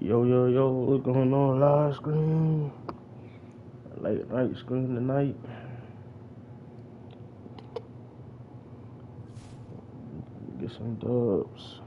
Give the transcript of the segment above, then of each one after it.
Yo, yo, yo, what's going on? Live screen, late night screen tonight. Get some dubs.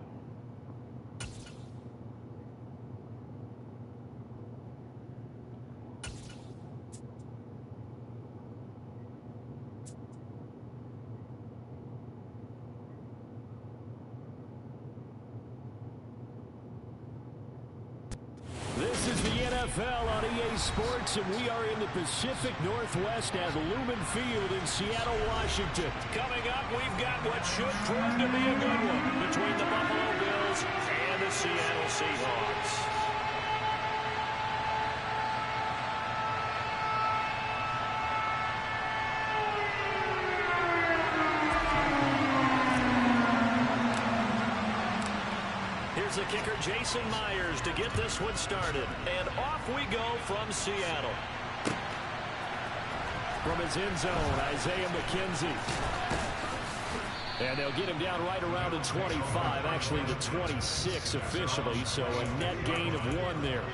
This is the NFL on EA Sports, and we are in the Pacific Northwest at Lumen Field in Seattle, Washington. Coming up, we've got what should prove to be a good one between the Buffalo Bills and the Seattle Seahawks. Here's the kicker, Jason Myers, to get this one started. And off we go from Seattle. From his end zone, Isaiah McKenzie. And they'll get him down right around the 25, actually the 26 officially, so a net gain of 1 there.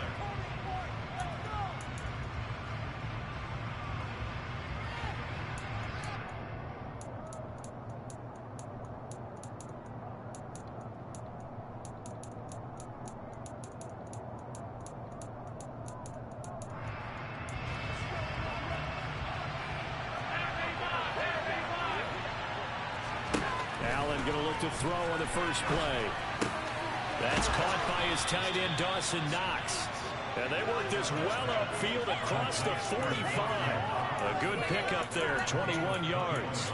Going to look to throw on the first play. That's caught by his tight end, Dawson Knox. And they work this well upfield across the 45. A good pickup there, 21 yards.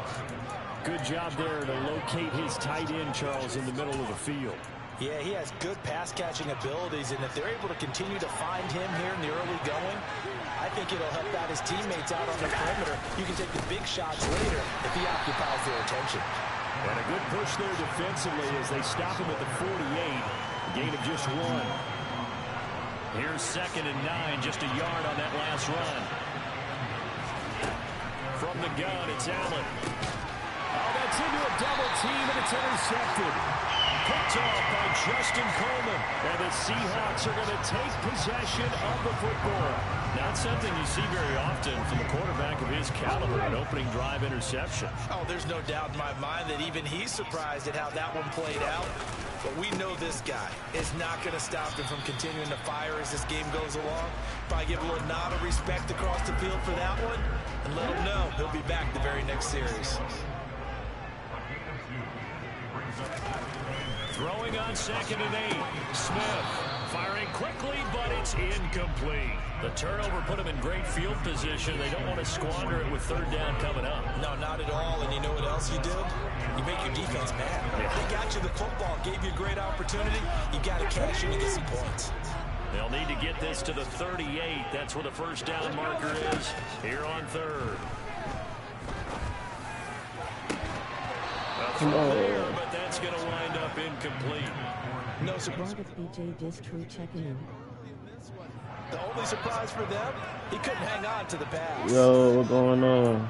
Good job there to locate his tight end, Charles, in the middle of the field. Yeah, he has good pass-catching abilities, and if they're able to continue to find him here in the early going, I think it'll help out his teammates out on the perimeter. You can take the big shots later if he occupies their attention. And a good push there defensively as they stop him at the 48. A gain of just 1. Here's 2nd and 9, just a yard on that last run. From the gun, it's Allen. Oh, that's into a double team, and it's intercepted. Picked off by Justin Coleman. And the Seahawks are going to take possession of the football. Not something you see very often from a quarterback of his caliber, an opening drive interception. Oh, there's no doubt in my mind that even he's surprised at how that one played out. But we know this guy is not going to stop him from continuing to fire as this game goes along. Probably give a little nod of respect across the field for that one, and let him know he'll be back the very next series. Throwing on 2nd and 8. Smith firing quickly, but it's incomplete. The turnover put him in great field position. They don't want to squander it with 3rd down coming up. No, not at all. And you know what else you do? You make your defense mad. Yeah. They got you the football, gave you a great opportunity. You got to cash in and get some points. They'll need to get this to the 38. That's where the 1st down marker is here on 3rd. There, but that's going to wind up incomplete. No surprise. BJ Distro checking in. The only surprise for them, he couldn't hang on to the pass. Yo, what's going on?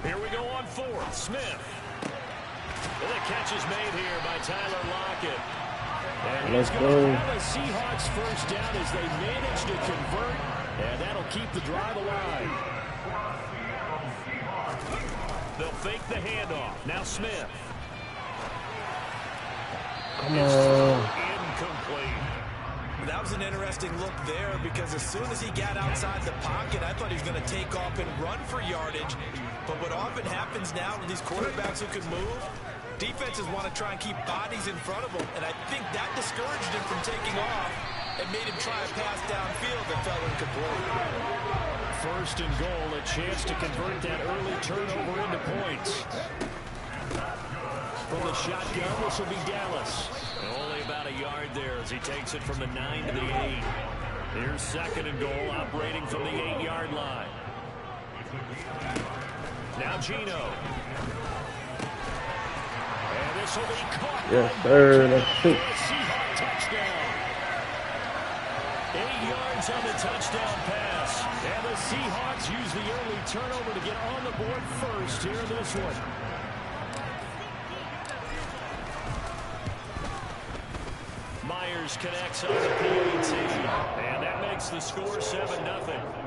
Here we go on 4th. Smith. Well, the catch is made here by Tyler Lockett. And Let's he's go. going to have a Seahawks 1st down as they manage to convert, and that'll keep the drive alive. They'll fake the handoff. Now Smith. Come on. Incomplete. That was an interesting look there because as soon as he got outside the pocket, I thought he was going to take off and run for yardage. But what often happens now with these quarterbacks who can move, defenses want to try and keep bodies in front of them. And I think that discouraged him from taking off and made him try a pass downfield that fell incomplete. 1st and goal, a chance to convert that early turnover into points. From the shotgun, this will be Dallas. Only about a yard there as he takes it from the 9 to the 8. Here's 2nd and goal, operating from the 8-yard line. Now Gino. And this This will be caught. Yes, sir. That's 6. Seahawks touchdown. 8 yards on the touchdown pass. And the Seahawks use the early turnover to get on the board first here in this one. Myers connects on the PAT. And that makes the score 7-0.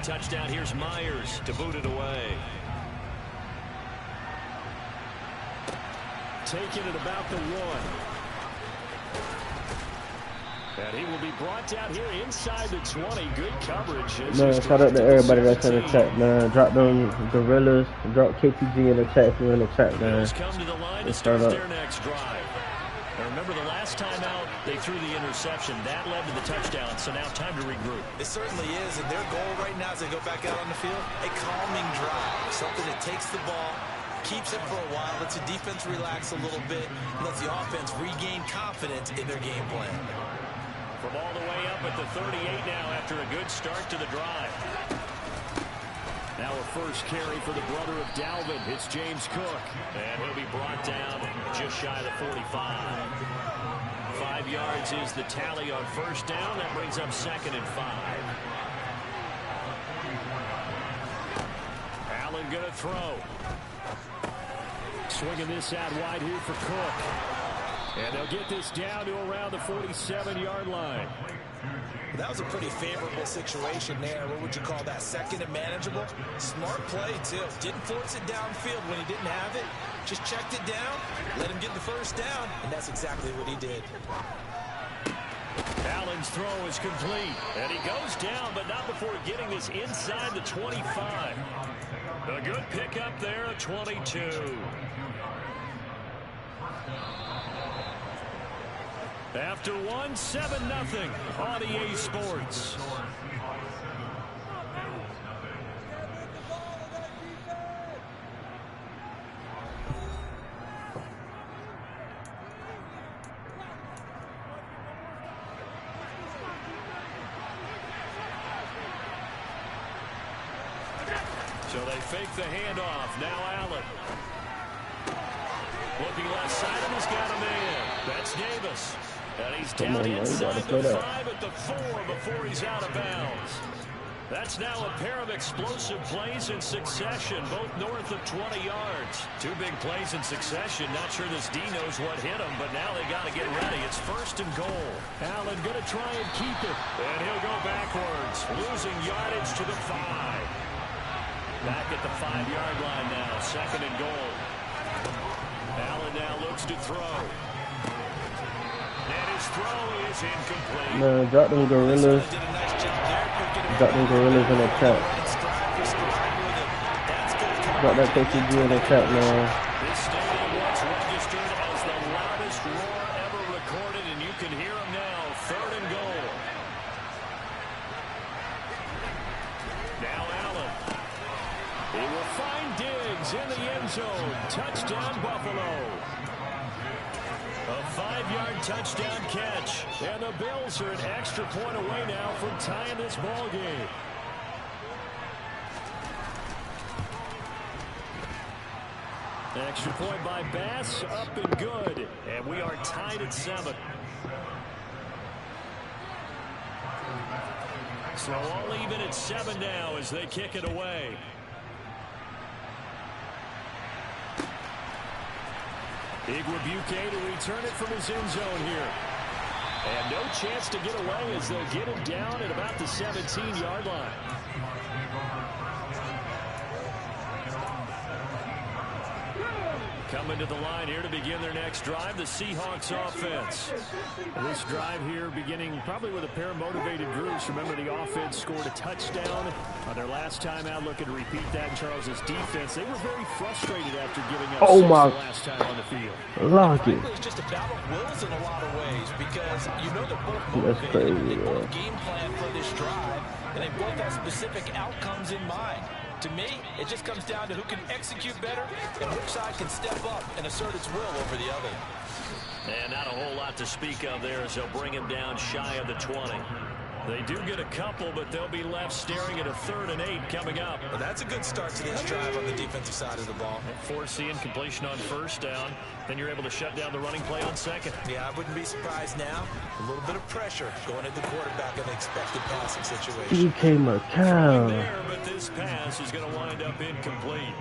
Touchdown, here's Myers to boot it away. Taking it about the 1. And he will be brought down here inside the 20. Good coverage. Man, shout out to everybody that's in the chat, man. Drop them gorillas, drop KPG in the chat if you're in the chat, man. Come to the line to start their next drive. Now remember, the last time out, they threw the interception. That led to the touchdown, so now time to regroup. It certainly is, and their goal right now as they go back out on the field, a calming drive. Something that takes the ball, keeps it for a while, lets the defense relax a little bit, and lets the offense regain confidence in their game plan. From all the way up at the 38 now after a good start to the drive. Now a first carry for the brother of Dalvin. It's James Cook. And he'll be brought down just shy of the 45. 5 yards is the tally on first down. That brings up 2nd and 5. Allen going to throw. Swinging this out wide here for Cook. And they'll get this down to around the 47-yard line. That was a pretty favorable situation there. What would you call that? 2nd and manageable? Smart play, too. Didn't force it downfield when he didn't have it. Just checked it down, let him get the first down, and that's exactly what he did. Allen's throw is complete. And he goes down, but not before getting this inside the 25. A good pickup there at 22. After 1, 7-0 on EA Sports. So they fake the handoff. Now Allen. Looking left side, and he's got a man. That's Davis. And he's down inside the 5 at the 4 before he's out of bounds. That's now a pair of explosive plays in succession, both north of 20 yards. 2 big plays in succession. Not sure this D knows what hit him, but now they got to get ready. It's 1st and goal. Allen going to try and keep it. And he'll go backwards, losing yardage to the 5. Back at the 5-yard line now, 2nd and goal. Allen now looks to throw. And his throw is incomplete. Man, drop them gorillas. Drop them gorillas in the chat. Drop that KCG in the chat, man. This stadium once registered as the loudest roar ever recorded, and you can hear him now. 3rd and goal. Now Allen. He will find Diggs in the end zone. Touchdown, Buffalo. A 5-yard touchdown catch. And the Bills are an extra point away now from tying this ball game. Extra point by Bass, up and good. And we are tied at 7. So all even at 7 now as they kick it away. Igwebuike to return it from his end zone here. And no chance to get away as they'll get him down at about the 17-yard line. Coming to the line here to begin their next drive, the Seahawks offense. This drive here beginning probably with a pair of motivated groups. Remember, the offense scored a touchdown on their last time out. Looking to repeat that in Charles's defense. They were very frustrated after giving up six the last time on the field. Lock it. It's just a battle of wills in a lot of ways because you know they're both motivated. They both game plan for this drive, and they both have specific outcomes in mind. To me, it just comes down to who can execute better and which side can step up and assert its will over the other. And not a whole lot to speak of there as they'll bring him down shy of the 20. They do get a couple, but they'll be left staring at a 3rd and 8 coming up. Well, that's a good start to this drive on the defensive side of the ball. Force the incompletion on 1st down. Then you're able to shut down the running play on 2nd. Yeah, I wouldn't be surprised now. A little bit of pressure going at the quarterback in the expected passing situation. DK Metcalf. There, but this pass is going to wind up incomplete.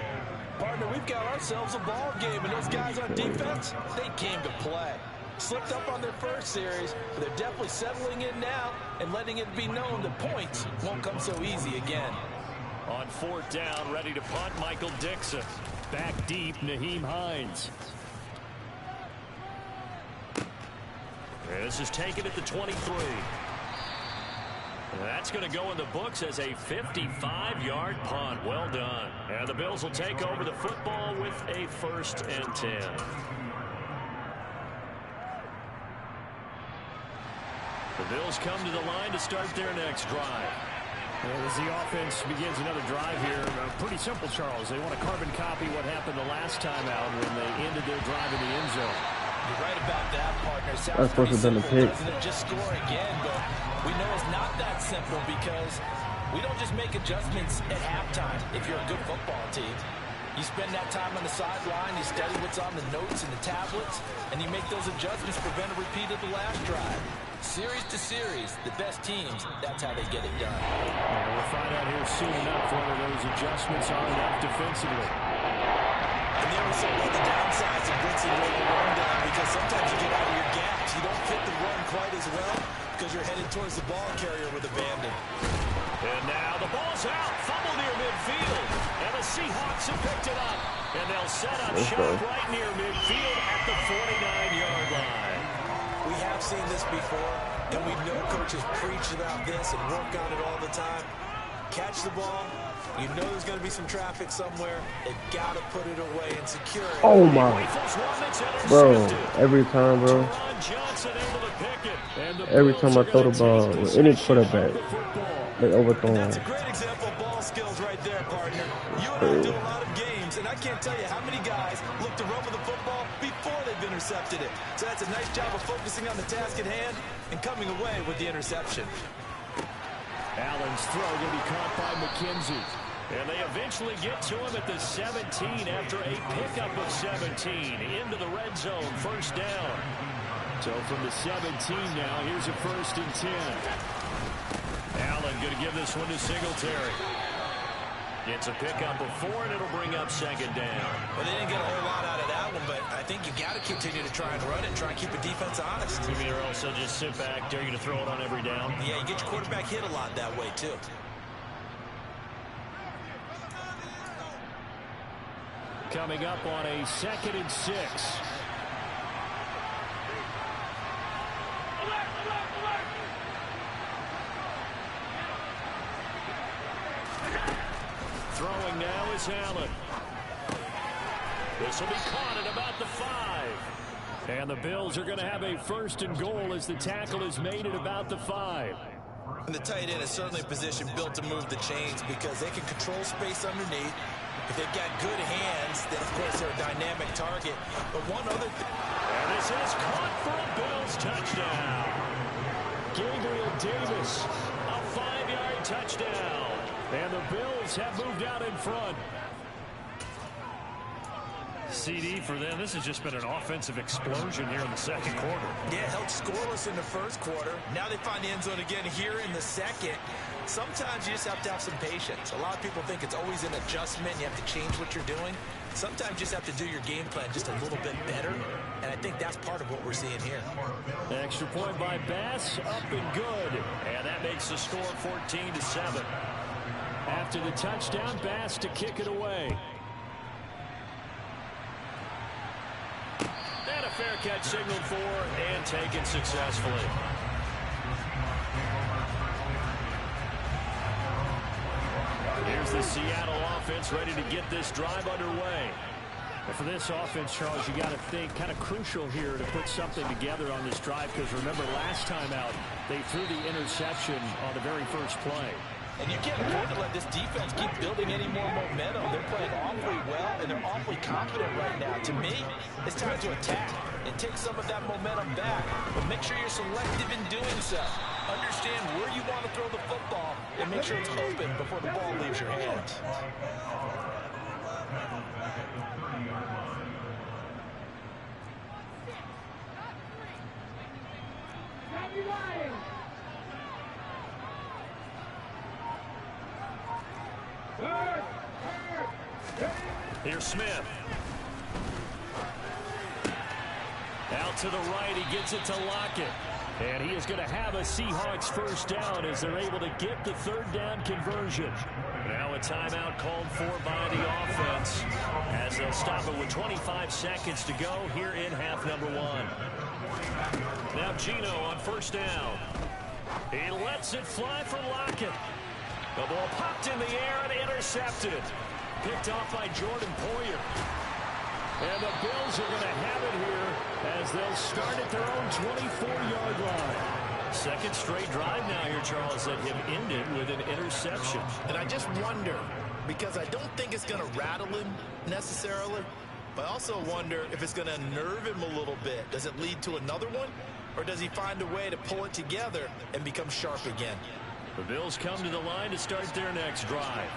Partner, we've got ourselves a ball game, and those guys on defense, they came to play. Slipped up on their first series, but they're definitely settling in now and letting it be known that points won't come so easy again. On 4th down, ready to punt, Michael Dixon. Back deep, Nyheim Hines. This is taken at the 23. That's going to go in the books as a 55-yard punt. Well done. And the Bills will take over the football with a 1st and 10. The Bills come to the line to start their next drive. Well, as the offense begins another drive here, pretty simple, Charles. They want to carbon copy what happened the last time out when they ended their drive in the end zone. You're right about that, partner. Sounds That's supposed to have been a pick. doesn't it? Just score again, but we know it's not that simple because we don't just make adjustments at halftime if you're a good football team. You spend that time on the sideline, you study what's on the notes and the tablets, and you make those adjustments to prevent a repeat of the last drive. Series to series, the best teams, that's how they get it done. And we'll find out here soon enough whether those adjustments are enough defensively. And there was some of the downsides of blitzing when you run down because sometimes you get out of your gaps. You don't fit the run quite as well because you're headed towards the ball carrier with abandon. And now the ball's out. Fumble near midfield. And the Seahawks have picked it up. And they'll set up shop right near midfield at the 49-yard line. We have seen this before, and we know coaches preach about this and work on it all the time. Catch the ball. You know there's going to be some traffic somewhere. They've got to put it away and secure it. Oh, my. Bro, every time, bro. Every time I throw the ball with any quarterback, they overthrow him. That's a great example of ball skills right there, partner. You and I do a lot of games, and I can't tell you how many guys look to run with the football before they've intercepted it. So that's a nice job of focusing on the task at hand and coming away with the interception. Allen's throw going to be caught by McKenzie. And they eventually get to him at the 17 after a pickup of 17 into the red zone, 1st down. So from the 17 now, here's a 1st and 10. Allen going to give this one to Singletary. It's a pickup of 4, and it'll bring up 2nd down. Well, they didn't get a whole lot out of that one, but I think you got to continue to try and run it and try and keep the defense honest. You mean, or else they'll just sit back, dare you to throw it on every down? Yeah, you get your quarterback hit a lot that way, too. Coming up on a 2nd and 6. Throwing now is Allen. This will be caught at about the 5. And the Bills are going to have a 1st and goal as the tackle is made at about the 5. And the tight end is certainly a position built to move the chains because they can control space underneath. If they've got good hands, then of course they're a dynamic target. But one other thing. And this is caught for a Bills touchdown. Gabriel Davis, a 5-yard touchdown. And the Bills have moved out in front. CD for them. This has just been an offensive explosion here in the 2nd quarter. Yeah, held scoreless in the 1st quarter. Now they find the end zone again here in the 2nd. Sometimes you just have to have some patience. A lot of people think it's always an adjustment. You have to change what you're doing. Sometimes you just have to do your game plan just a little bit better. And I think that's part of what we're seeing here. Extra point by Bass, up and good. And that makes the score 14-7. After the touchdown, Bass to kick it away. And a fair catch signaled for and taken successfully. Here's the Seattle offense ready to get this drive underway. And for this offense, Charles, you got to think kind of crucial here to put something together on this drive because remember last time out, they threw the interception on the very first play. And you can't afford to let this defense keep building any more momentum. They're playing awfully well, and they're awfully confident right now. To me, it's time to attack and take some of that momentum back. But make sure you're selective in doing so. Understand where you want to throw the football and make sure it's open before the ball leaves your hands. Here's Smith. Out to the right, he gets it to Lockett. And he is going to have a Seahawks first down as they're able to get the third down conversion. Now a timeout called for by the offense as they'll stop it with 25 seconds to go here in half number one. Now Gino on first down. He lets it fly for Lockett. The ball popped in the air and intercepted. Picked off by Jordan Poyer. And the Bills are going to have it here as they'll start at their own 24-yard line. Second straight drive now here, Charles, that have ended with an interception. And I just wonder, because I don't think it's going to rattle him necessarily, but I also wonder if it's going to unnerve him a little bit. Does it lead to another one? Or does he find a way to pull it together and become sharp again? The Bills come to the line to start their next drive.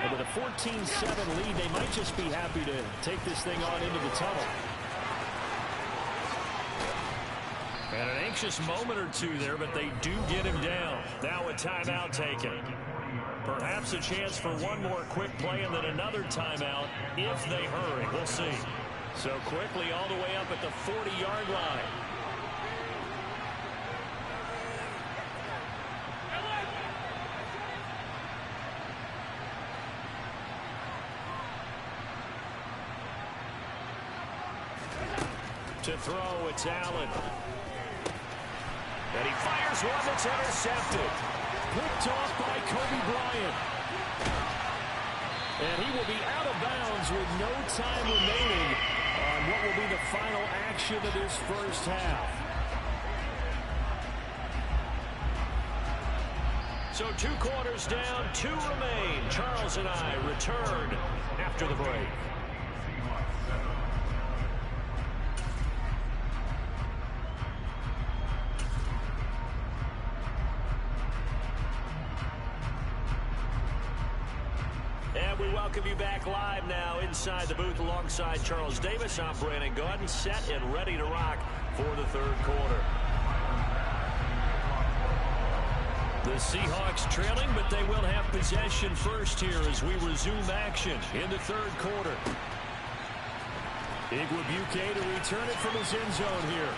And with a 14-7 lead, they might just be happy to take this thing on into the tunnel. And an anxious moment or two there, but they do get him down. Now a timeout taken. Perhaps a chance for one more quick play and then another timeout if they hurry. We'll see. So quickly all the way up at the 40-yard line. To throw, it's Allen. And he fires one that's intercepted. Picked off by Kobe Bryant. And he will be out of bounds with no time remaining on what will be the final action of this first half. So 2 quarters down, 2 remain. Charles and I return after the break. And we welcome you back live now inside the booth alongside Charles Davis. I'm Brandon Gaudin, set and ready to rock for the third quarter. The Seahawks trailing, but they will have possession first here as we resume action in the third quarter. Igwebuike to return it from his end zone here.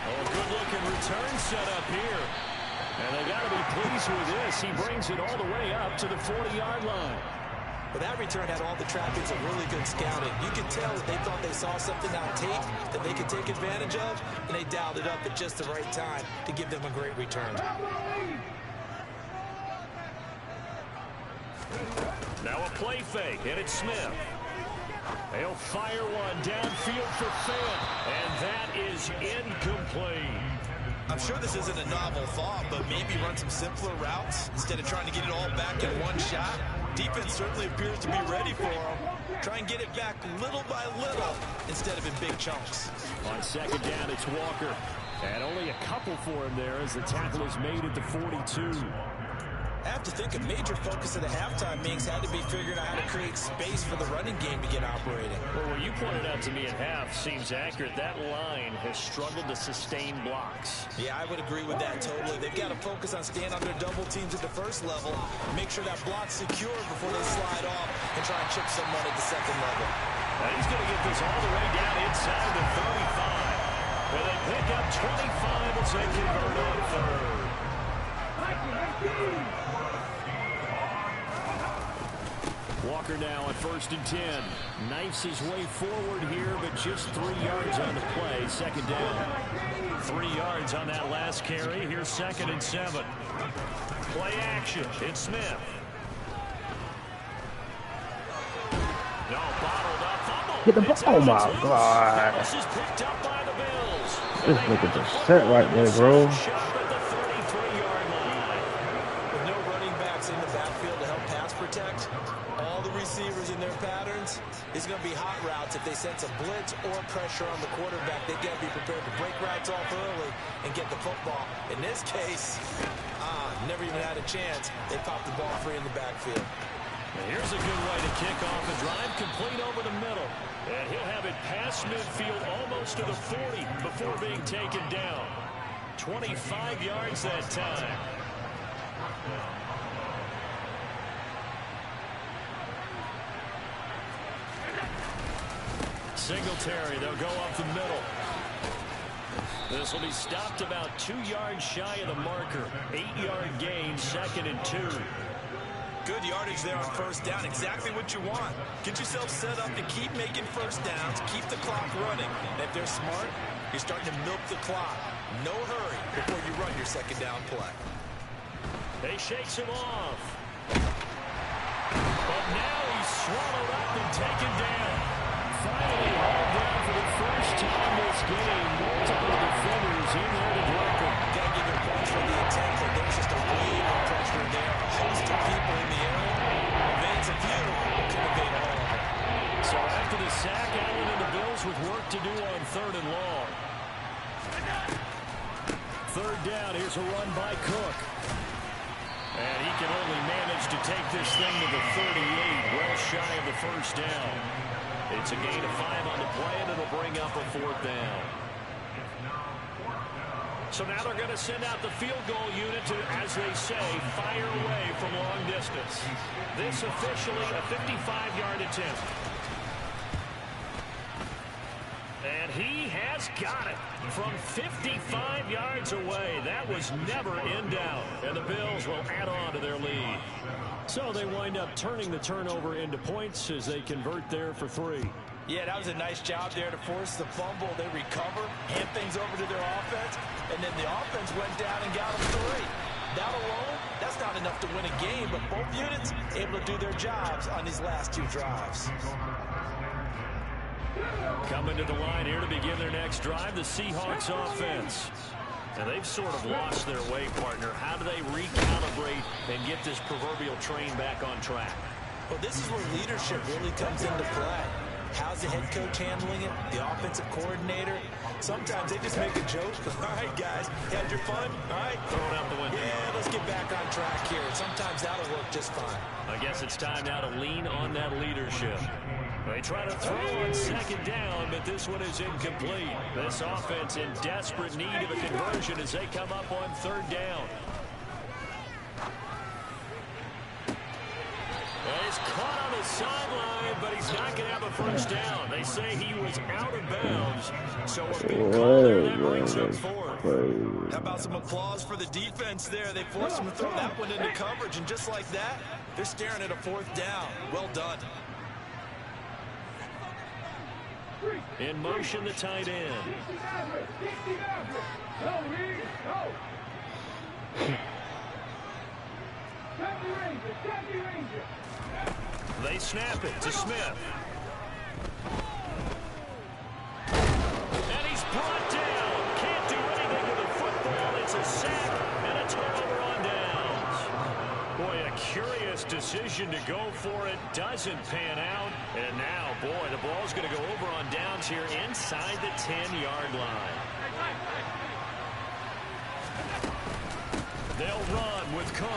Oh, good-looking return set up here. And they got to be pleased with this. He brings it all the way up to the 40-yard line. But that return had all the trappings of really good scouting. You could tell that they thought they saw something on tape that they could take advantage of, and they dialed it up at just the right time to give them a great return. Now a play fake, and it's Smith. They'll fire one downfield for Fant, and that is incomplete. I'm sure this isn't a novel thought, but maybe run some simpler routes instead of trying to get it all back in one shot. Defense certainly appears to be ready for him. Try and get it back little by little instead of in big chunks. On second down, it's Walker. And only a couple for him there as the tackle is made at the 42. I have to think a major focus of the halftime meetings had to be figuring out how to create space for the running game to get operating. Well, what you pointed out to me at half seems accurate. That line has struggled to sustain blocks. Yeah, I would agree with that totally. They've got to focus on staying under double teams at the first level, make sure that block's secure before they slide off and try and chip someone at the second level. Now he's going to get this all the way down inside the 35. Where they pick up 25 as they convert on third. Walker now at 1st and 10. Knifes his way forward here, but just 3 yards on the play. Second down. 3 yards on that last carry. Here's 2nd and 7. Play action. It's Smith. No, bottled up. Fumble. Get the ball. Oh, my God. This is picked up by the Bills. This nigga just set right there, bro. Shot at the 33-yard line. With no running backs in they sense a blitz or pressure on the quarterback, they got to be prepared to break routes off early and get the football. In this case, never even had a chance. They popped the ball free in the backfield. Here's a good way to kick off a drive, complete over the middle. And he'll have it past midfield almost to the 40 before being taken down. 25 yards that time. Singletary, they'll go up the middle. This will be stopped about 2 yards shy of the marker. 8-yard gain, 2nd and 2. Good yardage there on first down. Exactly what you want. Get yourself set up to keep making first downs, keep the clock running. And if they're smart, you're starting to milk the clock. No hurry before you run your second down play. They shakes him off. But now he's swallowed up and taken down. Finally hauled down for the first time this game. Multiple defenders in there to block him. Gotta give him points for the attempt, but there's just a wave of pressure there. A host of people in the area. Evades a few, could evade all of them. So after the sack, Allen and the Bills with work to do on 3rd and long. 3rd down, here's a run by Cook. And he can only manage to take this thing to the 38, well shy of the first down. It's a gain of 5 on the play, and it'll bring up a 4th down. So now they're going to send out the field goal unit to, as they say, fire away from long distance. This officially a 55-yard attempt. And he has got it from 55 yards away. That was never in doubt. And the Bills will add on to their lead. So they wind up turning the turnover into points as they convert there for 3. Yeah, that was a nice job there to force the fumble. They recover, hand things over to their offense, and then the offense went down and got them 3. That alone, that's not enough to win a game, but both units able to do their jobs on these last 2 drives. Coming to the line here to begin their next drive, the Seahawks offense. And they've sort of lost their way, partner. How do they recalibrate and get this proverbial train back on track? Well, this is where leadership really comes into play. How's the head coach handling it? The offensive coordinator? Sometimes they just make a joke. All right, guys, you had your fun? All right, throw it out the window. Yeah, let's get back on track here. Sometimes that'll work just fine. I guess it's time now to lean on that leadership. They try to throw on 2nd down, but this one is incomplete. This offense in desperate need of a conversion as they come up on 3rd down. He's caught on the sideline, but he's not going to have a first down. They say he was out of bounds, so a big call there that brings up 4th. How about some applause for the defense there? They forced him to throw that one into coverage, and just like that, they're staring at a 4th down. Well done. In motion, the tight end. They snap it to Smith. And he's brought down. Can't do anything with the football. It's a sack and a turnover on downs. Boy, a curious decision to go for it. Doesn't pan out. And now, boy, the ball's going to go over on downs here inside the 10-yard line. They'll run with Cook.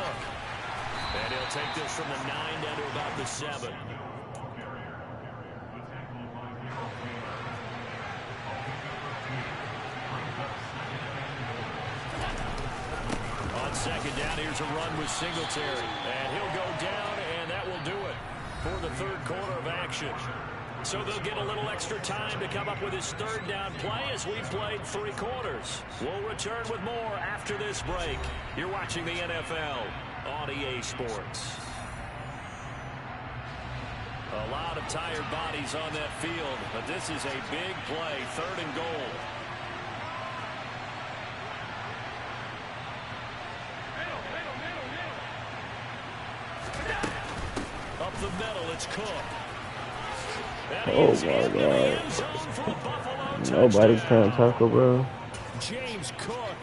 And he'll take this from the 9 down to about the 7. On 2nd down, here's a run with Singletary. And he'll go down, and that will do it for the 3rd quarter of action. So they'll get a little extra time to come up with his 3rd down play as we played 3 quarters. We'll return with more after this break. You're watching the NFL on EA Sports. A lot of tired bodies on that field, but this is a big play, 3rd and goal. Up the middle, it's Cook. Oh my God. Nobody's trying to tackle, bro. James Cook,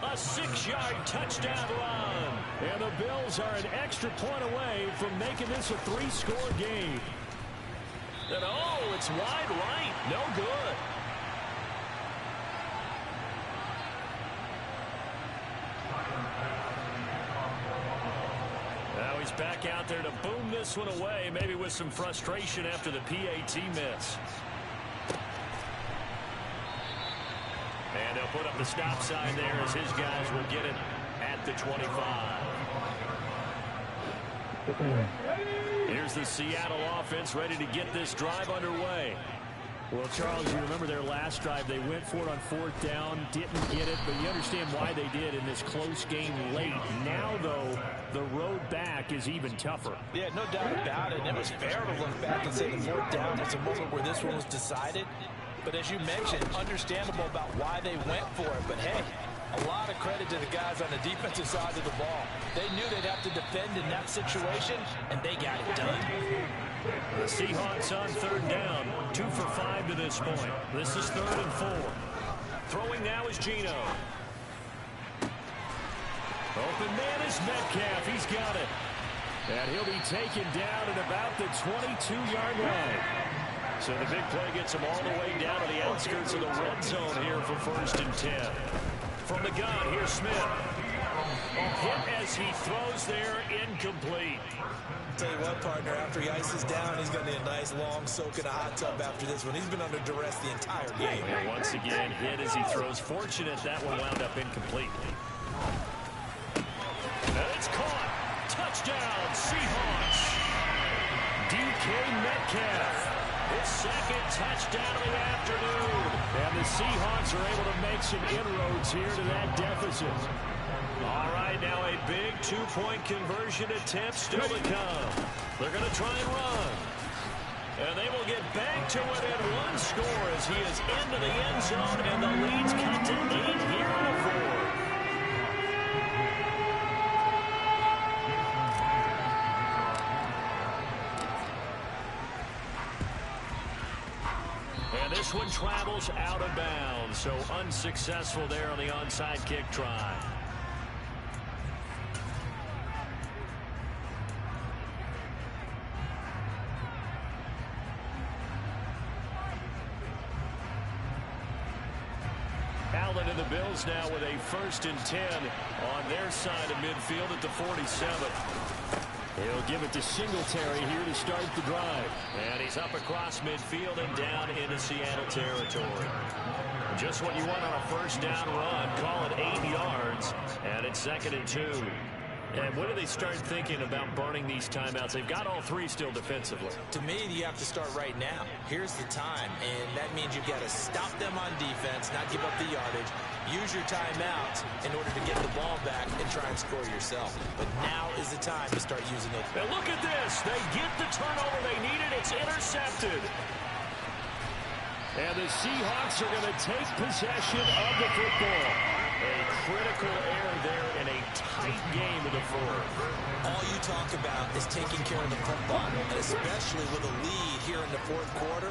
a 6-yard touchdown run. And the Bills are an extra point away from making this a 3-score game. And oh, it's wide right. No good. Now he's back out there to boom this one away, maybe with some frustration after the PAT miss. And they'll put up the stop sign there as his guys will get it at the 25. Here's the Seattle offense ready to get this drive underway. Well, Charles, you remember their last drive. They went for it on 4th down, didn't get it, but you understand why they did in this close game late. Now, though, the road back is even tougher. Yeah, no doubt about it. It was fair to look back and say the 4th down was a moment where this one was decided. But as you mentioned, understandable about why they went for it. But, hey, a lot of credit to the guys on the defensive side of the ball. They knew they'd have to defend in that situation, and they got it done. The Seahawks on 3rd down, 2 for 5 to this point. This is 3rd and 4. Throwing now is Geno. Open man is Metcalf. He's got it. And he'll be taken down at about the 22-yard line. So the big play gets him all the way down to the outskirts of the red zone here for 1st and 10. From the gun, here's Smith. Hit as he throws there, incomplete. Tell you what, partner, after he ices down, he's going to need a nice long soak in a hot tub after this one. He's been under duress the entire game. And once again, hit as he throws. Fortunate that one wound up incomplete. And it's caught. Touchdown, Seahawks. DK Metcalf. His 2nd touchdown of the afternoon. And the Seahawks are able to make some inroads here to that deficit. All right, now a big 2-point conversion attempt still to come. They're going to try and run. And they will get back to within 1 score as he is into the end zone, and the lead's cut to 8 here on the 4th. And this one travels out of bounds, so unsuccessful there on the onside kick try. Allen and the Bills now with a 1st and 10 on their side of midfield at the 47. He'll give it to Singletary here to start the drive. And he's up across midfield and down into Seattle territory. Just what you want on a 1st down run. Call it 8 yards. And it's 2nd and 2. And when do they start thinking about burning these timeouts? They've got all 3 still defensively. To me, you have to start right now. Here's the time, and that means you've got to stop them on defense, not give up the yardage, use your timeouts in order to get the ball back and try and score yourself. But now is the time to start using it. And look at this. They get the turnover they needed. It's intercepted. And the Seahawks are going to take possession of the football. A critical error there in a tight game of the 4th. All you talk about is taking care of the football, and especially with a lead here in the 4th quarter.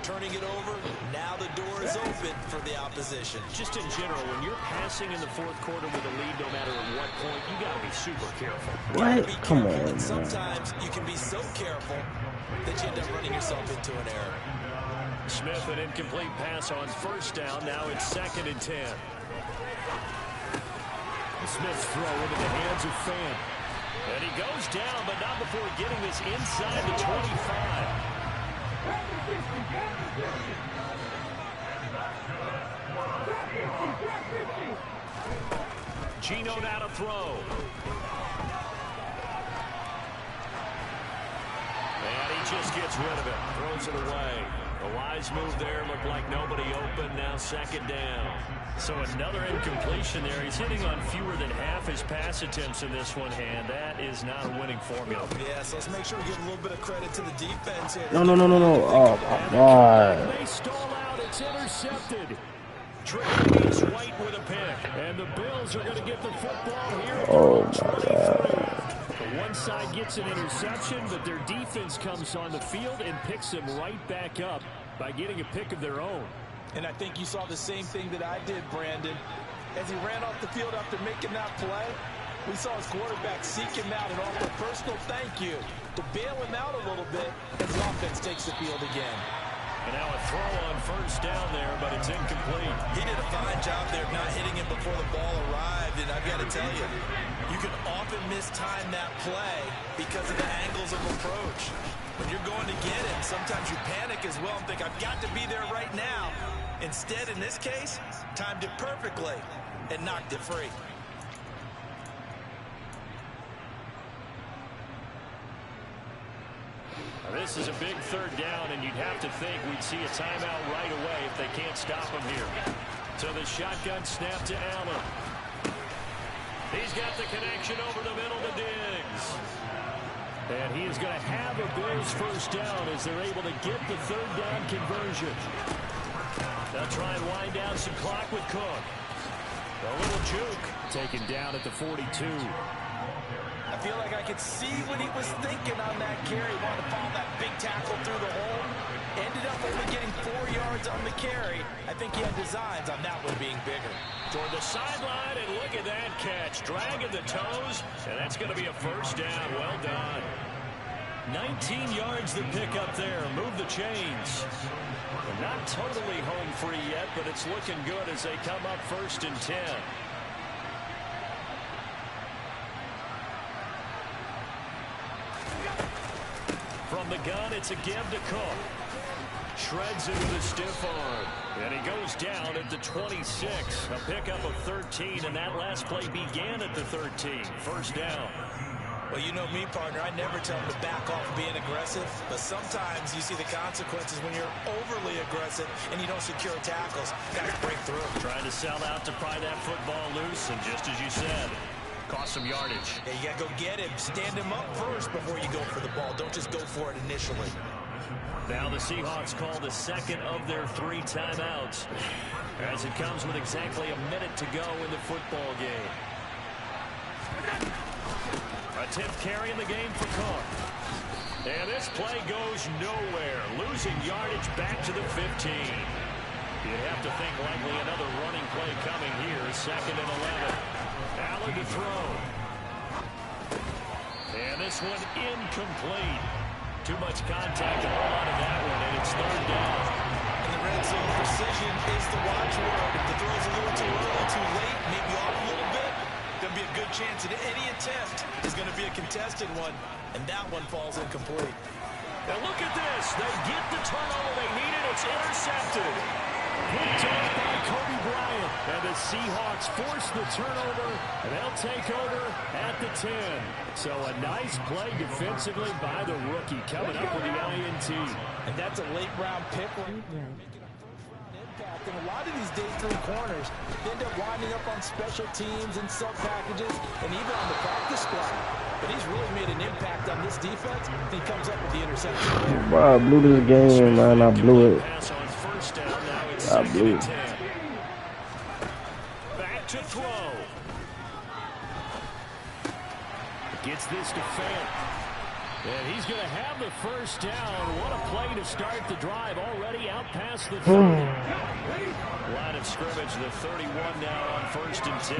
Turning it over, now the door is open for the opposition. Just in general, when you're passing in the 4th quarter with a lead, no matter at what point, you got to be super careful. What? Come on, man. Sometimes you can be so careful that you end up running yourself into an error. Smith, an incomplete pass on 1st down. Now it's 2nd and 10. Smith's throw into the hands of Fan. And he goes down, but not before getting this inside the 25. Geno now to throw. And he just gets rid of it. Throws it away. A wise move there. Looked like nobody open. Now 2nd down. So another incompletion there. He's hitting on fewer than half his pass attempts in this one, and that is not a winning formula. Yeah, so let's make sure we give a little bit of credit to the defense here. No. Oh, my God. They stall out. It's intercepted. Tre'Davious White with a pick. And the Bills are going to get the football here. Oh, my God. One side gets an interception, but their defense comes on the field and picks them right back up by getting a pick of their own. And I think you saw the same thing that I did, Brandon. As he ran off the field after making that play, we saw his quarterback seek him out and offer a personal thank you to bail him out a little bit as the offense takes the field again. And now a throw on first down there, but it's incomplete. He did a fine job there of not hitting him before the ball arrived, and I've got to tell you, you can often mistime that play because of the angles of approach. When you're going to get him, sometimes you panic as well and think, I've got to be there right now. Instead, in this case, timed it perfectly and knocked it free. This is a big third down, and you'd have to think we'd see a timeout right away if they can't stop him here. So the shotgun snap to Allen. He's got the connection over the middle to Diggs. And he is going to have a Bills first down as they're able to get the third down conversion. They'll try and wind down some clock with Cook. A little juke. Taken down at the 42. I feel like I could see what he was thinking on that carry. He wanted to follow that big tackle through the hole. Ended up only getting 4 yards on the carry. I think he had designs on that one being bigger. Toward the sideline, and look at that catch. Dragging the toes, and that's going to be a first down. Well done. 19 yards to pick up there. Move the chains. They're not totally home free yet, but it's looking good as they come up 1st and 10. From the gun, it's a give to Cook. Shreds into the stiff arm. And he goes down at the 26. A pickup of 13, and that last play began at the 13. First down. Well, you know me, partner. I never tell him to back off being aggressive. But sometimes you see the consequences when you're overly aggressive and you don't secure tackles. Guys break through. Trying to sell out to pry that football loose, and just as you said, cost some yardage. Yeah, you got to go get him. Stand him up first before you go for the ball. Don't just go for it initially. Now the Seahawks call the second of their 3 timeouts as it comes with exactly a minute to go in the football game. A 10th carry in the game for Cook. And this play goes nowhere. Losing yardage back to the 15. You'd have to think likely another running play coming here. 2nd and 11. Allen to throw. And this one incomplete. Too much contact to hold on to that one, and it's 3rd down. And the red zone precision is the watchword. If the throw's a little too early, too late, maybe off a little bit, going to be a good chance that any attempt is going to be a contested one, and that one falls incomplete. Now look at this. They get the turnover they needed. It's intercepted. Picked off by Kobe Bryant. And the Seahawks force the turnover, and they'll take over at the 10. So a nice play defensively by the rookie coming up with the INT. And that's a late-round pick. And a lot of these day 3 corners end up winding up on special teams and sub packages and even on the practice squad. But he's really made an impact on this defense. He comes up with the interception. Bro, I blew this game, man. I blew it. I blew it. Back to throw. Gets this to Fant. And he's going to have the first down. What a play to start the drive. Already out past the 30. Line of scrimmage, the 31 now on 1st and 10.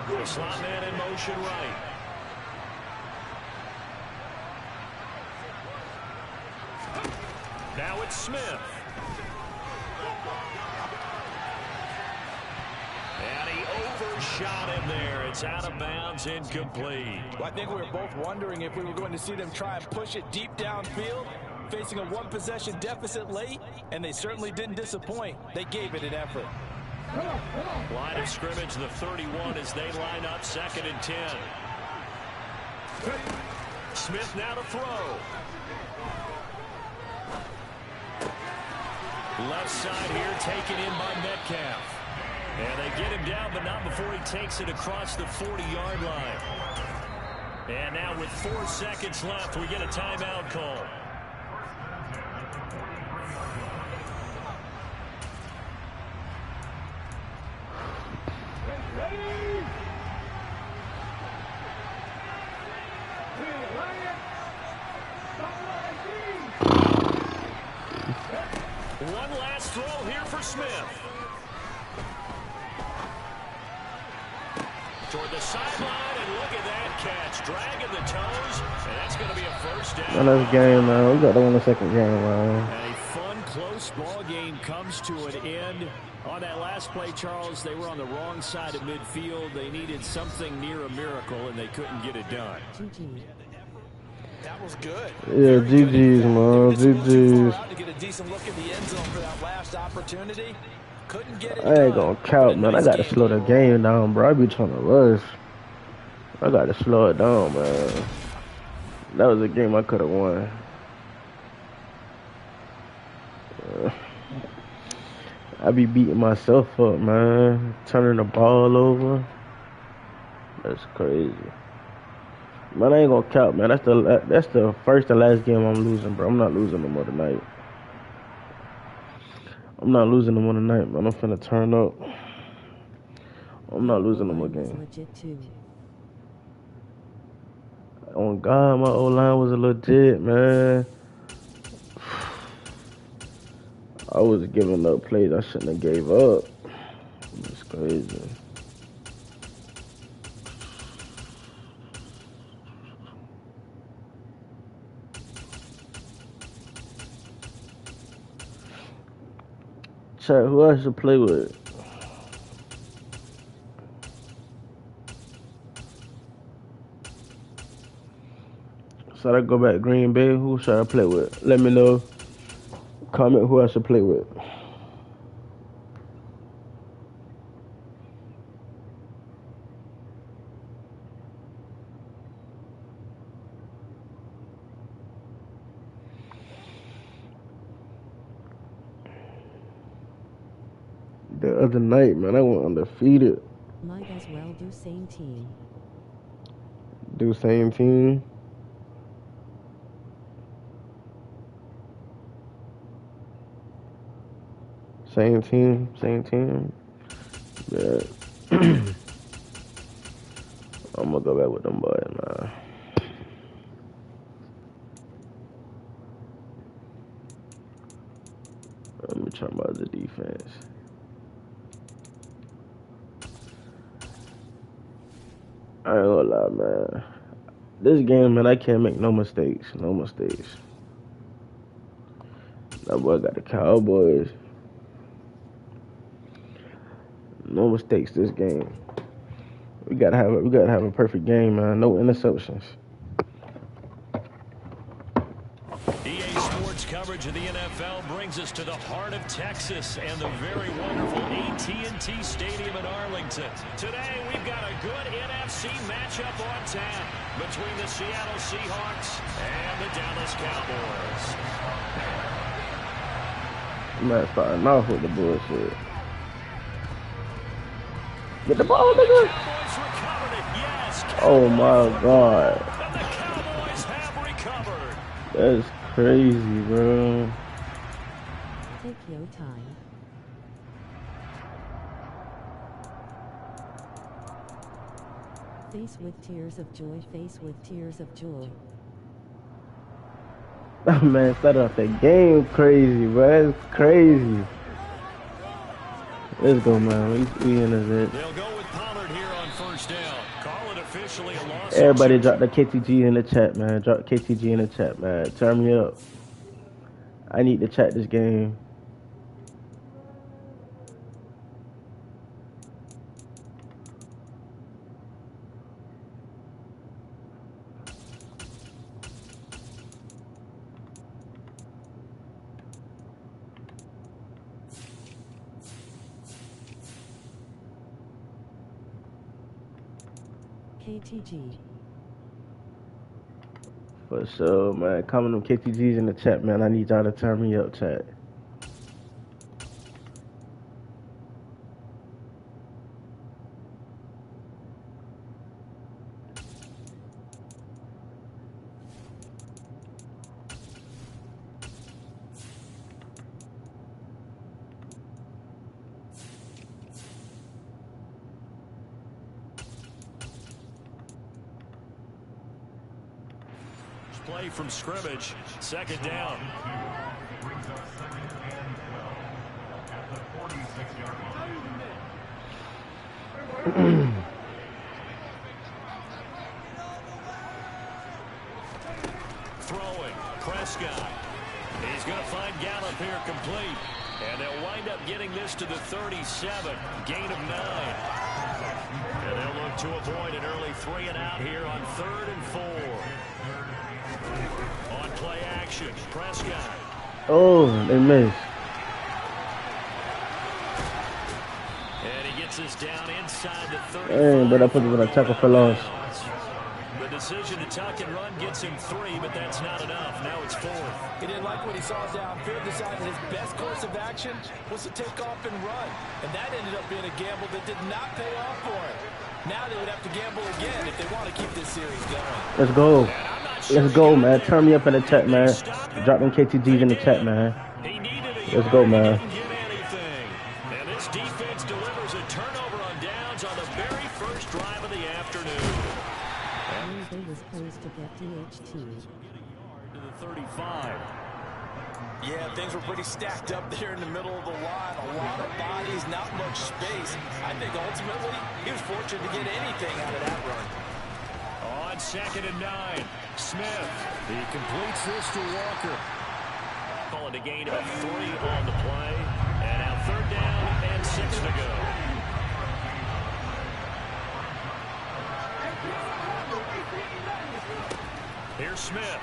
The slot man in motion right. Now it's Smith. And he overshot him there. It's out of bounds, incomplete. Well, I think we were both wondering if we were going to see them try and push it deep downfield, facing a 1-possession deficit late, and they certainly didn't disappoint. They gave it an effort. Line of scrimmage, the 31 as they line up 2nd and 10. Smith now to throw. Left side here taken in by Metcalf. And they get him down, but not before he takes it across the 40-yard line. And now with 4 seconds left, we get a timeout call. One last throw here for Smith. toward the sideline, and look at that catch. Dragging the toes, and that's going to be a first down. Man, that's game, man. We got to win the second game, man. A fun, close ball game comes to an end. On that last play, Charles, they were on the wrong side of midfield. They needed something near a miracle, and they couldn't get it done. That was good. Yeah, GG's, man. GG's. To get a decent look in the end zone for that last opportunity. Couldn't get it I ain't gonna count, man. I got to slow the game down, bro. I be trying to rush. I got to slow it down, man. That was a game I could have won. I be beating myself up, man. Turning the ball over. That's crazy. Man, I ain't gonna count, man. That's the first and last game I'm losing, bro. I'm not losing no more tonight. I'm not losing no more tonight, man. I'm finna turn up. I'm not losing no more game. Oh God, my O-line was legit, man. I was giving up plays I shouldn't have gave up. It's crazy. Chat, who else should play with? Should I go back to Green Bay? Who should I play with? Let me know. Comment who I should play with. The other night, man, I went undefeated. Might as well do same team. Do same team. Same team. Yeah. I'm gonna go back with them boys now. Let me try my other defense. I ain't gonna lie, man. This game, man, I can't make no mistakes. No mistakes. That boy got the Cowboys. No mistakes this game. We gotta have a perfect game, man. No interceptions. EA Sports coverage of the NFL brings us to the heart of Texas and the very wonderful AT&T Stadium in Arlington. Today, we've got a good NFC matchup on tap between the Seattle Seahawks and the Dallas Cowboys. I'm not starting off with the bullshit. Get the ball, nigga. Yes, oh my God. and the Cowboys have recovered. That's crazy, bro. Take your time. Face with tears of joy, face with tears of joy. Oh, man, start off the game crazy, bro. That's crazy. Let's go, man. We in this. They'll go with Pollard here on first down. Call it officially a loss. Everybody drop the KTG in the chat, man. Drop KTG in the chat, man. Turn me up. I need to chat this game. KTG. For sure, man. Comment them KTGs in the chat, man. I need y'all to turn me up, chat. Play from scrimmage. Second down. Prescott. He's going to find Gallup here complete. And they'll wind up getting this to the 37. Gain of 9. And they'll look to avoid an early 3 and out here on 3rd and 4. On play action, Prescott. Oh, they missed. And he gets us down inside the 35. Dang, but I put him in a tackle for loss. The decision to tuck and run gets him 3, but that's not enough. Now it's 4th. He didn't like what he saw downfield, decided his best course of action was to take off and run. And that ended up being a gamble that did not pay off for him. Now they would have to gamble again if they want to keep this series going. Let's go. Let's go, man. Turn me up in the chat, man. Drop them KTGs in the chat, man. Let's go, man. And this defense delivers a turnover on downs on the very first drive of the afternoon. They was supposed to get DHT. To the 35. Yeah, things were pretty stacked up there in the middle of the line. A lot of bodies, not much space. I think ultimately he was fortunate to get anything out of that run. On 2nd and 9, Smith. He completes this to Walker. Call it a gain of 3 on the play. And now 3rd down and 6 to go. Here's Smith.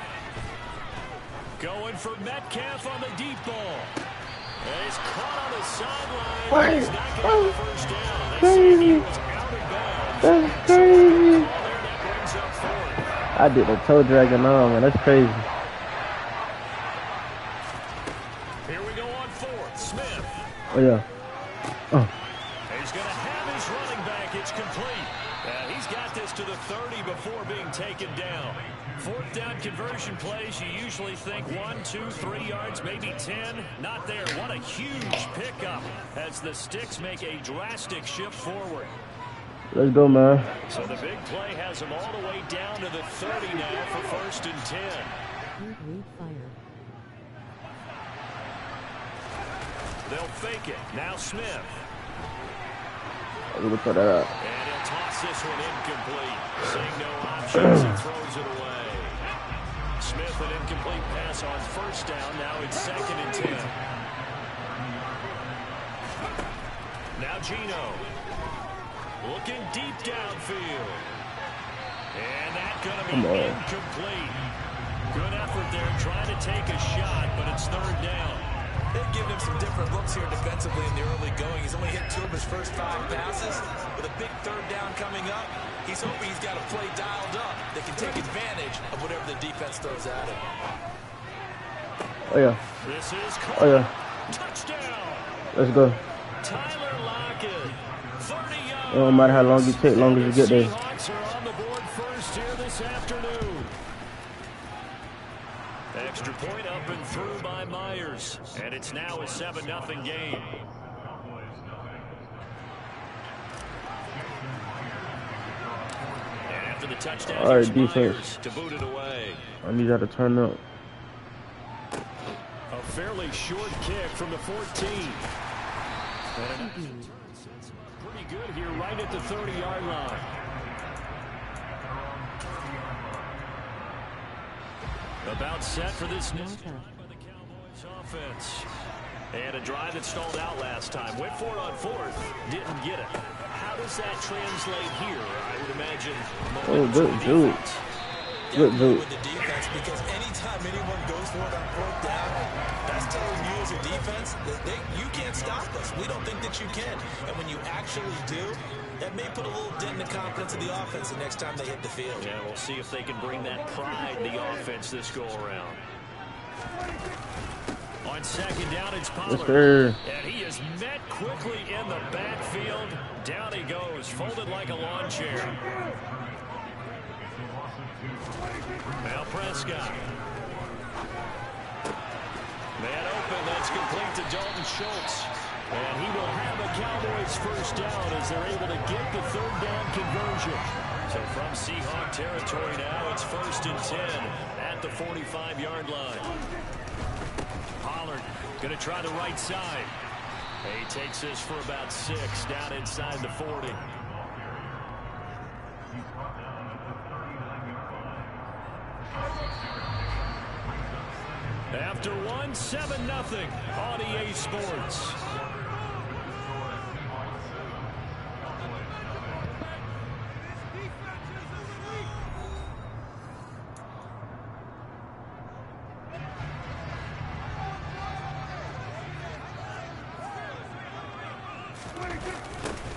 Going for Metcalf on the deep ball. And he's caught on the sideline. He's not going to get the first down. They say he was out of bounds. That's crazy. That brings up 4th. I did a toe dragging on, man. That's crazy. Here we go on 4th. Smith. Oh, yeah. Oh. He's going to have his running back. It's complete. He's got this to the 30 before being taken down. 4th down conversion plays, you usually think 1, 2, 3 yards, maybe 10. Not there. What a huge pickup as the Sticks make a drastic shift forward. Let's go, man. So the big play has them all the way down to the 30 now for 1st and 10. Reed fired. They'll fake it. Now Smith. I'm going to put that out. And he'll toss this one incomplete. Seeing no options, he throws it away. Smith, an incomplete pass on 1st down. Now it's 2nd and 10. Now Gino. Looking deep downfield. And that's going to be incomplete. Good effort there trying to take a shot, but it's 3rd down. They've given him some different looks here defensively in the early going. He's only hit 2 of his first 5 passes. With a big 3rd down coming up, he's hoping he's got a play dialed up that can take advantage of whatever the defense throws at him. Oh, yeah. This is Oh, yeah. touchdown. Let's go. Tyler Lockett. 30 yards. It don't matter how long you take, long as you get there. Seahawks are on the board first here this afternoon. Extra point up and through by Myers. And it's now a 7-0 game. And after the touchdown, all right, here's defense. Myers to boot it away. I need y'all to turn up. A fairly short kick from the 14. And pretty good here right at the 30-yard line. About set for this next drive by the Cowboys offense. And a drive that stalled out last time. Went for it on 4th. Didn't get it. How does that translate here? I would imagine. Oh, good dude. Good dude. With the defense, because anytime anyone goes for it on 4th down, that's telling you as a defense that you can't stop us. We don't think that you can. And when you actually do, that may put a little dent in the confidence of the offense the next time they hit the field. Yeah, we'll see if they can bring that pride in the offense this go-around. On 2nd down, it's Pollard. And he is met quickly in the backfield. Down he goes, folded like a lawn chair. Now Prescott. Man open, that's complete to Dalton Schultz. And he will have the Cowboys first down as they're able to get the 3rd down conversion. So from Seahawk territory now, it's 1st and 10 at the 45-yard line. Pollard going to try the right side. He takes this for about 6 down inside the 40. After one, 7-0 on EA Sports.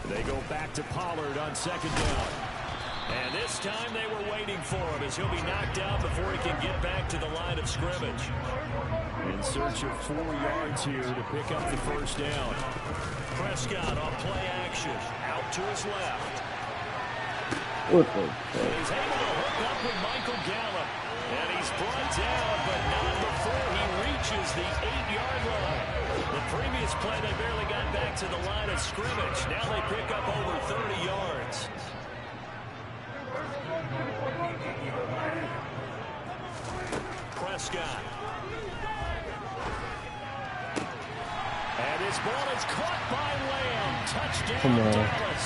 They go back to Pollard on second down. And this time they were waiting for him as he'll be knocked out before he can get back to the line of scrimmage. In search of 4 yards here to pick up the first down. Prescott on play action. Out to his left. What the He's able to hook up with Michael Gallup. And he's brought down, but not before he reaches the 8-yard line. The previous play, they barely got back to the line of scrimmage. Now they pick up over 30 yards. Prescott. And his ball is caught by Lamb. Touchdown, Dallas.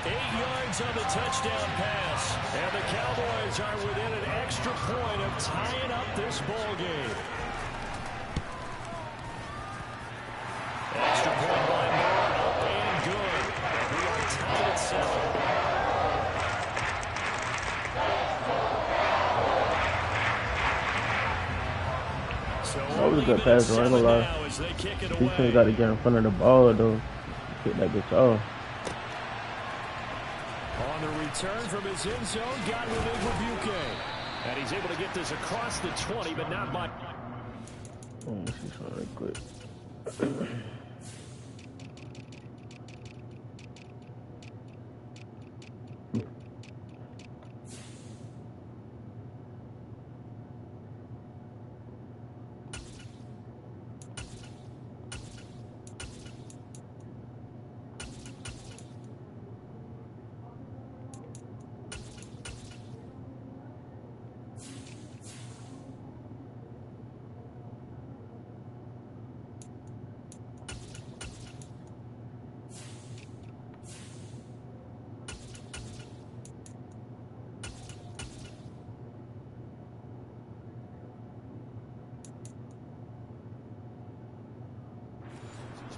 8 yards on the touchdown pass. And the Cowboys are within an extra point of tying up this ball game. Extra point by Moore, up and good. We are tied at 7. That was a good pass, though. I ain't gonna lie. Defense got to get in front of the ball, though. Get that bitch off. On the return from his end zone, Godwin Igwebuike. And he's able to get this across the 20, but not by... Oh, let's see something right quick.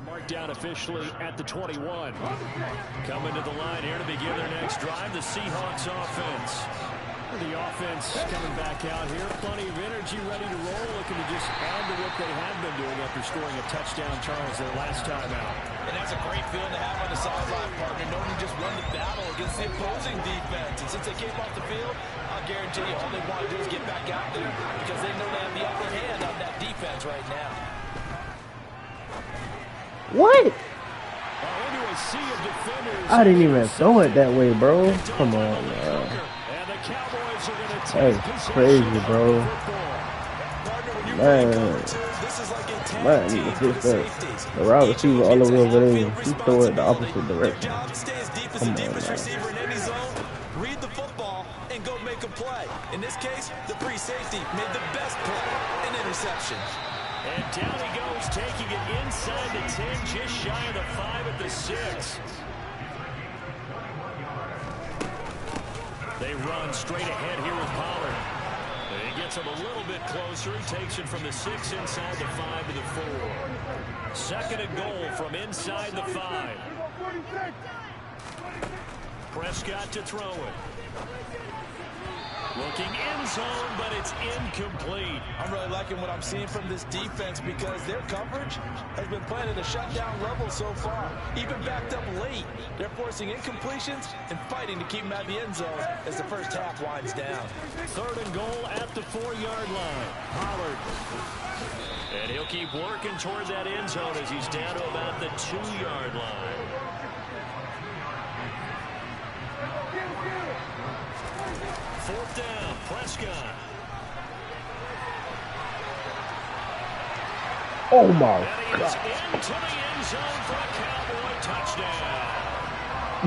Marked down officially at the 21. Coming to the line here to begin their next drive, the Seahawks offense. The offense coming back out here, plenty of energy, ready to roll, looking to just add to what they have been doing after scoring a touchdown, Charles, their last time out. And that's a great feeling to have on the sideline, partner, knowing you just won the battle against the opposing defense. And since they came off the field, I'll guarantee you all they want to do is get back out there because they know they have the upper hand on that defense right now. What? I didn't even throw it that way, bro. Come on, man. That's crazy, bro. Man, the route receiver all the way over there. He throw it the opposite direction. Come on, man. Read the football and go make a play. In this case, the free safety made the best play, an interception. And down he goes, taking it inside the 10, just shy of the 5 at the 6. They run straight ahead here with Pollard. And he gets him a little bit closer. He takes it from the 6 inside the 5 to the 4. Second and goal from inside the 5. Prescott to throw it. Looking end zone, but it's incomplete. I'm really liking what I'm seeing from this defense because their coverage has been playing at a shutdown level so far. Even backed up late, they're forcing incompletions and fighting to keep them at the end zone as the first half winds down. Third and goal at the 4-yard line. Pollard. And he'll keep working toward that end zone as he's down to about the 2-yard line. Fourth down, Prescott. Oh my God. Into the end zone for a Cowboy touchdown.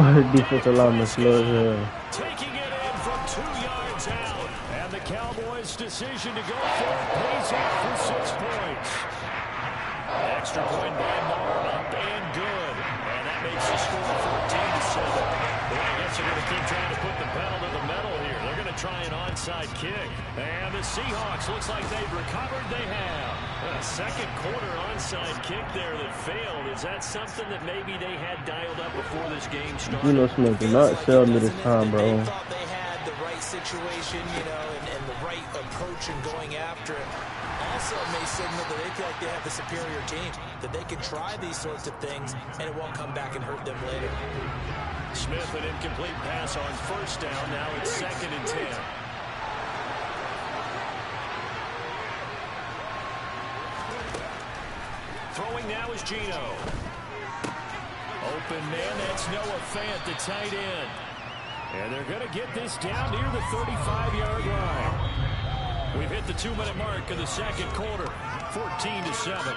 My defensive lineman slow as hell. Taking it in from 2 yards out. And the Cowboys' decision to go for it pays off for 6 points. Extra point by Moore, up and good. And that makes the score 14-7. Well, I guess they're going to keep trying to put the pedal to the metal here. They're going to try an onside kick. And the Seahawks, looks like they've recovered. They have. A second quarter onside kick there that failed. Is that something that maybe they had dialed up before this game started? You know, Smith, do not sell me this time, bro. They thought they had the right situation, you know, and the right approach in going after it. Also may signal that they feel like they have the superior team, that they can try these sorts of things and it won't come back and hurt them later. Smith, an incomplete pass on first down. Now it's 2nd and 10. Throwing now is Geno. Open man, that's Noah Fant, the tight end. And they're going to get this down near the 35-yard line. We've hit the 2-minute mark of the second quarter, 14-7.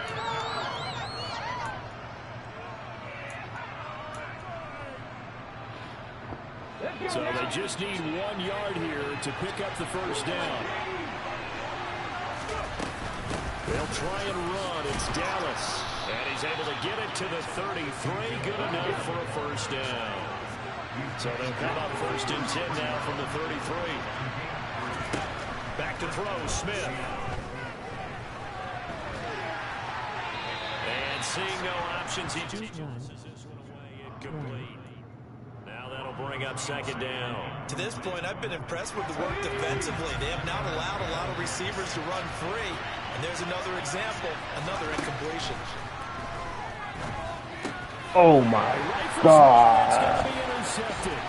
So they just need 1 yard here to pick up the first down. They'll try and run. It's Dallas. And he's able to get it to the 33. Good enough for a first down. So they'll come up 1st and 10 now from the 33. Back to throw, Smith. And seeing no options, he tosses this one away incomplete. Now that'll bring up 2nd down. To this point, I've been impressed with the work defensively. They have not allowed a lot of receivers to run free. And there's another example, another incompletion. Oh my God. It's going to be intercepted.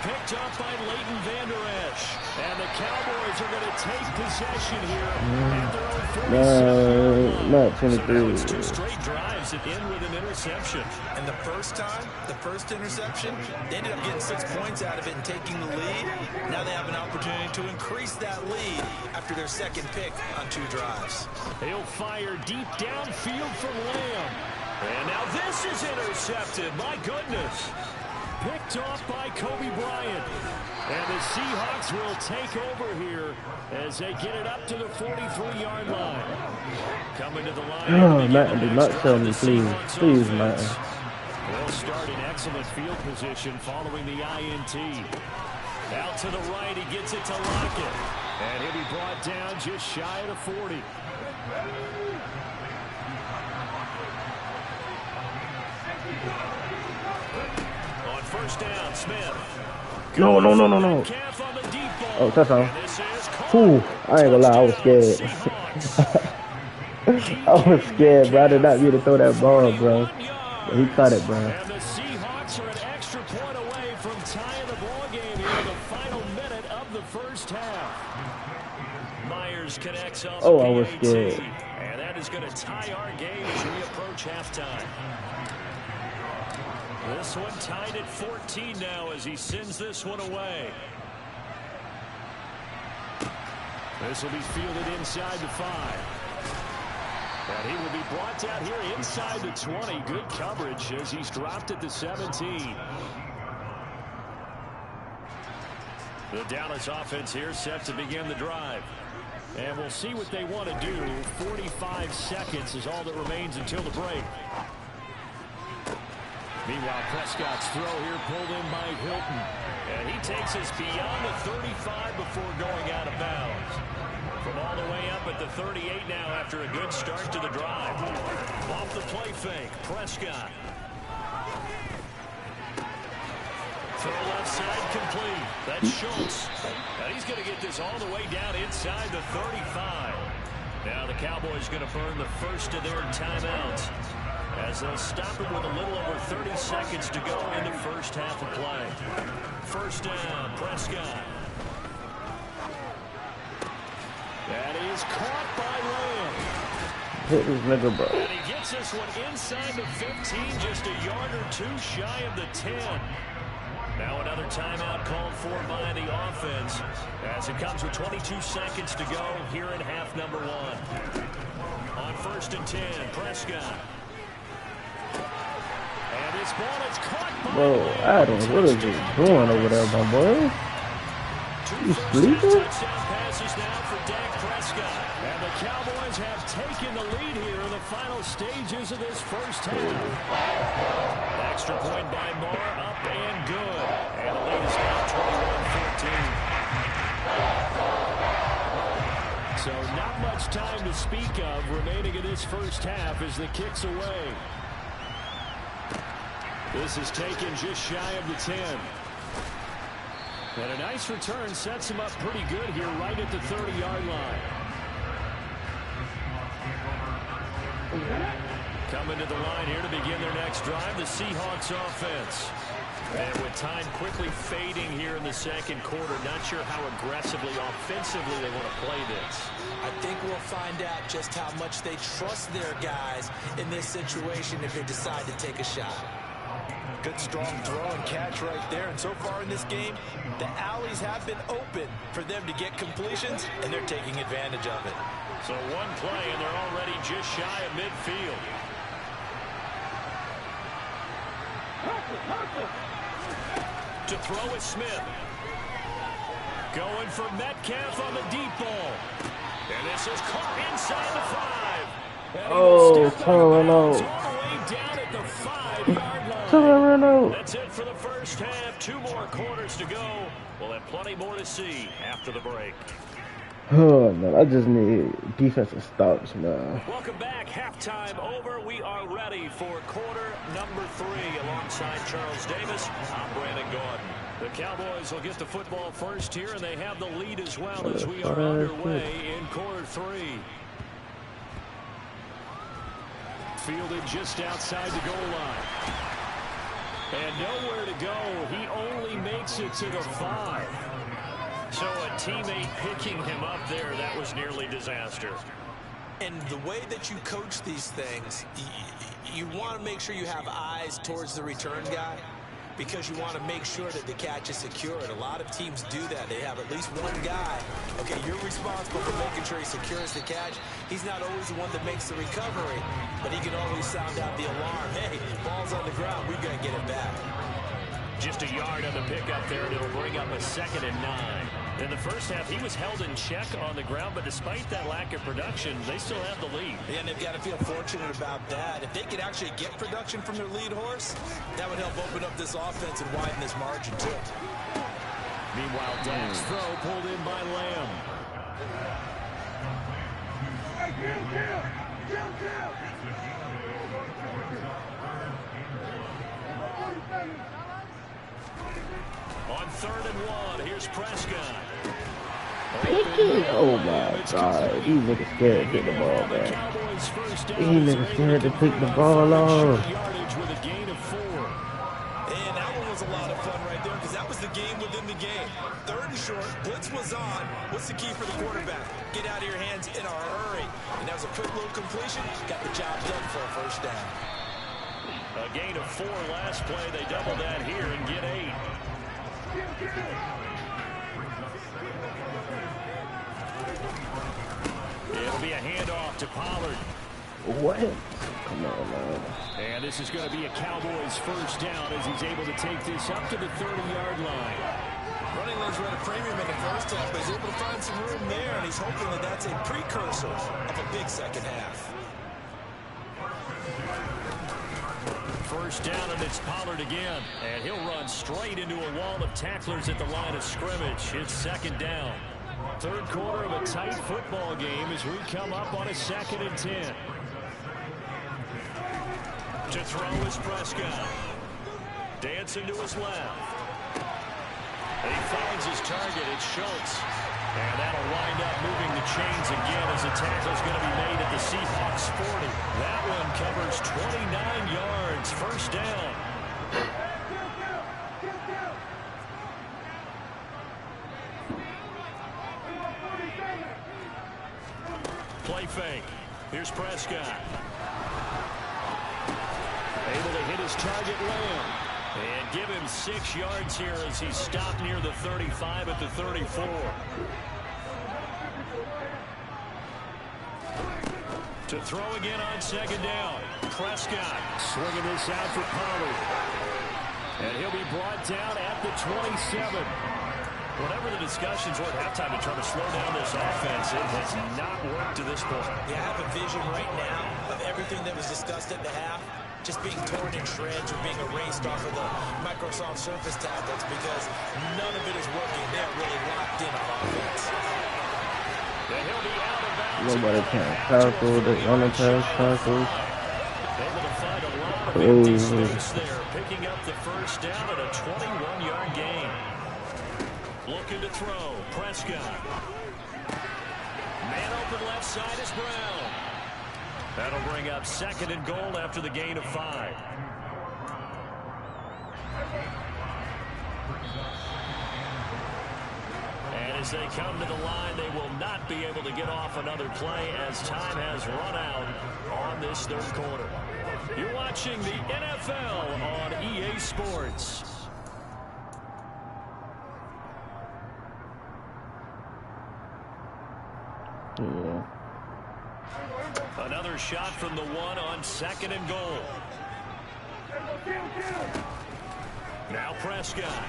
Picked up by Leighton Vander Esch. And the Cowboys are going to take possession here at their own 47. Not So now 23. it's 2 straight drives that end with an interception. And the first time, the first interception, they ended up getting 6 points out of it and taking the lead. Now they have an opportunity to increase that lead after their 2nd pick on 2 drives. He'll fire deep downfield from Lamb. And now this is intercepted. My goodness. Picked off by Kobe Bryant. And the Seahawks will take over here as they get it up to the 43-yard line. Coming to the line. Oh, Madden, do not sell me, please. Please, Madden. They'll start in excellent field position following the INT. Out to the right, he gets it to Lockett. And he'll be brought down just shy of the 40. On first down, Smith. No. Oh, touchdown. Whew, I ain't gonna lie, I was scared. I was scared, bro. I did not mean to throw that ball, bro. But he caught it, bro. And the Seahawks are an extra point away from tying the ball game here in the final minute of the first half. Myers connects off Oh, the I was PAT, scared. and that is going to tie our game as we approach halftime. This one tied at 14 now as he sends this one away. This will be fielded inside the 5. And he will be brought down here inside the 20. Good coverage as he's dropped at the 17. The Dallas offense here set to begin the drive. And we'll see what they want to do. 45 seconds is all that remains until the break. Meanwhile, Prescott's throw here pulled in by Hilton. And he takes us beyond the 35 before going out of bounds. From all the way up at the 38 now after a good start to the drive. Off the play fake, Prescott. Throw left side complete. That's Schultz. And he's going to get this all the way down inside the 35. Now the Cowboys going to burn the first of their timeouts as they'll stop it with a little over 30 seconds to go in the first half of play. First down, Prescott. That is caught by Lamb. Hit this nigga, bro. And he gets this one inside the 15, just a yard or 2 shy of the 10. Now another timeout called for by the offense as it comes with 22 seconds to go here in half number 1. On 1st and 10, Prescott. And this ball is caught by Bro, Adams, what is he doing over there, my boy? You sleeping? Touchdown passes now for Dak Prescott. And the Cowboys have taken the lead here in the final stages of this first half. Extra point by Moore, up and good. And the lead is now 21-14. So not much time to speak of remaining in this first half as the kick's away. This is taken just shy of the 10. And a nice return sets him up pretty good here right at the 30-yard line. Coming to the line here to begin their next drive, the Seahawks offense. And with time quickly fading here in the second quarter, not sure how aggressively, offensively they want to play this. I think we'll find out just how much they trust their guys in this situation if they decide to take a shot. Good strong throw and catch right there. And so far in this game, the alleys have been open for them to get completions, and they're taking advantage of it. So one play, and they're already just shy of midfield. To throw is Smith. Going for Metcalf on the deep ball. And this is caught inside the 5. And Oh, Torrano. all the way down at the 5-yard line. Torrano. That's it for the first half. 2 more quarters to go. We'll have plenty more to see after the break. Oh, man, I just need defensive stops, man. Welcome back. Halftime over. We are ready for quarter number 3. Alongside Charles Davis, I'm Brandon Gordon. The Cowboys will get the football first here, and they have the lead as well as we are underway in quarter 3. Fielded just outside the goal line. And nowhere to go. He only makes it to the 5. So a teammate picking him up there, that was nearly disaster. And the way that you coach these things, you want to make sure you have eyes towards the return guy, because you want to make sure that the catch is secured. A lot of teams do that. They have at least one guy. Okay, you're responsible for making sure he secures the catch. He's not always the one that makes the recovery, but he can always sound out the alarm. Hey, ball's on the ground. We've got to get it back. Just a yard on the pickup there, and it'll bring up a 2nd and 9. In the first half, he was held in check on the ground, but despite that lack of production, they still have the lead. Yeah, and they've got to feel fortunate about that. If they could actually get production from their lead horse, that would help open up this offense and widen this margin, too. Meanwhile, Dak's throw pulled in by Lamb. On 3rd and 1, here's Prescott. Oh my God, these niggas scared to pick the ball back. These niggas scared to pick the ball off. With a gain of 4. And that one was a lot of fun right there, because that was the game within the game. 3rd and short, blitz was on. What's the key for the quarterback? Get out of your hands in a hurry. And that was a quick little completion. Got the job done for a first down. A gain of 4 last play. They double that here and get 8. It'll be a handoff to Pollard. What? Come on, man. And this is going to be a Cowboys first down as he's able to take this up to the 30-yard line. Running lanes were at a premium in the first half, but he's able to find some room there, and he's hoping that that's a precursor of a big second half. First down, and it's Pollard again. And he'll run straight into a wall of tacklers at the line of scrimmage. It's 2nd down. 3rd quarter of a tight football game as we come up on a 2nd and 10. To throw is Prescott. Dancing to his left. And he finds his target. It's Schultz. And that'll wind up moving the chains again as the tackle's going to be made at the Seahawks 40. That one covers 29 yards. First down. Play fake. Here's Prescott. Able to hit his target, Lamb. And give him 6 yards here as he's stopped near the 35 at the 34. To throw again on 2nd down. Prescott swinging this out for Pollard. And he'll be brought down at the 27. Whatever the discussions were at halftime to try to slow down this offense, it has not worked to this point. Yeah, I have a vision right now of everything that was discussed at the half just being torn in shreds or being erased off of the Microsoft Surface tablets because none of it is working. They're really locked in on offense. And he'll be out of bounds. Nobody can tackle. They run and pass tackles. Able to find a lot of empty space there, picking up the first down at a 21-yard gain. Looking to throw, Prescott. Man open left side is Brown. That'll bring up 2nd and goal after the gain of 5. And as they come to the line, they will not be able to get off another play as time has run out on this 3rd quarter. You're watching the NFL on EA Sports. Yeah. Another shot from the 1 on 2nd and goal. Now Prescott.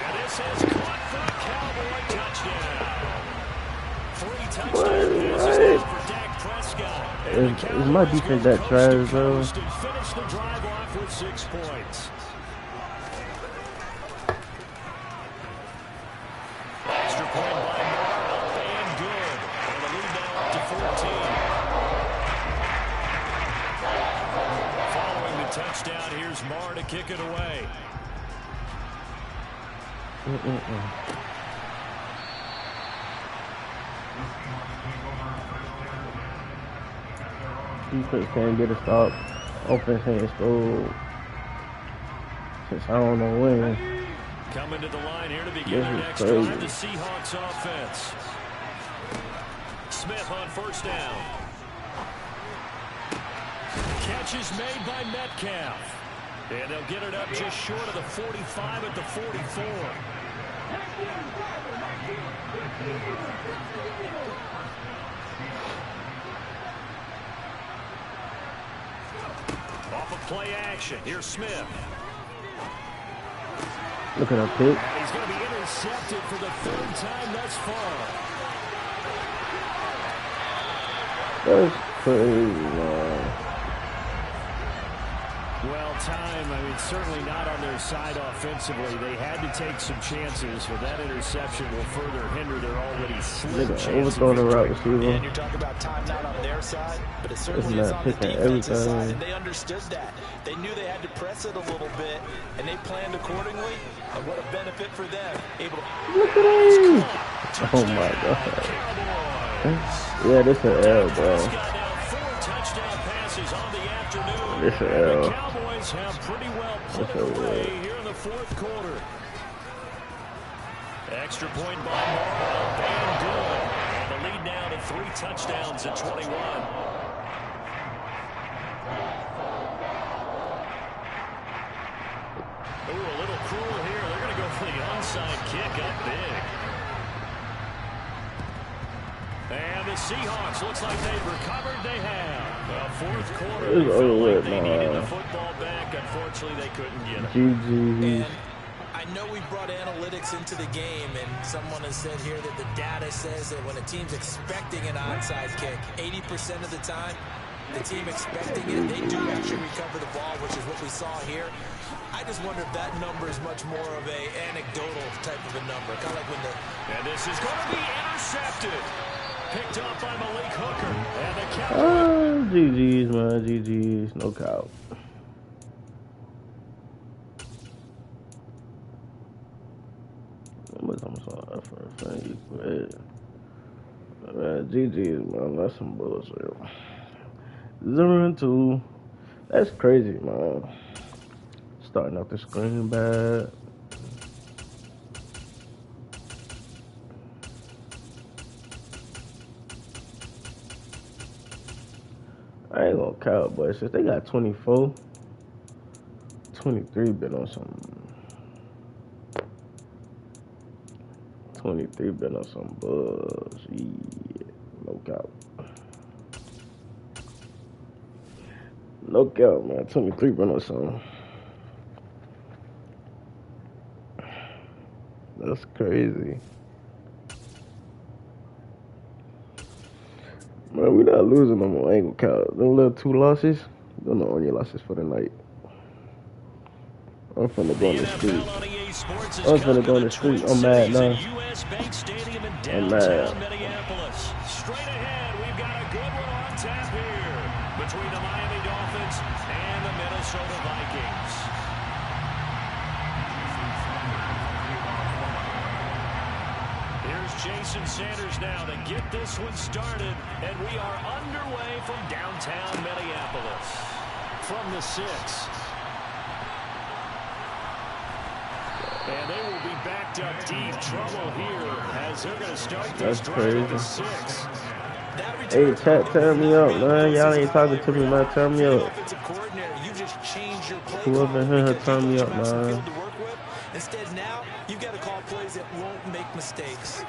And this is caught for a Cowboy touchdown. 3 touchdown passes for Dak Prescott. Is my defense that trash, bro? Finish the drive off with 6 points. Extra point by Moore, and good. And the lead now up to 14. Following the touchdown, here's Moore to kick it away. Defense can't get a stop. Offense can't score. Since I don't know when. Coming to the line here to begin their next drive, the Seahawks offense. Smith on 1st down. Catch is made by Metcalf. And they'll get it up just short of the 45 at the 44. Off of play action, here's Smith. Look at that pick. And he's going to be intercepted for the 3rd time thus far. That's crazy, man. Well, time, I mean, certainly not on their side offensively. They had to take some chances, but that interception will further hinder their already slim chance. Overthrow the route receiver. And you're talking about time not on their side, but it certainly is on the defensive side, and they understood that. They knew they had to press it a little bit, and they planned accordingly, and what a benefit for them. Able to Look at him! Oh, my God. Yeah, this is an L, bro. This is an L. Cowboys have pretty well put it away here in the 4th quarter. Extra point by Moore, and good. And the lead now to 3 touchdowns at 21. Ooh, a little cruel here. They're going to go for the onside kick up big. And the Seahawks, looks like they've recovered. They have. The 4th quarter, they felt like they needed the football back. Unfortunately, they couldn't get it. GG. I know we brought analytics into the game, and someone has said here that the data says that when a team's expecting an onside kick, 80% of the time, the team expecting it, they do actually recover the ball, which is what we saw here. I just wonder if that number is much more of a anecdotal type of a number, kind of like when the... And this is going to be intercepted. Picked off by Malik Hooker. And the Cowboys. GG's, man. GG's. No count. Man, GG's, man. That's some bullshit. 0-2. That's crazy, man. Starting off the screen bad. I ain't gonna count, but since they got 24, 23 been on some 23 been on some bullshit. No count. No count, man. 23 been on some. That's crazy. Man, we not losing no more. I ain't gonna count. Them little 2 losses, they're not only losses for the night. I'm finna go on the street. I'm finna go on the street. I'm mad now. I'm mad. Minneapolis. Straight ahead, we've got a good one on tap here between the Miami Dolphins and the Minnesota Vikings. Here's Jason Sanders now to get this one started, and we are underway from downtown Minneapolis. From the 6. And they will be backed up deep. Trouble here as they're going to start this drive with the 6. Hey, chat, turn me up, man. Y'all ain't talking to me, man. Turn me up. Whoever in here, turn me up, man. Instead, now you've got to call plays that won't make mistakes.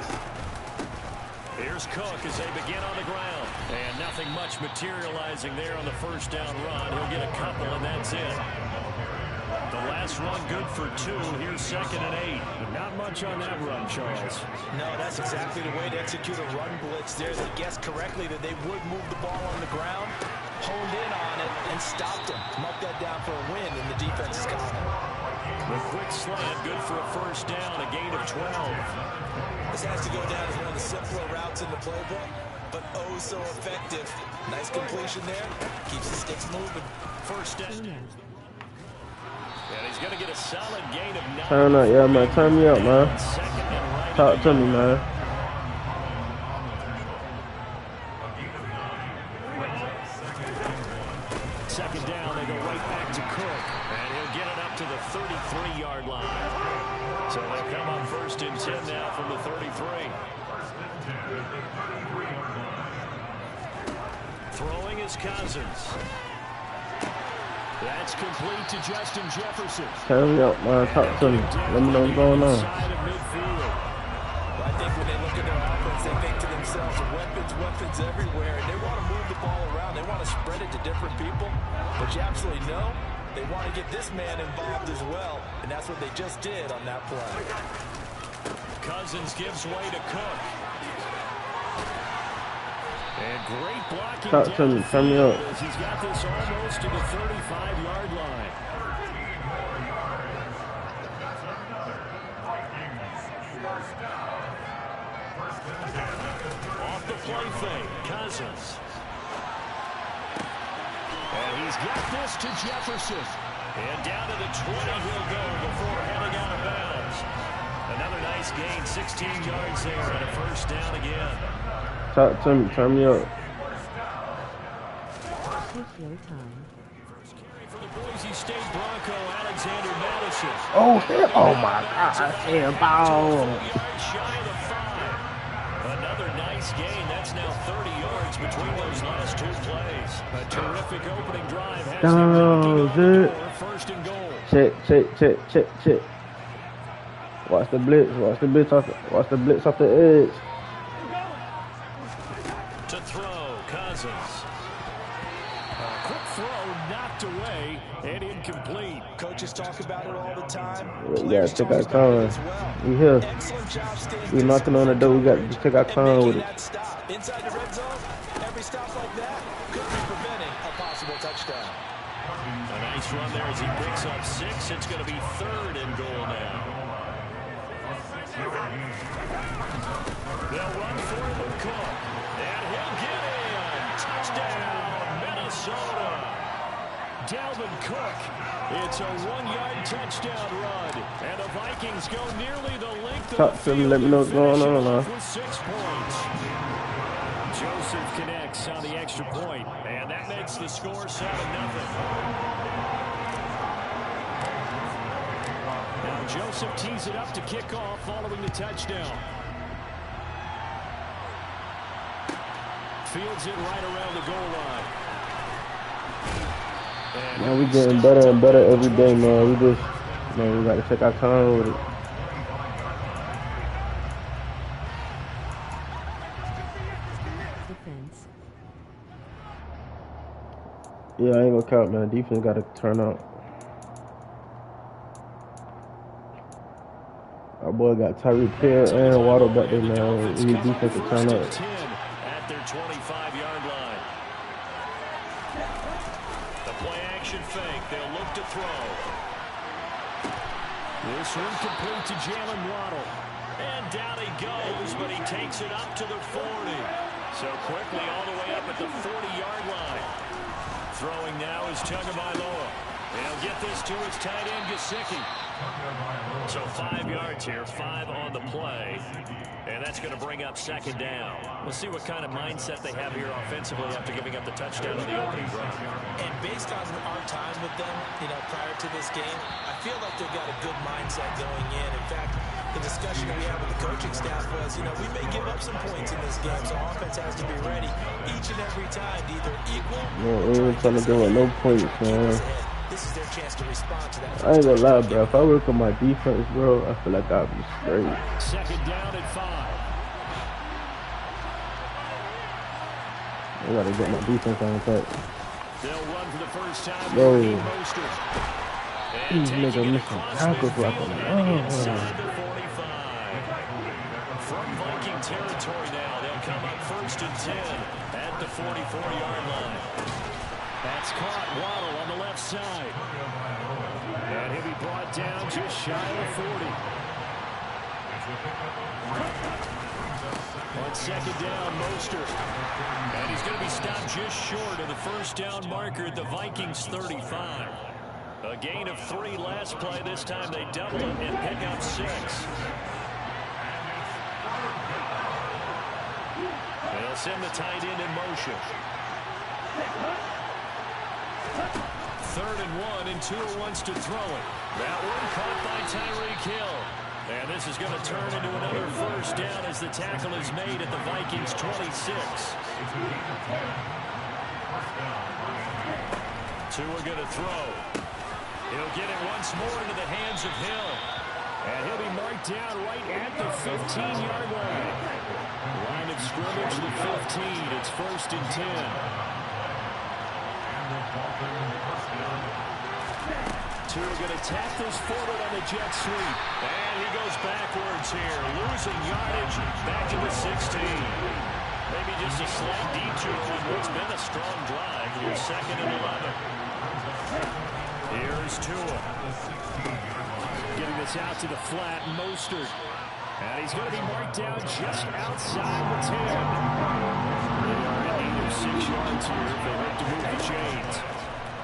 Here's Cook as they begin on the ground. And nothing much materializing there on the first down run. He'll get a couple, and that's it. The last run good for 2. Here's 2nd and 8. But not much on that run, Charles. No, that's exactly the way to execute a run blitz there. They guessed correctly that they would move the ball on the ground, honed in on it, and stopped him. Mark that down for a win in the defense's column. The quick slant, good for a first down, a gain of 12. This has to go down as one of the simpler routes in the playbook, but oh so effective. Nice completion there. Keeps the sticks moving. First down. And he's going to get a solid gain of 9. Turn up, yeah, man. Turn me up, man. Talk to me, man. Second down, they go right back to Cook. And he'll get it up to the 33-yard line. So they come up 1st and 10 now from the 33. Throwing is Cousins. That's complete to Justin Jefferson. Turn me up, man. Talk to me. Let me know what's going on. Well, I think when they look at their offense, they think to themselves, weapons everywhere, and they want to move the ball around. They want to spread it to different people. But you absolutely know they want to get this man involved as well, and that's what they just did on that play. Cousins gives way to Cook. And great blocking. Talk to me. Turn me up. He's got this almost to the 35-yard line. Off the play fake, Cousins. And he's got this to Jefferson. And down to the 20 he'll go before heading out of bounds. Another nice gain, 16 yards there, and a first down again. Talk to me. Turn me up. Take your time. First carry for the Boise State Bronco, Alexander Madison. Oh, hell. Oh, my God. Damn, ball. 4 yards shy of the 5. Another nice gain. That's now 30 yards between those last 2 plays. A terrific opening drive has them knocking on the door. First and goal. Check. Watch the blitz. Watch the blitz off the edge. To throw, Cousins. A quick throw knocked away and incomplete. Coaches talk about it all the time. We gotta take our time. We here. Excellent job staying We knocking on the door. We got to take our time with it. that stop. Inside the red zone, every stop like that could be preventing a possible touchdown. A nice run there as he picks up 6. It's going to be 3rd and goal now. They'll run for it with Cook. And he'll get in. Touchdown, Minnesota. Dalvin Cook. It's a 1-yard touchdown run. And the Vikings go nearly the length of Talk to me. Let me know what's going on, man. with 6 points. Joseph connects on the extra point, and that makes the score 7-0. Now Joseph tees it up to kick off following the touchdown. Fields it right around the goal line. Man, we getting better and better every day, man. We got to take our time with it. Defense. Yeah, I ain't gonna count, man. Defense got to turn up. Our boy got Tyreek Hill and Waddle back there now. We need defense to turn up. 10 at their 25-yard line. The play action fake. They'll look to throw. This one complete to Jalen Waddle. And down he goes, but he takes it up to the 40. So quickly all the way up at the 40-yard line. Throwing now is Tagovailoa. He'll get this to his tight end, Gesicki. So 5 yards here, 5 on the play. And that's going to bring up second down. We'll see what kind of mindset they have here offensively after giving up the touchdown on the opening drive. And based on our time with them, prior to this game, I feel like they've got a good mindset going in. In fact, the discussion that we had with the coaching staff was, we may give up some points in this game, so offense has to be ready each and every time to either equal or We ain't trying to give up no points, man. This is their chance to respond to that. I ain't gonna lie, bro. If I work on my defense, bro, I feel like I'll be straight. Second down at 5. I gotta get my defense on track. They'll run for the first time. Bro, these niggas missing tackles like a From Viking territory now, they'll come up 1st and 10 at the 44-yard line. That's caught. Waddle on the left side. And he'll be brought down just shy of 40. On second down, Mostert. And he's going to be stopped just short of the first down marker at the Vikings 35. A gain of 3 last play. This time they double it and pick up 6. They'll send the tight end in motion. 3rd and 1, and Tua wants to throw it. That one caught by Tyreek Hill. And this is going to turn into another first down as the tackle is made at the Vikings 26. Tua going to throw. He'll get it once more into the hands of Hill. And he'll be marked down right at the 15-yard line. Line of scrimmage, the 15. It's 1st and 10. Tua going to tap this forward on the jet sweep. And he goes backwards here, losing yardage back to the 16. Maybe just a slight detour on what's been a strong drive. Here's 2nd and 11. Here's Tua. Getting this out to the flat, Mostert. And he's going to be marked down just outside the 10. They are in need of 6 yards here if they hope to move the chains.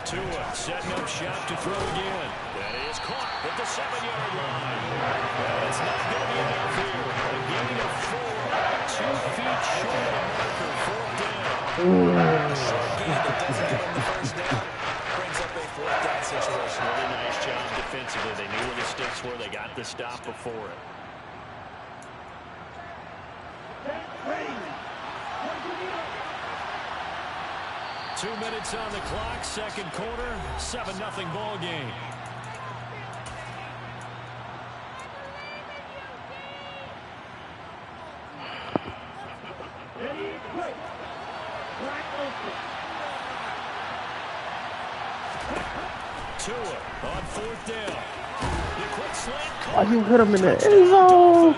Tua setting up shop to throw again. That is caught at the 7-yard line. And it's not going to be enough here. A gain of 4, 2 feet short of the marker, 4th down. Short gain that doesn't get him the first down. Brings up a 4th down situation. Really nice job defensively. They knew where the sticks were. They got the stop before it. Ready. 2 minutes on the clock, 2nd quarter, 7-0 ball game. Tua on 4th down. The quick slant. Why you hit him in the end zone?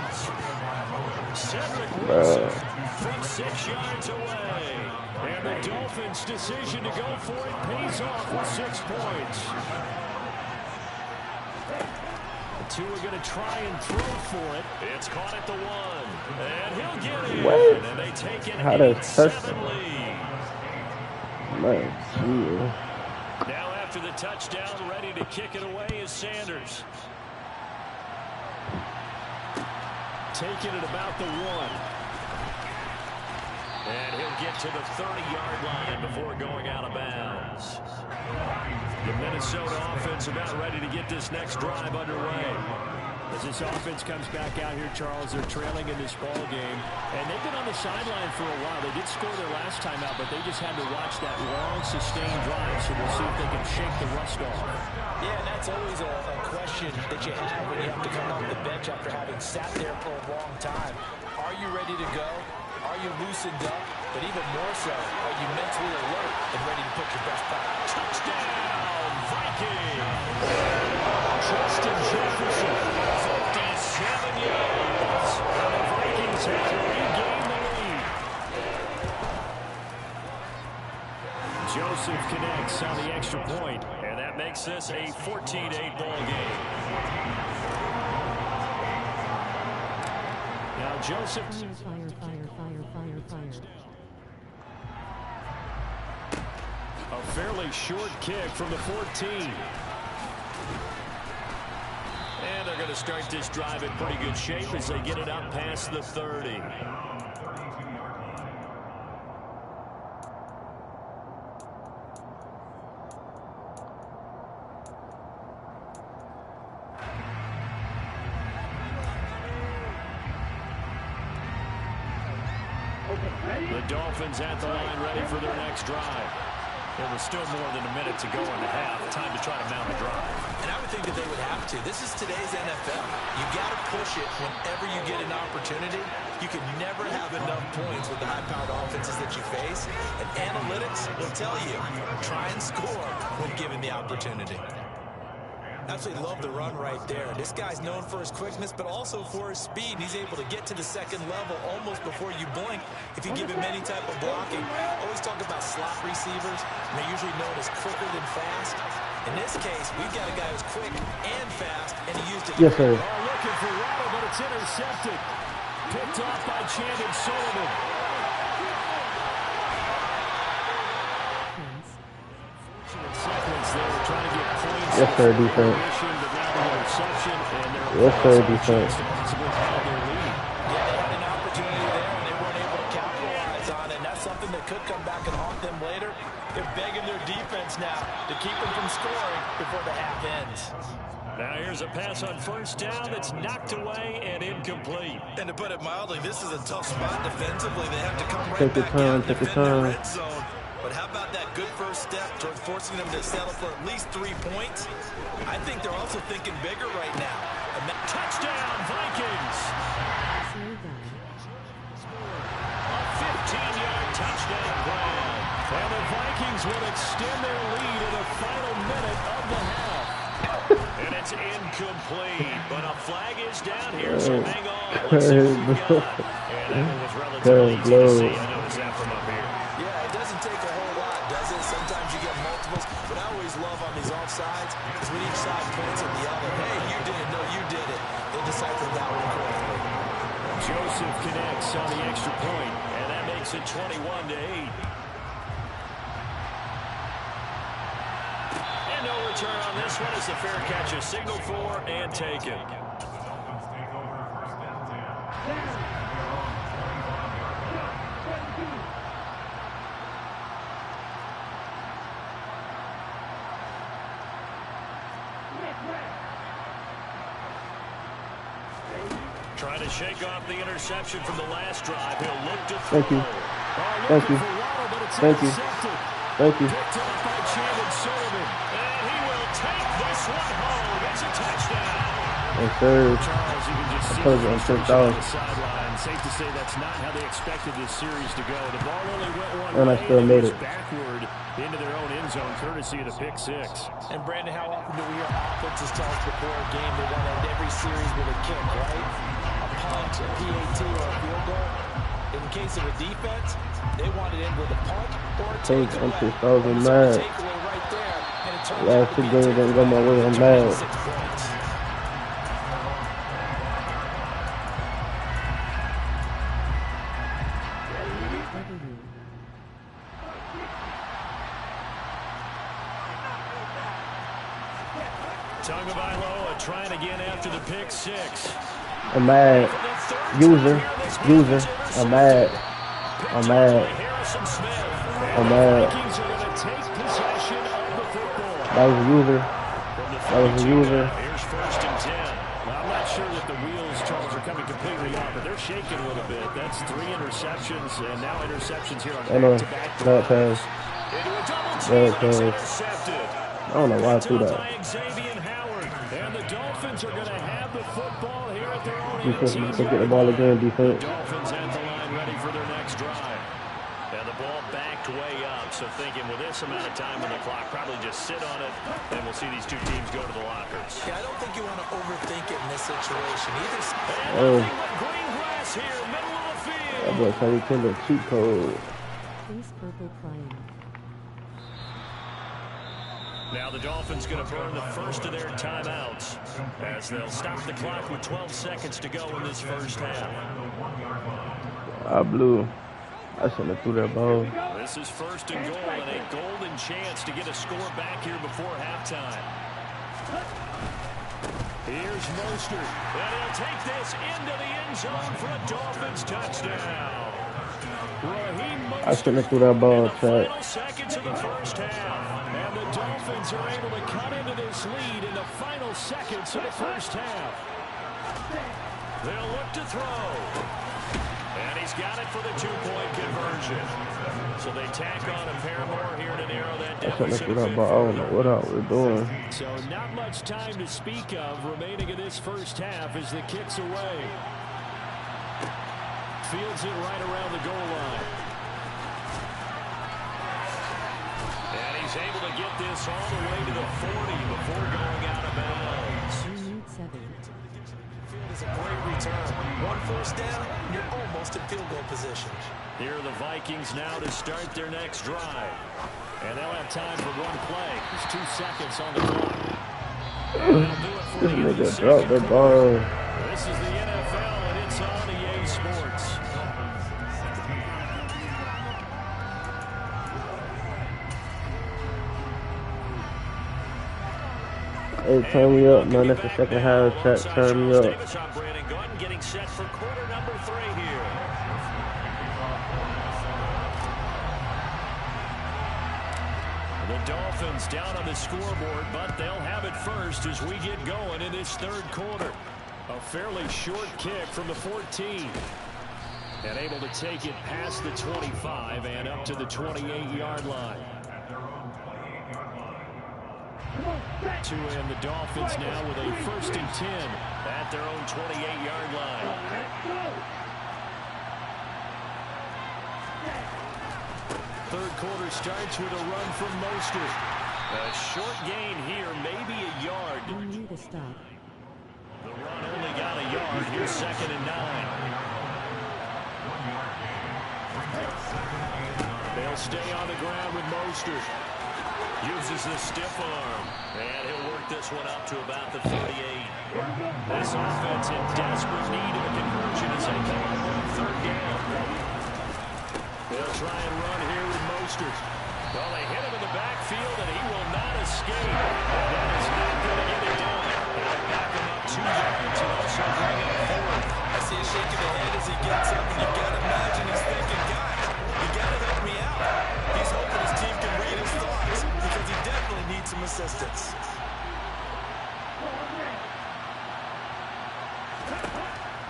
Cedric Wilson from 6 yards away. And the Dolphins' decision to go for it pays off with 6 points. Tua going to try and throw for it. It's caught at the 1. And he'll get it. What? And they take an How 8-7 lead. Man, gee. Now after the touchdown, ready to kick it away is Sanders. Taking it about the 1. And he'll get to the 30-yard line before going out of bounds. The Minnesota offense about ready to get this next drive underway. As this offense comes back out here, Charles, they're trailing in this ball game. And they've been on the sideline for a while. They did score their last time out, but they just had to watch that long, sustained drive. So we'll see if they can shake the rust off. Yeah, and that's always a question that you have when you have to come off the bench after having sat there for a long time. Are you ready to go? Are you loosened up? But even more so, are you mentally alert and ready to put your best back? Touchdown, Vikings! Justin Jefferson. 7 yards. And the Vikings have regained the lead. Joseph connects on the extra point, and that makes this a 14-8 ball game. Now Joseph. Fire. A fairly short kick from the 14. And they're going to start this drive in pretty good shape as they get it up past the 30. The Dolphins at the line ready for their next drive. There was still more than a minute to go in the half. Time to try to mount a drive. And I would think that they would have to. This is today's NFL. You got to push it whenever you get an opportunity. You can never have enough points with the high-powered offenses that you face. And analytics will tell you, try and score when given the opportunity. Absolutely love the run right there. This guy's known for his quickness, but also for his speed. He's able to get to the second level almost before you blink if you give him any type of blocking. Always talk about slot receivers, and they're usually known as quicker than fast. In this case, we've got a guy who's quick and fast, and he used it. Yes, sir. Looking for Waddle, but it's intercepted. Picked off by Chandon Sullivan. Seconds there, trying to get points. Yes, sir, defense. Yes, sir, defense. Yeah, they had an opportunity there, and they weren't able to capitalize on it. And that's something that could come back and haunt them later. They're begging their defense now to keep them from scoring before the half ends. Now here's a pass on first down that's knocked away and incomplete. And to put it mildly, this is a tough spot defensively. They have to come right Take your back time, in and take your defend their time. red zone. But how about that good first step towards forcing them to settle for at least 3 points? I think they're also thinking bigger right now. Touchdown, Vikings! A 15-yard touchdown grab. And the Vikings will extend their lead in the final minute of the half. And it's incomplete, but a flag is down here, so hang on. Let's see what we got. And that one was relatively easy to see. I noticed that from up here. Yeah, it doesn't take a whole lot, does it? Sometimes you get multiples. But I always love on these offsides is when each side points at the other. Hey, you did it. No, you did it. They decipher that one correctly. Joseph connects on the extra point, and that makes it 21-8. And no return on this one as the fair catch is signaled for and taken. Trying to shake off the interception from the last drive. He'll look to throw. Thank you. Thank you. Thank you. Thank you. Picked off by Chandon Sullivan. And he will take this one home. It's a touchdown. Yes, sir. Charles, you can just see told you I'm the checked out. sideline. Safe to say that's not how they expected this series to go. The ball only went one And I way. still made it. Backward into their own end zone, courtesy of the pick six. And Brandon, how often do we hear offenses tell us before a game they want to end every series with a kick, right? A punt, a PAT, or a field goal. In the case of a defense, they want it in with a punt or a takeaway. I'm pissed. I was mad. Takeaway right there, and it turns Last out to two be a games didn't go my way. I'm mad. 6 points. Tagovailoa trying again after the pick six. I'm mad. User. I'm mad. I'm mad. I'm mad. That was a user. That was a user. Here's first and 10. Well, I'm not sure that the wheels, Charles, are coming completely off, but they're shaking a little bit. That's 3 interceptions, and now interceptions here on back-to-back Bad pass. into a double Bad team, and it's pass. intercepted. I don't know why I threw that. Xavier Howard, and the Dolphins are going to have the football here at their own Defense end needs to get the ball again, defense. Dolphins at the line ready for their next drive. And And the ball backed way up. So thinking with this amount of time on the clock, probably just sit on it, and we'll see these two teams go to the lockers. Yeah, I don't think you want to overthink it in this situation either. And nothing but green grass here, middle of the field. That boy Tony Timber cheat code. Face purple crying. Now the Dolphins going to burn the first of their timeouts as they'll stop the clock with 12 seconds to go in this first half. I blew. I shouldn't have threw that ball. This is first and goal and a golden chance to get a score back here before halftime. Here's Mostert, and he'll take this into the end zone for a Dolphins touchdown. I shouldn't have threw that ball, Chad. Final seconds of the first half, and the Dolphins are able to cut into this lead in the final seconds of the first half. They'll look to throw. And he's got it for the two-point conversion. So they tack on a pair more here to narrow that deficit. I don't know what we're doing. So not much time to speak of remaining in this first half as the kick's away. Fields it right around the goal line. And he's able to get this all the way to the 40 before going out of bounds. You need 7. It's a great return. One first down, you're almost in field goal position. Here are the Vikings now to start their next drive. And they'll have time for one play. There's 2 seconds on the clock. And they'll do it for you in the second quarter. This is the NFL, and it's on EA Sports. Hey, turn me up, man. That's the second half. Chat, turn me up. Getting set for quarter number 3 here. The Dolphins down on the scoreboard, but they'll have it first as we get going in this third quarter. A fairly short kick from the 14. And able to take it past the 25 and up to the 28-yard line. To end the Dolphins now with a 1st and 10 at their own 28-yard line. Third quarter starts with a run from Mostert. A short gain here, maybe a yard. You need to stop. The run only got a yard. Here's 2nd and 9. They'll stay on the ground with Mostert. Uses the stiff arm, and he'll work this one up to about the 38. This offense in desperate need of a conversion as they come up on 3rd down. They'll try and run here with Mostert. Well, they hit him in the backfield, and he will not escape. And that is not going to get it done. They'll back him up 2 yards and also bring him forward. I see a shake of the head as he gets up, and you've got to imagine he's thinking, guys, you got to help me out. He's hoping his team can read his thoughts because he definitely needs some assistance.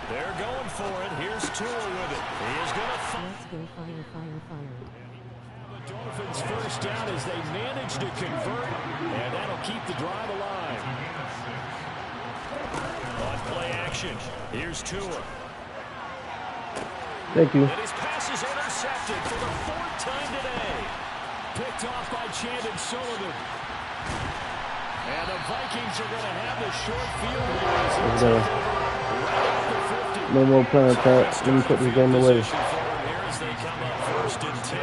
They're going for it. Here's Tua with it. He is going to fire. Let's go fire, fire, fire. The Dolphins first down as they manage to convert, and that'll keep the drive alive. On play action, here's Tua. Thank you. And his pass is intercepted for the 4th time today. Picked off by Chandon Sullivan. And the Vikings are going to have the short field goal. No more playing, Chat. Let me put this game away. Here as they come up 1st and 10,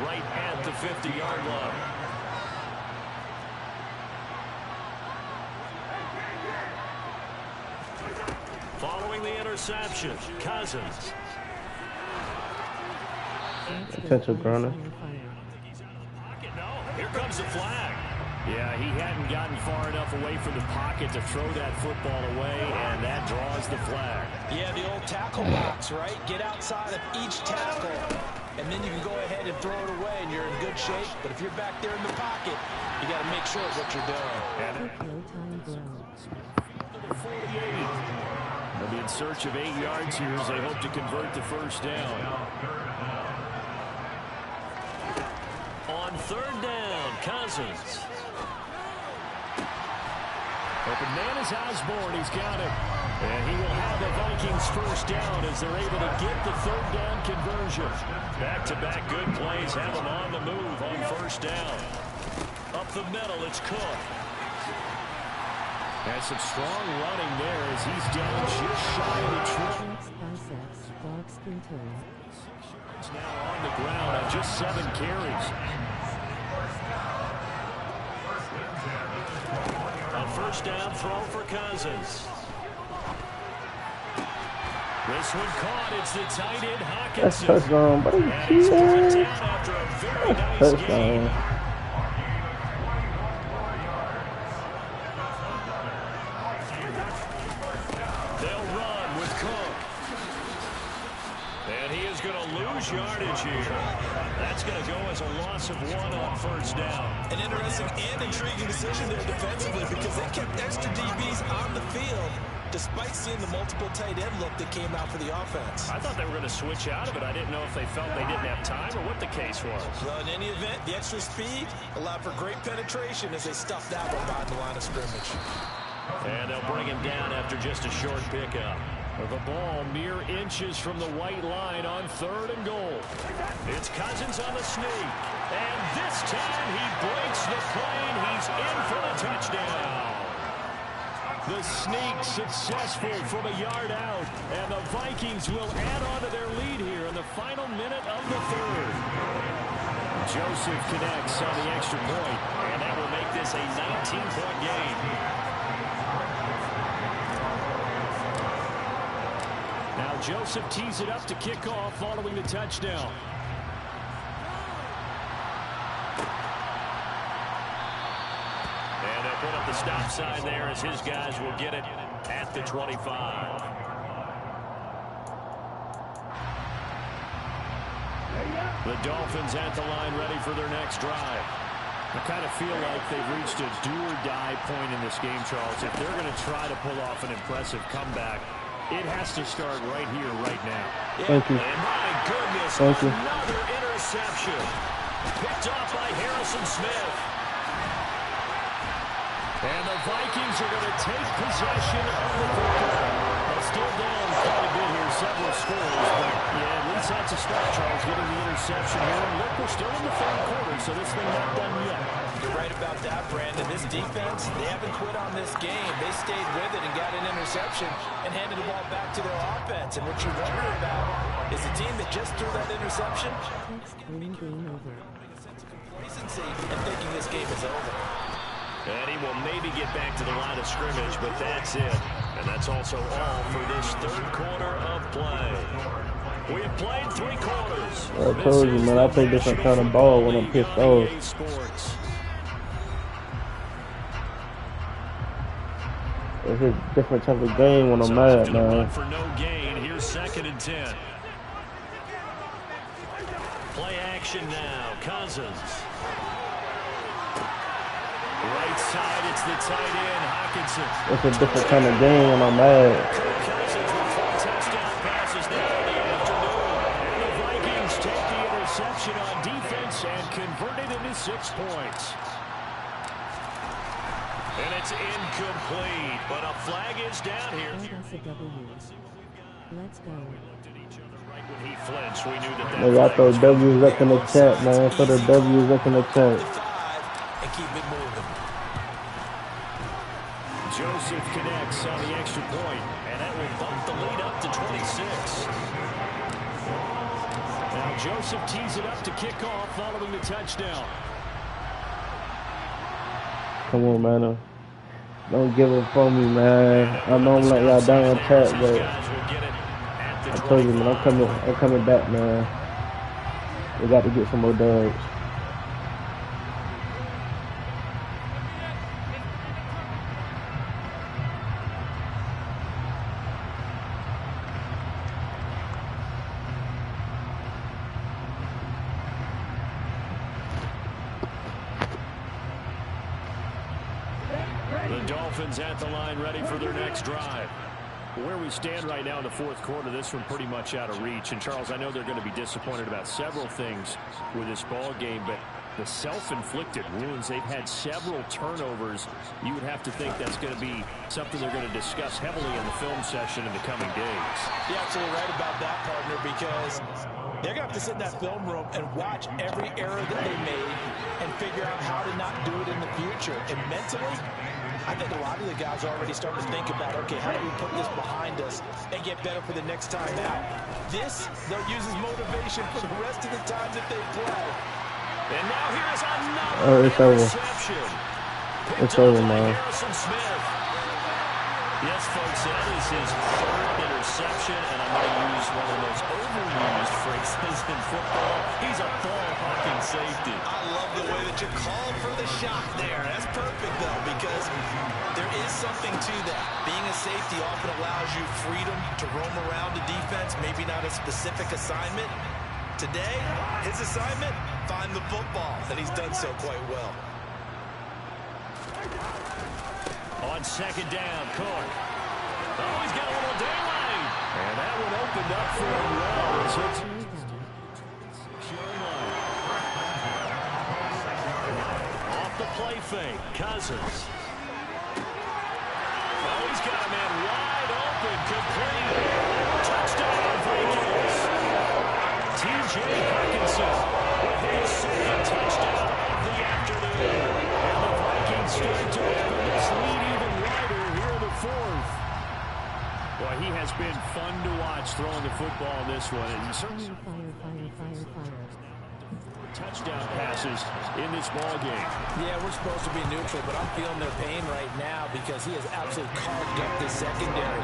right at the 50-yard line. Following the interception, Cousins. Potential Grana. Here comes the flag. Yeah, he hadn't gotten far enough away from the pocket to throw that football away, and that draws the flag. Yeah, the old tackle box, right? Get outside of each tackle, and then you can go ahead and throw it away, and you're in good shape. But if you're back there in the pocket, you got to make sure of what you're doing. And No time ground. 48. They'll be in search of 8 yards here as they hope to convert the first down. On 3rd down, Cousins. Open man is Osborne. He's got it. And he will have the Vikings first down as they're able to get the third down conversion. Back-to-back good plays have them on the move on first down. Up the middle, it's Cook. And some strong running there as he's down just shy of the trip. Biceps, dog skin tone. He's now on the ground on just 7 carries. A first down throw for Cousins. This one caught. It's the tight end Hawkinson. That's touchdown, buddy. And he's brought down after a very nice game. They'll run with Cook. And he is going to lose yardage here. That's going to go as a loss of 1 on first down. An interesting and intriguing decision there defensively because they kept extra DBs on the field despite seeing the multiple tight end look that came out for the offense. I thought they were going to switch out of it. I didn't know if they felt they didn't have time or what the case was. Well, in any event, the extra speed allowed for great penetration as they stuffed that one behind the line of scrimmage. And they'll bring him down after just a short pickup. The ball mere inches from the white line on 3rd and goal. It's Cousins on the sneak. And this time he breaks the plane. He's in for the touchdown. The sneak successful from a yard out. And the Vikings will add on to their lead here in the final minute of the 3rd. Joseph connects on the extra point. And that will make this a 19-point game. Now Joseph tees it up to kick off following the touchdown. And they'll put up the stop sign there as his guys will get it at the 25. The Dolphins at the line ready for their next drive. I kind of feel like they've reached a do-or-die point in this game, Charles. If they're going to try to pull off an impressive comeback, it has to start right here, right now. Thank you. And my goodness, Thank you. another interception. Picked off by Harrison Smith. And the Vikings are going to take possession of the football. Still down quite a bit here, several scores, but yeah, at least that's a start, Charles, getting the interception here. And look, we're still in the 3rd quarter, so this thing not done yet. You're right about that, Brandon. This defense, they haven't quit on this game. They stayed with it and got an interception and handed the ball back to their offense. And what you wonder about is the team that just threw that interception Text green game over. complacency and thinking this game is over. And he will maybe get back to the line of scrimmage, but that's it. And that's also all for this 3rd quarter of play. We have played 3 quarters. I told you, man, I play different kind of ball when I'm pissed off. Sports. It's a different type of game when I'm mad, man. For no gain. Here's 2nd and 10. Play action now. Cousins. Right side, it's the tight end, Hawkinson. It's a different kind of game when I'm mad. Cousins with 4 touchdown passes now in the afternoon. And the Vikings take the interception on defense and convert it into 6 points. And it's incomplete, but a flag is down here. That's a W. Let's go. Right when he flinched, we knew that Maybe I throw W's up in the chat, man. Throw the W's up in the chat. And keep it moving. Joseph connects on the extra point, and that will bump the lead up to 26. Now Joseph tees it up to kick off following the touchdown. Come on, man. Don't give up on me, man. I know I'm letting y'all down on chat, but I told you, man, I'm coming back, man. We got to get some more dubs. The Dolphins at the line ready for their next drive. Where we stand right now in the 4th quarter, this one pretty much out of reach. And, Charles, I know they're going to be disappointed about several things with this ball game, but the self-inflicted wounds. They've had several turnovers. You would have to think that's going to be something they're going to discuss heavily in the film session in the coming days. You're absolutely right about that, partner, because they're going to have to sit in that film room and watch every error that they made and figure out how to not do it in the future. And mentally, I think a lot of the guys are already starting to think about, okay, how do we put this behind us and get better for the next time out? This, they'll use as motivation for the rest of the time that they play. And now here's another interception. It's over, man. Yes, folks, that is his third interception, and I'm going to use one of those overused phrases in football. He's a ball-hawking safety. I love the way that you called for the shot there. That's perfect, though, because there is something to that. Being a safety often allows you freedom to roam around the defense, maybe not a specific assignment. Today, his assignment, find the football, and he's done so quite well. On second down, Cook. Oh, he's got a little daylight. And that one opened up for him well. Off the play fake, Cousins. Oh, he's got a man wide open, complete. Touchdown, Vikings. T.J. Hawkinson with his second touchdown of the afternoon. And the Vikings start to open this lead even wider here in the fourth. Boy, he has been fun to watch throwing the football in this one. And certainly Fire. touchdown passes in this ball game. Yeah, we're supposed to be neutral, but I'm feeling their pain right now because he has absolutely carved up the secondary.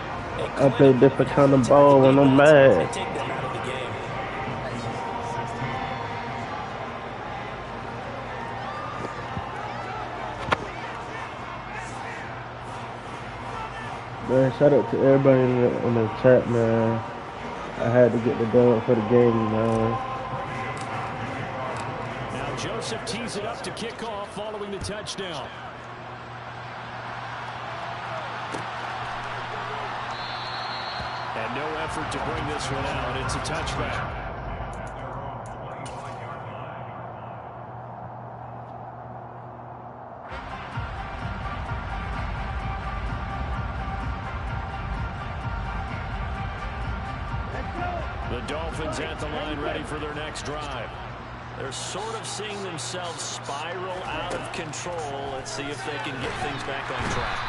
I play different kind of ball when I'm mad. Take them out of the game. Man, shout out to everybody in the chat, man. I had to get the done for the game, man. Now Joseph tees it up to kick off following the touchdown. And no effort to bring this one out. It's a touchback. The Dolphins at the line ready for their next drive. They're sort of seeing themselves spiral out of control. Let's see if they can get things back on track.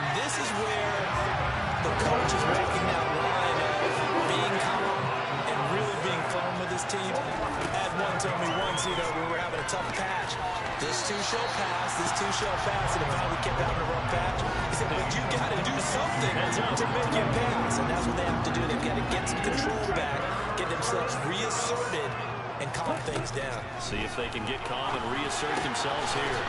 And this is where the coach is walking that line of being calm and really being firm with his team. I had one tell me once, we were having a tough patch. This two shall pass, and it finally kept having a rough patch. He said, but you got to do something to make it pass. And that's what they have to do. They've got to get some control back, get themselves reasserted, and calm things down. See if they can get calm and reassert themselves here.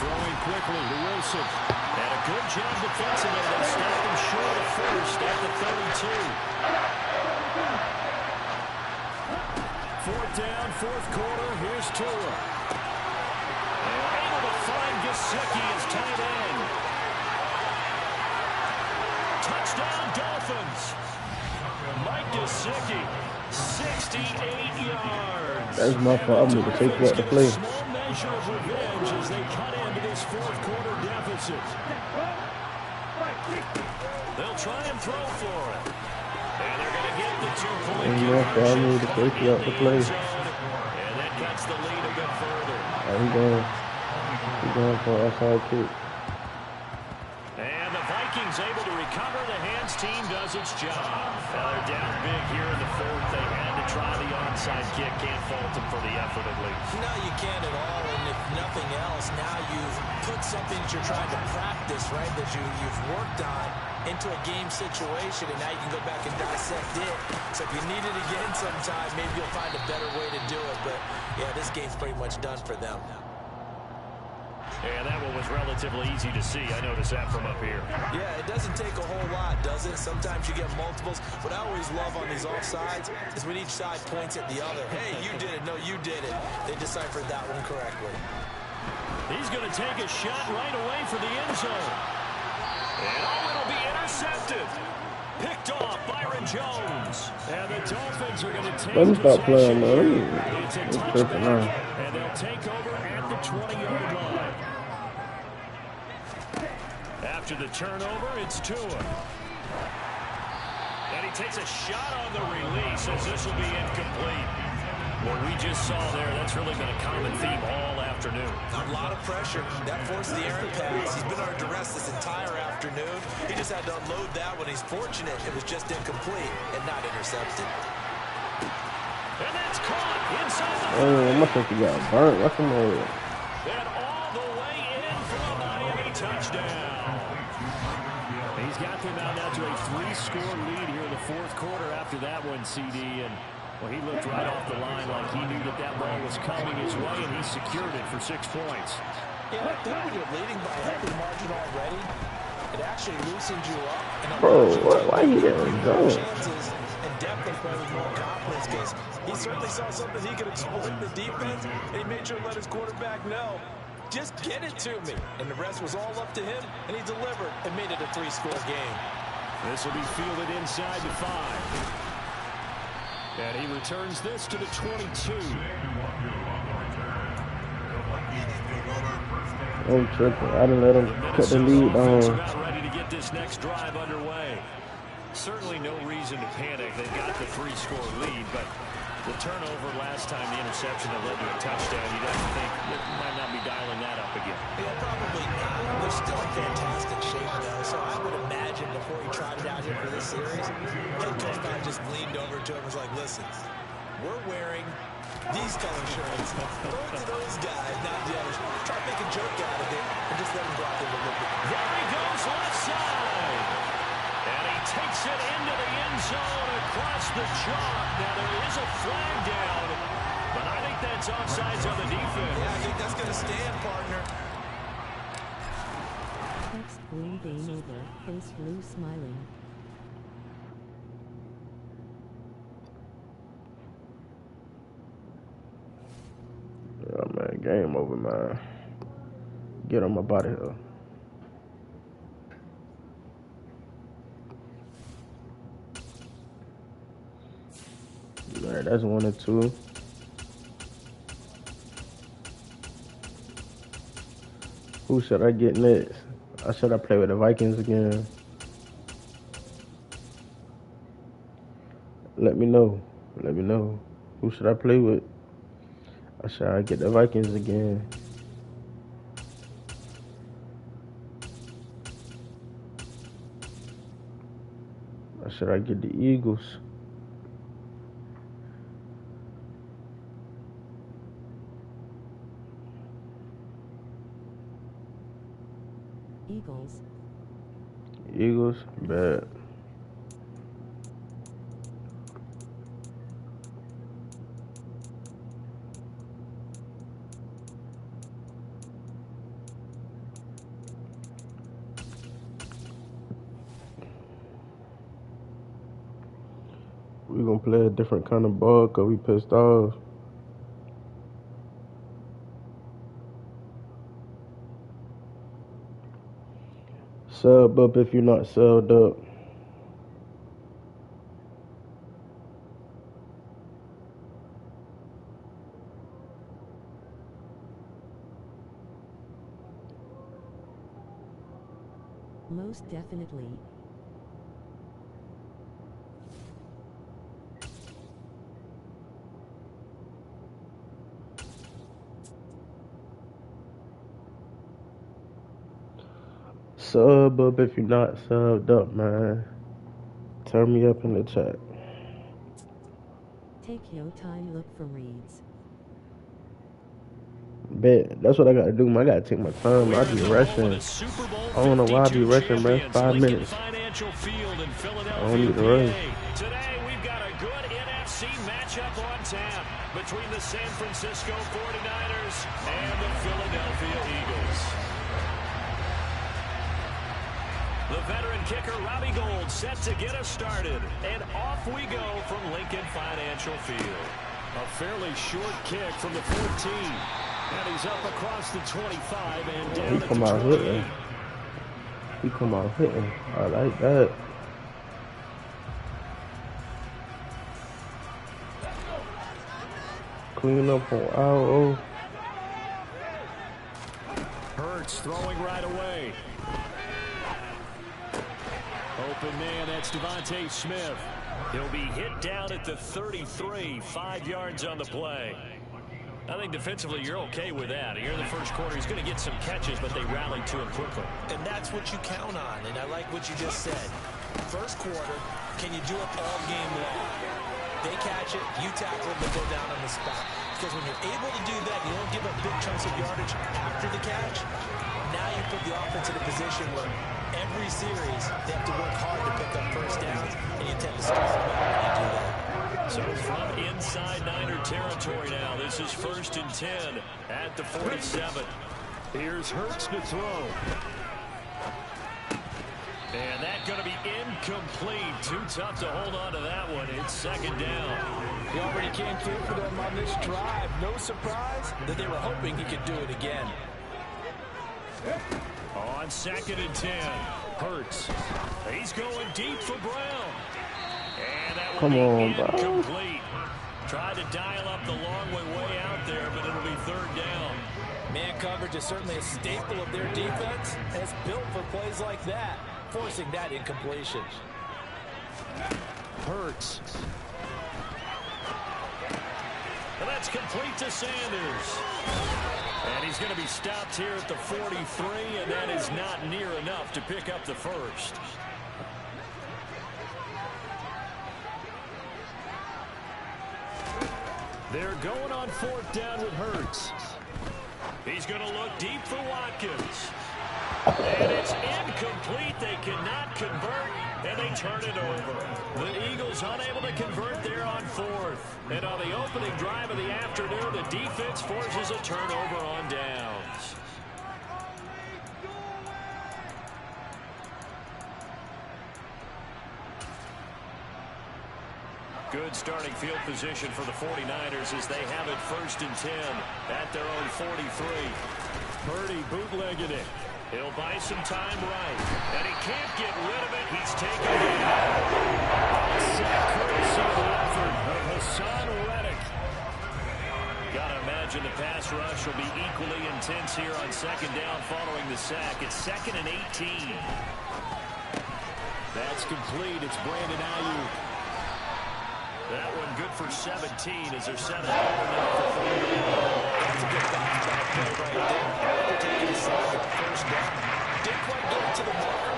Throwing quickly to Wilson. And a good job defensively. They stopped him short of first at the 32. Fourth down, fourth quarter. Here's Tua. And able to find Gesicki as tight end. Touchdown, Dolphins. Mike Gesicki, 68 yards. That's my fault. I'm going to take what to play. Small measure of revenge as they cut into this fourth quarter deficit. They'll try and throw for it. And they're going to get the 2-point That's my fault. I'm going to take what to play. And that cuts the lead a bit further. He's going for a outside kick. And the Vikings able to recover. The hands team does its job. Now they're down big here in the fourth. They had to try the onside kick. Can't fault them for the effort at least. No, you can't at all. And if nothing else, now you've put something that you're trying to practice, right, that you've worked on into a game situation, and now you can go back and dissect it. So if you need it again sometime, maybe you'll find a better way to do it. But, yeah, this game's pretty much done for them. And that one was relatively easy to see. I noticed that from up here. Yeah, it doesn't take a whole lot, does it? Sometimes you get multiples. What I always love on these offsides is when each side points at the other. Hey, you did it. No, you did it. They deciphered that one correctly. He's going to take a shot right away for the end zone. And it'll be intercepted. Picked off Byron Jones. And the Dolphins are going to take Let me stop playing, possession. man. It's a It's touchback. now. And they'll take over at the 20-yard line. After the turnover, it's Tua. And he takes a shot on the release as this will be incomplete. What we just saw there, that's really been a common theme all afternoon. A lot of pressure. That forced the errant pass. He's been under duress this entire afternoon. He just had to unload that one. He's fortunate it was just incomplete and not intercepted. And that's caught inside the Oh, I think he got burnt. What's the matter? and all the way in for a Miami touchdown. He's got them now to a 3-score lead here in the fourth quarter after that one, CD. And well, he looked right off the line like he knew that ball was coming his way, and he secured it for 6 points. Yeah, I think when you're leading by a heavy margin already, it actually loosens you up. And Bro, why you getting going? Chances and definitely play with more confidence because he certainly saw something he could exploit in the defense, and he made sure to let his quarterback know, just get it to me. And the rest was all up to him, and he delivered and made it a 3-score game. This will be fielded inside the 5. And he returns this to the 22. I'm tripping. I didn't let him cut the lead down. About ready to get this next drive underway. Certainly no reason to panic. They've got the 3-score lead, but the turnover last time, the interception that led to a touchdown, you don't think they might not be dialing that up again. Yeah, probably not. They're still in fantastic shape, though, so I would imagine before he tried it out here for this series, head coach probably just leaned over to him and was like, listen, we're wearing these color shirts. Throw it to those guys, not the others. Try to make a joke out of it and just let him go out there a little bit. There he goes left side. And he takes it into the end zone across the chalk. Now there is a flag down, but I think that's offsides on the defense. Yeah, I think that's going to stand, partner. Text blue game over. Face blue smiling. Oh man, game over, man. Get on my body here. Man, that's 1 and 2. Who should I get next? Or should I play with the Vikings again? Let me know. Let me know. Who should I play with? Or should I get the Vikings again? Or should I get the Eagles? Eagles. Eagles? Bad. We gonna play a different kind of ball because we pissed off. Sub up if you're not subbed up. Most definitely. Sub up if you're not subbed up, man. Turn me up in the chat. Take your time, look for reads. Bet. That's what I gotta do, man. I gotta take my time. I be rushing. I don't know why I be rushing, man. 5 minutes. I don't need to rush. Today we've got a good NFC matchup on tap between the San Francisco 49ers and the Philadelphia Eagles. The veteran kicker Robbie Gould set to get us started, and off we go from Lincoln Financial Field. A fairly short kick from the 14, and he's up across the 25 and down He come out hitting. He come out hitting. I like that. Clean up on RO. Hurts throwing right away. Open man, that's Devontae Smith. He'll be hit down at the 33, 5 yards on the play. I think defensively you're okay with that. Here in the first quarter, he's going to get some catches, but they rallied to him quickly. And that's what you count on, and I like what you just said. First quarter, can you do it all game long? They catch it, you tackle them, they go down on the spot. Because when you're able to do that, you don't give up big chunks of yardage after the catch. Now you put the offense in a position where every series they have to work hard to pick up first downs, and you tend to stress them out when you do that. So from inside Niner territory now, this is 1st and 10 at the 47. Here's Hurts to throw. And that's going to be incomplete. Too tough to hold on to that one. It's 2nd down. He already came through for them on this drive. No surprise that they were hoping he could do it again. On 2nd and 10, Hurts. He's going deep for Brown. And that will be incomplete. Tried to dial up the long way out there, but it'll be 3rd down. Man coverage is certainly a staple of their defense, and it's built for plays like that, forcing that incompletion. Hurts. And that's complete to Sanders. And he's going to be stopped here at the 43, and that is not near enough to pick up the first. They're going on 4th down with Hurts. He's going to look deep for Watkins. And it's incomplete. They cannot convert, and they turn it over. The Eagles unable to convert there on 4th. And on the opening drive of the afternoon, the defense forces a turnover on downs. Good starting field position for the 49ers as they have it 1st and 10 at their own 43. Purdy bootlegging it. He'll buy some time right. And he can't get rid of it. He's taken it out. Sack courtesy of the effort of Hassan Reddick. Gotta imagine the pass rush will be equally intense here on 2nd down following the sack. It's 2nd and 18. That's complete. It's Brandon Ayuk. That one good for 17 as they're set up. That's a good bounce back play right there. They're taking a sack at the 1st down. Didn't quite get to the marker.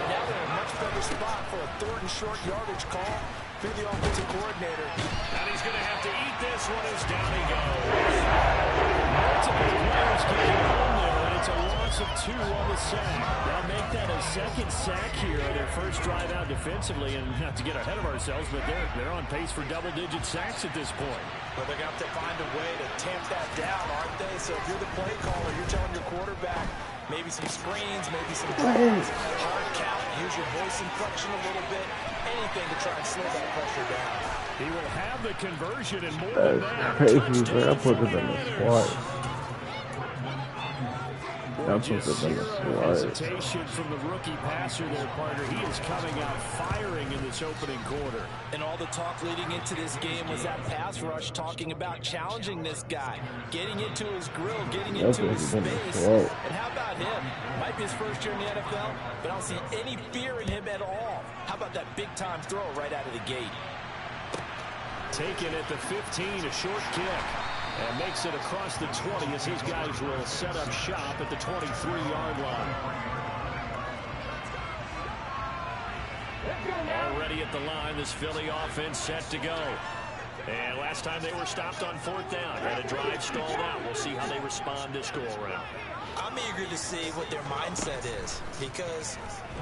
Now they're in a much better spot for a 3rd and short yardage call through the offensive coordinator. And he's going to have to eat this one as down he goes. Multiple players get home there, and it's a loss of 2 on the sack. They'll make that a 2nd sack here on their first drive out defensively, and not to get ahead of ourselves, but they're on pace for double-digit sacks at this point. Well, they're going to have to find a way to tamp that down, aren't they? So if you're the play caller, you're telling your quarterback maybe some screens, maybe some draws, hard count, use your voice inflection a little bit, anything to try and slow that pressure down. He will have the conversion and more than that. Crazy, man. I put this in the squad. Hesitation from the rookie passer there, partner. He is coming out firing in this opening quarter. And all the talk leading into this game was that pass rush talking about challenging this guy, getting into his grill, getting into his space. And how about him? Might be his first year in the NFL, but I don't see any fear in him at all. How about that big-time throw right out of the gate? Taken at the 15, a short kick. And makes it across the 20 as his guys will set up shop at the 23-yard line. Already at the line, this Philly offense set to go. And last time they were stopped on 4th down. Had a drive stalled out. We'll see how they respond this go-around. I'm eager to see what their mindset is, because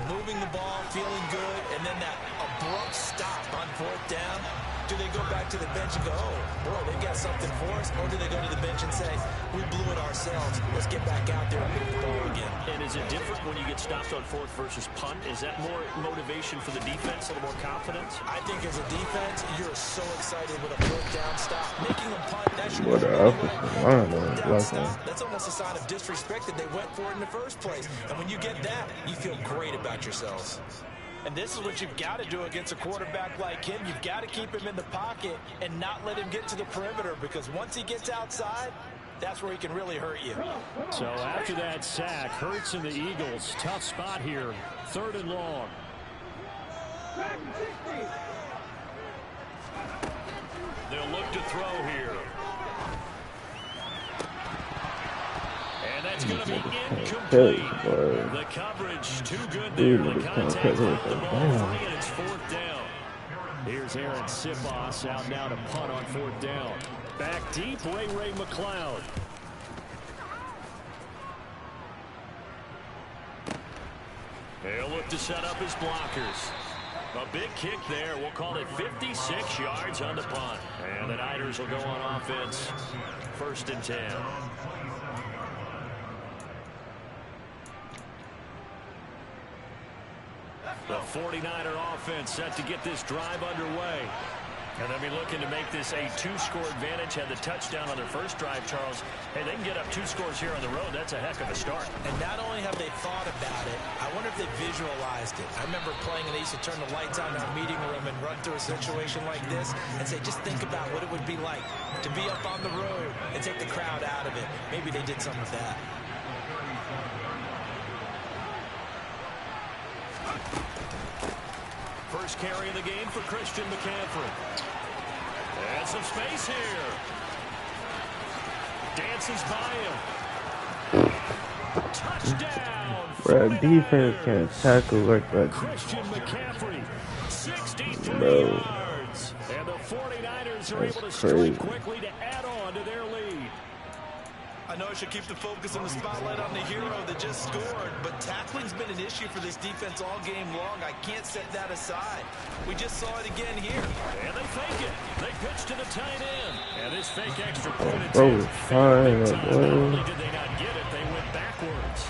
moving the ball, feeling good, and then that abrupt stop on 4th down, do they go back to the bench and go, oh, boy, they've got something for us? Or do they go to the bench and say, we blew it ourselves. Let's get back out there and move the ball again. And is it different when you get stopped on 4th versus punt? Is that more motivation for the defense, a little more confidence? I think as a defense, you're so excited with a 4th down stop. Making a punt, that should that's almost a sign of disrespect that they went for it in the first place. And when you get that, you feel great about yourselves. And this is what you've got to do against a quarterback like him. You've got to keep him in the pocket and not let him get to the perimeter, because once he gets outside, that's where he can really hurt you. So after that sack, Hurts and the Eagles, tough spot here, 3rd and long. They'll look to throw here. And that's going to be incomplete. The coverage too good there. The contact brought the ball free, and it's 4th down. Here's Aaron Sipos out now to punt on 4th down. Back deep, Ray McLeod. He'll look to set up his blockers. A big kick there. We'll call it 56 yards on the punt. And the Niners will go on offense. 1st and 10. The 49er offense set to get this drive underway. And they'll be looking to make this a 2-score advantage. Had the touchdown on their first drive, Charles. Hey, they can get up 2 scores here on the road. That's a heck of a start. And not only have they thought about it, I wonder if they visualized it. I remember playing and they used to turn the lights on in our meeting room and run through a situation like this and say, just think about what it would be like to be up on the road and take the crowd out of it. Maybe they did something with that. First carry of the game for Christian McCaffrey. And some space here. Dances by him. Touchdown. Bro, defense can't tackle like that. Christian McCaffrey, 63 yards. And the 49ers are able to strike quickly to add on to their lead. I know I should keep the focus on the spotlight on the hero that just scored, but tackling's been an issue for this defense all game long. I can't set that aside. We just saw it again here. And they fake it. They pitch to the tight end. And this fake extra point attempt. Not only did they not get it, they went backwards.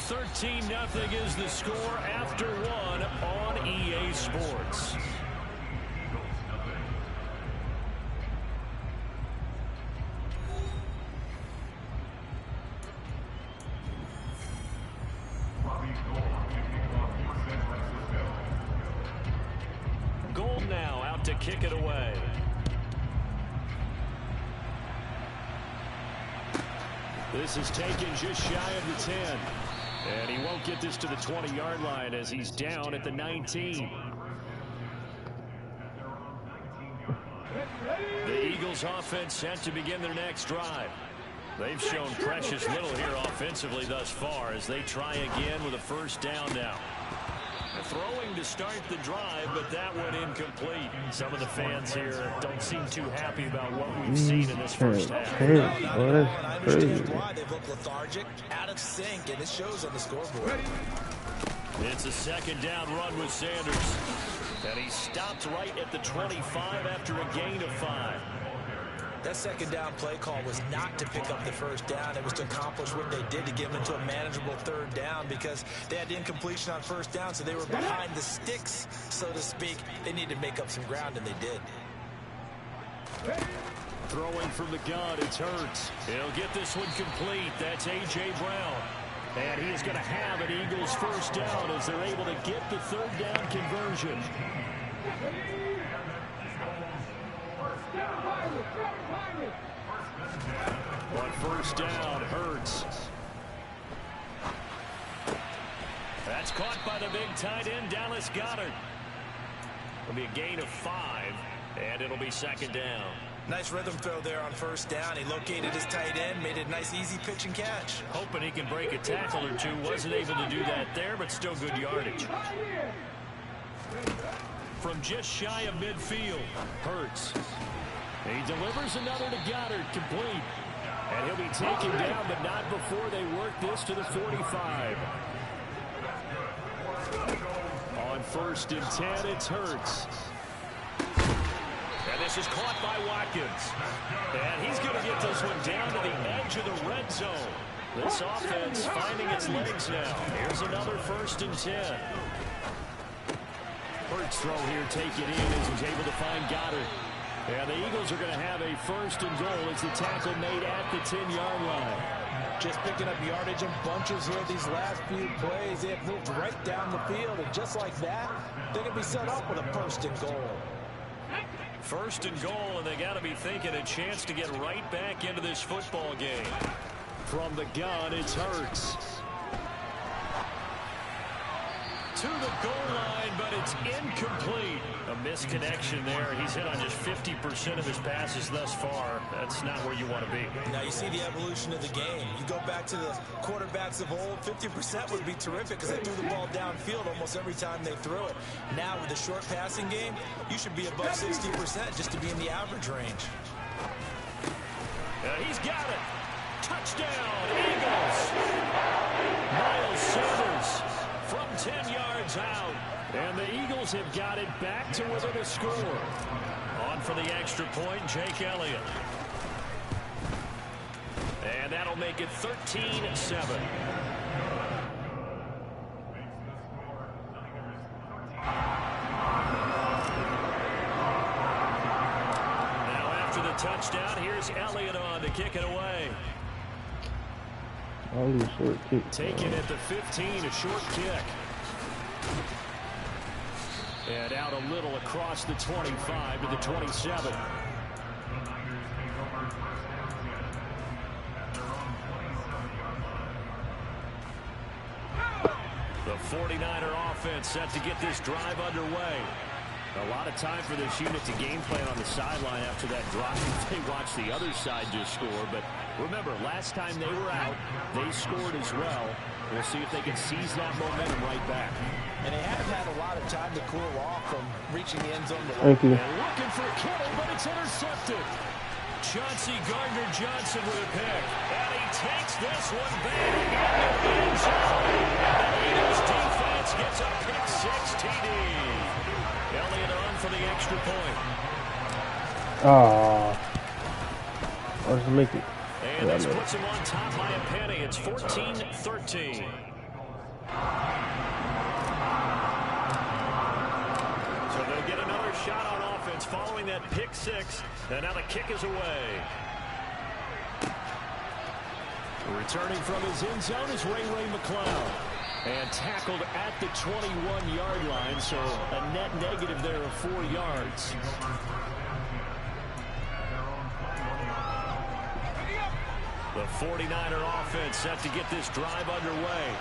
$13-0 is the score after 1 on EA Sports. Gold now out to kick it away. This is taken just shy of the 10. And he won't get this to the 20-yard line as he's down at the 19. The Eagles offense set to begin their next drive. They've shown precious little here offensively thus far as they try again with a 1st down now. Throwing to start the drive, but that one incomplete. Some of the fans here don't seem too happy about what we've seen in this first half. I understand why they look lethargic, out of sync, and it shows on the scoreboard. It's a 2nd down run with Sanders. And he stopped right at the 25 after a gain of 5. That 2nd down play call was not to pick up the 1st down. It was to accomplish what they did to get them into a manageable 3rd down because they had incompletion on 1st down, so they were behind the sticks, so to speak. They needed to make up some ground, and they did. Throwing from the gun, it's Hurts. He'll get this one complete. That's A.J. Brown. And he is going to have an Eagles 1st down as they're able to get the 3rd down conversion. On 1st down, Hurts. That's caught by the big tight end, Dallas Goedert. It'll be a gain of 5, and it'll be 2nd down. Nice rhythm throw there on 1st down. He located his tight end, made it a nice, easy pitch and catch. Hoping he can break a tackle or two. Wasn't able to do that there, but still good yardage. From just shy of midfield, Hurts. He delivers another to Goedert, complete. And he'll be taken down, but not before they work this to the 45. On 1st and 10, it's Hurts. And this is caught by Watkins. And he's going to get this one down to the edge of the red zone. This offense finding its legs now. Here's another 1st and 10. Hurts throw here, take it in as he's able to find Goedert. And the Eagles are going to have a 1st and goal as the tackle made at the 10-yard line. Just picking up yardage in bunches here these last few plays. They have moved right down the field, and just like that, they're going to be set up with a 1st and goal. First and goal, and they got to be thinking a chance to get right back into this football game. From the gun, it's Hurts. To the goal line, but it's incomplete. A misconnection there. He's hit on just 50% of his passes thus far. That's not where you want to be. Now you see the evolution of the game. You go back to the quarterbacks of old, 50% would be terrific because they threw the ball downfield almost every time they threw it. Now with the short passing game, you should be above 60% just to be in the average range. He's got it. Touchdown, Eagles. Miles Sanders from 10 yards out. And the Eagles have got it back to within a score. On for the extra point, Jake Elliott. And that'll make it 13-7. Now after the touchdown, here's Elliott on to kick it away. Short kick. Taken at the 15, a short kick. And out a little across the 25 to the 27. The 49er offense set to get this drive underway. A lot of time for this unit to game plan on the sideline after that drive. They watched the other side just score. But remember, last time they were out, they scored as well. We'll see if they can seize that momentum right back. And they have had a lot of time to cool off from reaching the end zone. Thank you. And looking for Kittle, but it's intercepted. Chauncey Gardner-Johnson with a pick. And he takes this one back into the end zone. And the Eagles defense gets a pick-6 TD. Elliott on for the extra point. Let's make it. And this puts him on top by a penny. It's 14-13. So they'll get another shot on offense following that pick-6. And now the kick is away. Returning from his end zone is Ray McCloud. And tackled at the 21-yard line, so a net negative there of 4 yards. The 49er offense set to get this drive underway.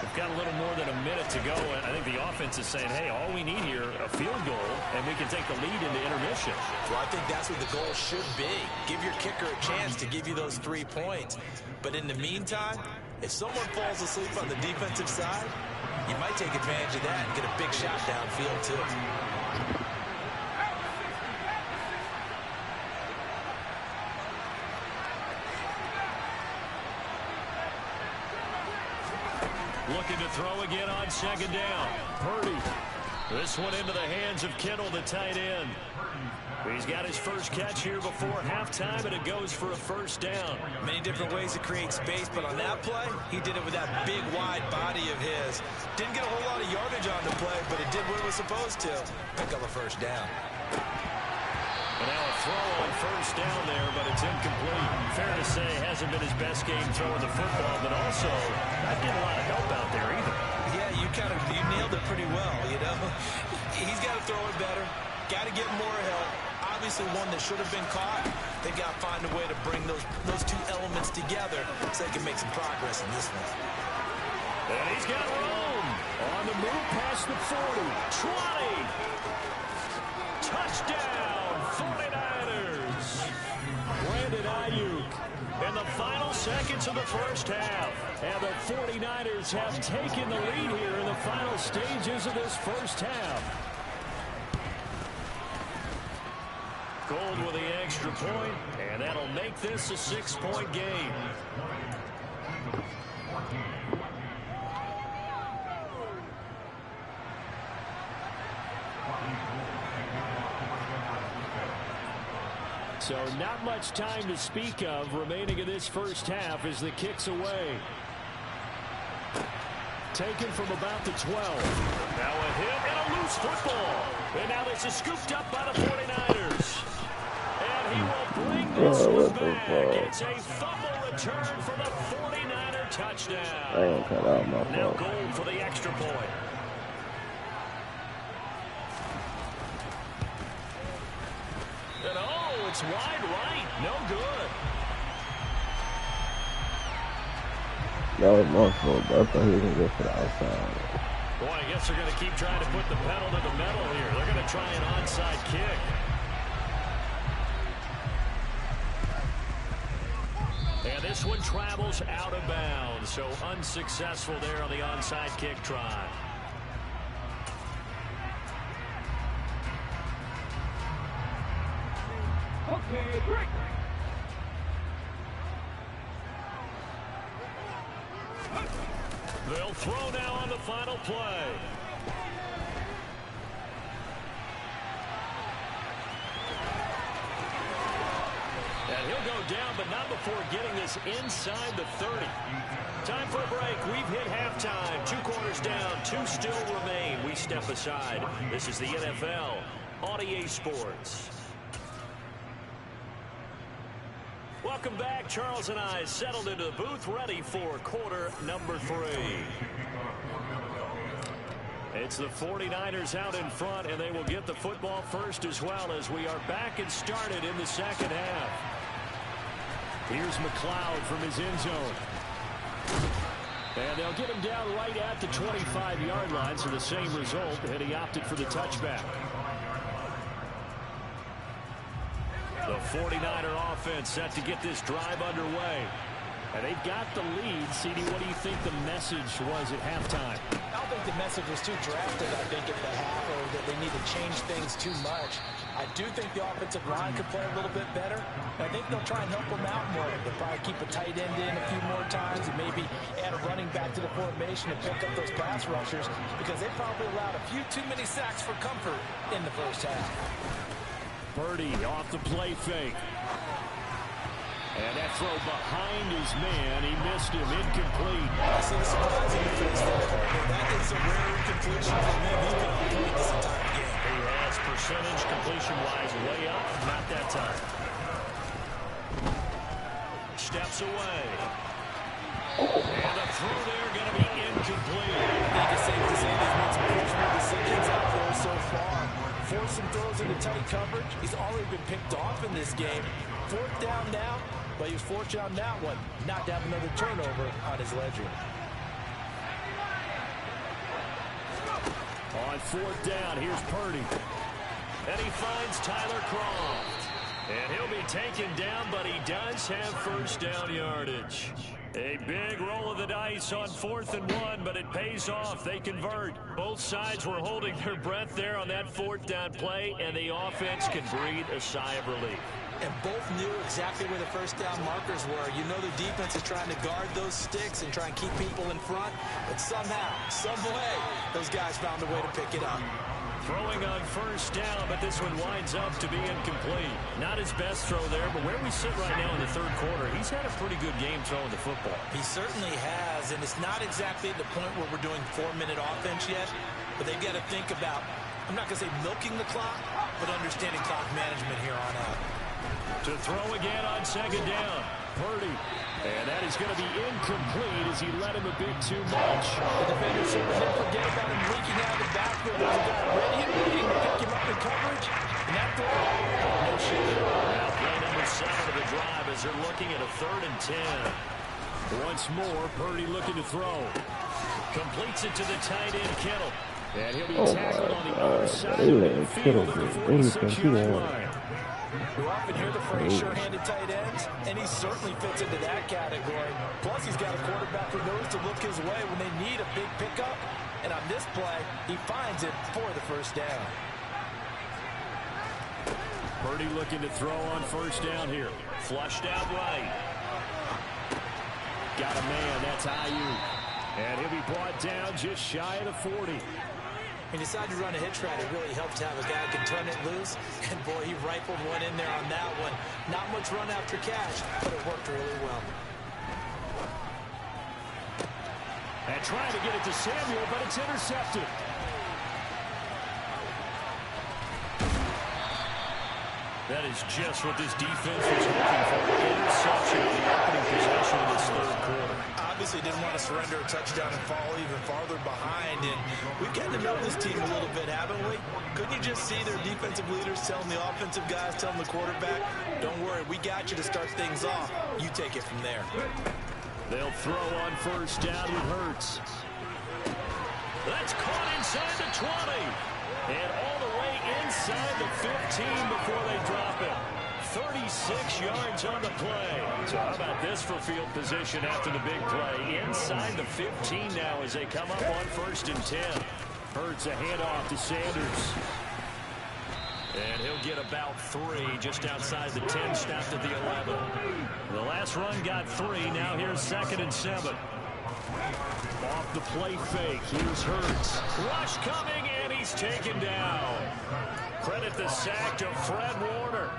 We've got a little more than a minute to go, and I think the offense is saying, hey, all we need here, a field goal, and we can take the lead into intermission. Well, I think that's what the goal should be. Give your kicker a chance to give you those 3 points. But in the meantime, if someone falls asleep on the defensive side, you might take advantage of that and get a big shot downfield, too. Looking to throw again on second down. Purdy. This one into the hands of Kittle, the tight end. He's got his first catch here before halftime, and it goes for a first down. Many different ways to create space, but on that play, he did it with that big, wide body of his. Didn't get a whole lot of yardage on the play, but it did what it was supposed to. Pick up a first down. And now a throw on first down there, but it's incomplete. Fair to say, hasn't been his best game throwing the football, but also not getting a lot of help out there either. Yeah, you nailed it pretty well, you know. He's got to throw it better. Got to get more help. Obviously one that should have been caught. They got to find a way to bring those two elements together so they can make some progress in this one. And he's got room on the move past the 40. 20. Touchdown, 49ers. Brandon Ayuk in the final seconds of the first half. And the 49ers have taken the lead here in the final stages of this first half. Gold with the extra point, and that'll make this a 6-point game. So not much time to speak of remaining in this first half as the kick's away. Taken from about the 12. Now a hit and a loose football. And now this is scooped up by the 49ers. And he will bring this one back. It's a fumble return for the 49er touchdown. Now goal for the extra point. Pass wide right. No good. That was my fault, but I thought he was going to go for the outside. Boy, I guess they're going to keep trying to put the pedal to the metal here. They're going to try an onside kick. And this one travels out of bounds, so unsuccessful there on the onside kick try. Okay, break. They'll throw now on the final play. And he'll go down, but not before getting this inside the 30. Time for a break. We've hit halftime. 2 quarters down, 2 still remain. We step aside. This is the NFL on EA Sports. Welcome back. Charles and I settled into the booth, ready for quarter number 3. It's the 49ers out in front, and they will get the football first as well as we are back and started in the second half. Here's McLeod from his end zone. And they'll get him down right at the 25-yard line, so the same result, and he opted for the touchback. The 49er offense set to get this drive underway. And they've got the lead. CD, what do you think the message was at halftime? I don't think the message was too drastic, I think, at the half, or that they need to change things too much. I do think the offensive line could play a little bit better. And I think they'll try and help them out more. They'll probably keep a tight end in a few more times and maybe add a running back to the formation and pick up those pass rushers, because they probably allowed a few too many sacks for comfort in the first half. Purdy off the play fake. And that throw behind his man. He missed him. Incomplete. I see the surprise in the face there. That is a rare incompletion from him. He's been on point this entire game. He has percentage completion-wise way up. Not that time. Steps away. And the throw there going to be incomplete. I think it's safe to say he's made some questionable decisions out there so far. Forced some throws into tight coverage. He's already been picked off in this game. 4th down now, but he was fortunate on that one not to have another turnover on his ledger. On 4th down, here's Purdy. And he finds Tyler Croft. And he'll be taken down, but he does have first down yardage. A big roll of the dice on 4th and 1, but it pays off. They convert. Both sides were holding their breath there on that 4th down play, and the offense can breathe a sigh of relief. And both knew exactly where the first down markers were. You know the defense is trying to guard those sticks and try and keep people in front, but somehow, some way, those guys found a way to pick it up. Throwing on first down, but this one winds up to be incomplete. Not his best throw there, but where we sit right now in the 3rd quarter, he's had a pretty good game throwing the football. He certainly has, and it's not exactly at the point where we're doing 4-minute offense yet, but they've got to think about, I'm not going to say milking the clock, but understanding clock management here on out. To throw again on 2nd down, Purdy. And that is going to be incomplete as he let him a bit too much. The defender certainly didn't forget about him leaking out of the backfield. There's a guy ready and waiting to pick him up in coverage. And that throw, no shit. Now play number 7 of the drive as they're looking at a 3rd and 10. Once more, Purdy looking to throw. Completes it to the tight end, Kittle. And he'll be tackled on the other side of the field at the 46-yard line. You often hear the phrase sure-handed tight ends, and he certainly fits into that category. Plus, he's got a quarterback who knows to look his way when they need a big pickup. And on this play, he finds it for the first down. Purdy looking to throw on first down here. Flushed out right. Got a man, that's Ayuk. And he'll be brought down just shy of the 40. He decided to run a hitch route. It really helped to have a guy who can turn it loose. And, boy, he rifled one in there on that one. Not much run after catch, but it worked really well. And trying to get it to Samuel, but it's intercepted. That is just what this defense was looking for. Interception in the opening possession of this 3rd quarter. obviously didn't want to surrender a touchdown and fall even farther behind. And we've gotten to know this team a little bit, haven't we? Couldn't you just see their defensive leaders telling the offensive guys, telling the quarterback, don't worry, we got you to start things off. You take it from there. They'll throw on first down with Hurts. That's caught inside the 20. And all the way inside the 15 before they drop it. 36 yards on the play. So how about this for field position after the big play? Inside the 15 now as they come up on first and 10. Hurts a handoff to Sanders. And he'll get about 3 just outside the 10, stopped at the 11. The last run got 3. Now here's 2nd and 7. Off the play fake. Here's Hurts. Rush coming, and he's taken down. Credit the sack to Fred Warner.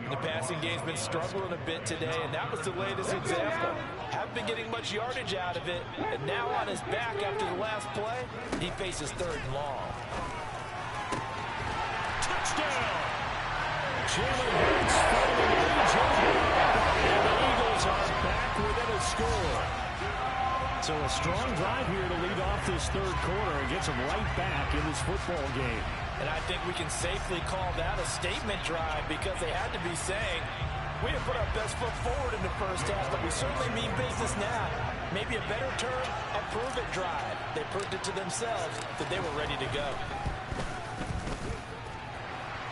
The passing game's been struggling a bit today, and that was the latest example. Haven't been getting much yardage out of it, and now on his back after the last play, he faces 3rd and long. Touchdown! Jalen Hurts fighting A.J. and the Eagles are back within a score. So a strong drive here to lead off this 3rd quarter and gets them right back in this football game. And I think we can safely call that a statement drive because they had to be saying, we didn't put our best foot forward in the first half, but we certainly mean business now. Maybe a better term, a prove-it drive. They proved it to themselves that they were ready to go.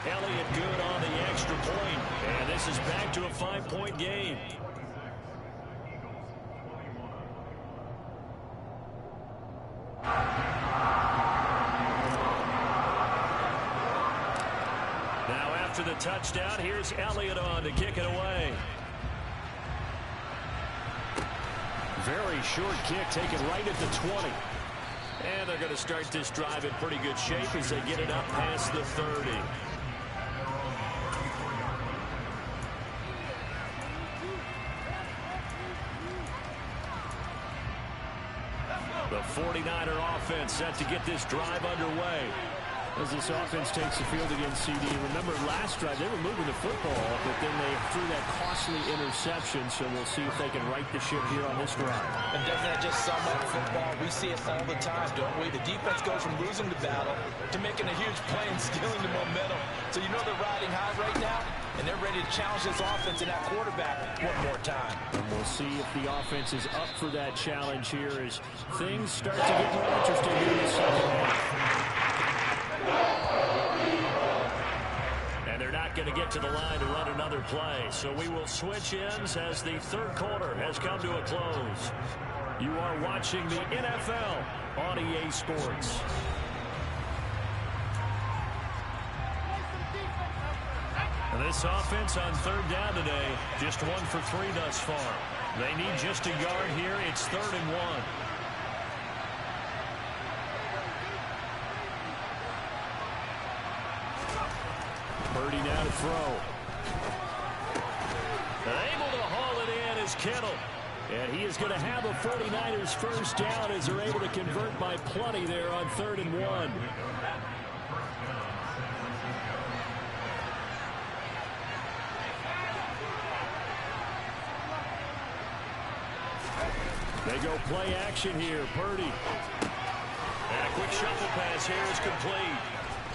Elliott good on the extra point, and this is back to a 5-point game. Now after the touchdown, here's Elliott on to kick it away. Very short kick taken right at the 20. And they're going to start this drive in pretty good shape as they get it up past the 30. The 49er offense set to get this drive underway. As this offense takes the field against CD. Remember last drive they were moving the football, but then they threw that costly interception, so we'll see if they can right the ship here on this drive. And doesn't that just sum up football? We see it all the time, don't we? The defense goes from losing the battle to making a huge play and stealing the momentum. So you know they're riding high right now, and they're ready to challenge this offense and that quarterback one more time. And we'll see if the offense is up for that challenge here as things start to get more interesting in the second half. And they're not going to get to the line to run another play. So we will switch ends as the 3rd quarter has come to a close. You are watching the NFL on EA Sports. And this offense on 3rd down today, just 1 for 3 thus far. They need just a yard here. It's 3rd and 1. Purdy now to throw. Able to haul it in is Kittle. And he is going to have a 49ers first down as they're able to convert by plenty there on 3rd and 1. They go play action here. Purdy. And a quick shuffle pass here is complete.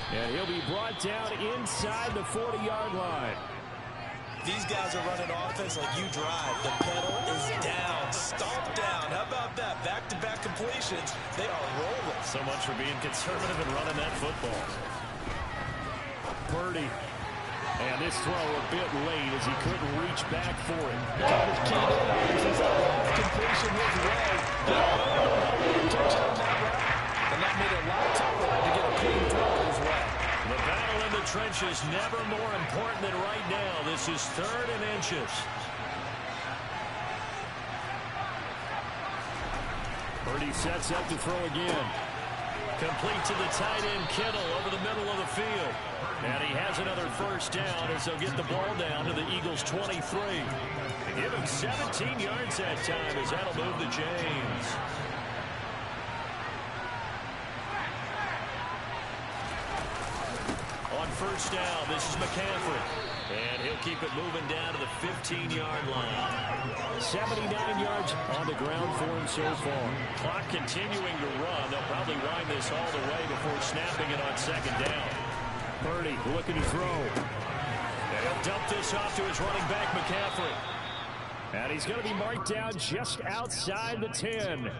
And he'll be brought down inside the 40-yard line. These guys are running offense like you drive. The pedal is down, stomped down. How about that? Back-to-back completions. They are rolling. So much for being conservative and running that football. Purdy. And this throw a bit late as he couldn't reach back for it. Thomas keyed in on his completion his way. Touchdown that route. And that made it a lot tougher to get a clean throw his way. The battle in the trenches never more important than right now. This is 3rd and inches. Purdy sets up to throw again. Complete to the tight end Kittle over the middle of the field. And he has another first down as they'll get the ball down to the Eagles' 23. Give him 17 yards that time as that'll move the chains. On first down. This is McCaffrey. And he'll keep it moving down to the 15-yard line. 79 yards on the ground for him so far. Clock continuing to run. They'll probably wind this all the way before snapping it on second down. Purdy looking to throw. And he'll dump this off to his running back, McCaffrey. And he's going to be marked down just outside the 10.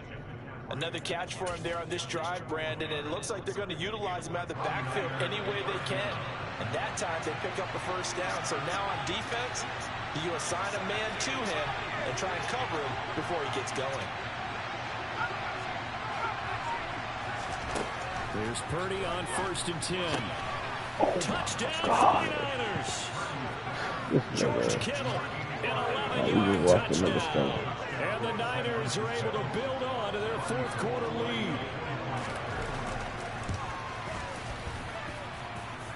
Another catch for him there on this drive, Brandon. And it looks like they're going to utilize him out of the backfield any way they can. And that time they pick up the first down. So now on defense, you assign a man to him and try and cover him before he gets going. There's Purdy on 1st and 10. Touchdown 49ers. George Kittle, an 11-yard touchdown. And the Niners are able to build on to their 4th quarter lead.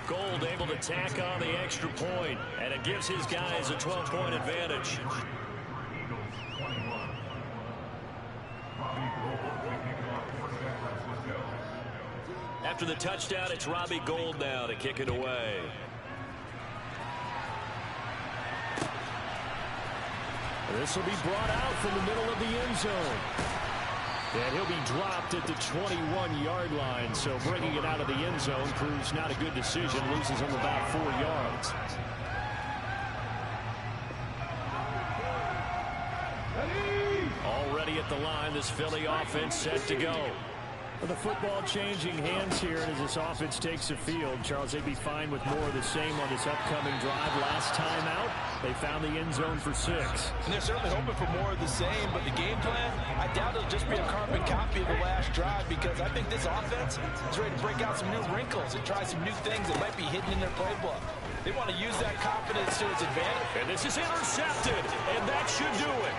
Gold able to tack on the extra point, and it gives his guys a 12-point advantage. After the touchdown, it's Robbie Gould now to kick it away. This will be brought out from the middle of the end zone. And he'll be dropped at the 21-yard line. So bringing it out of the end zone proves not a good decision. Loses him about 4 yards. Already at the line, this Philly offense set to go. With the football changing hands here, and as this offense takes the field, Charles, they'd be fine with more of the same on this upcoming drive. Last time out, they found the end zone for 6. And they're certainly hoping for more of the same, but the game plan, I doubt it'll just be a carbon copy of the last drive, because I think this offense is ready to break out some new wrinkles and try some new things that might be hidden in their playbook. They want to use that confidence to its advantage. And this is intercepted, and that should do it.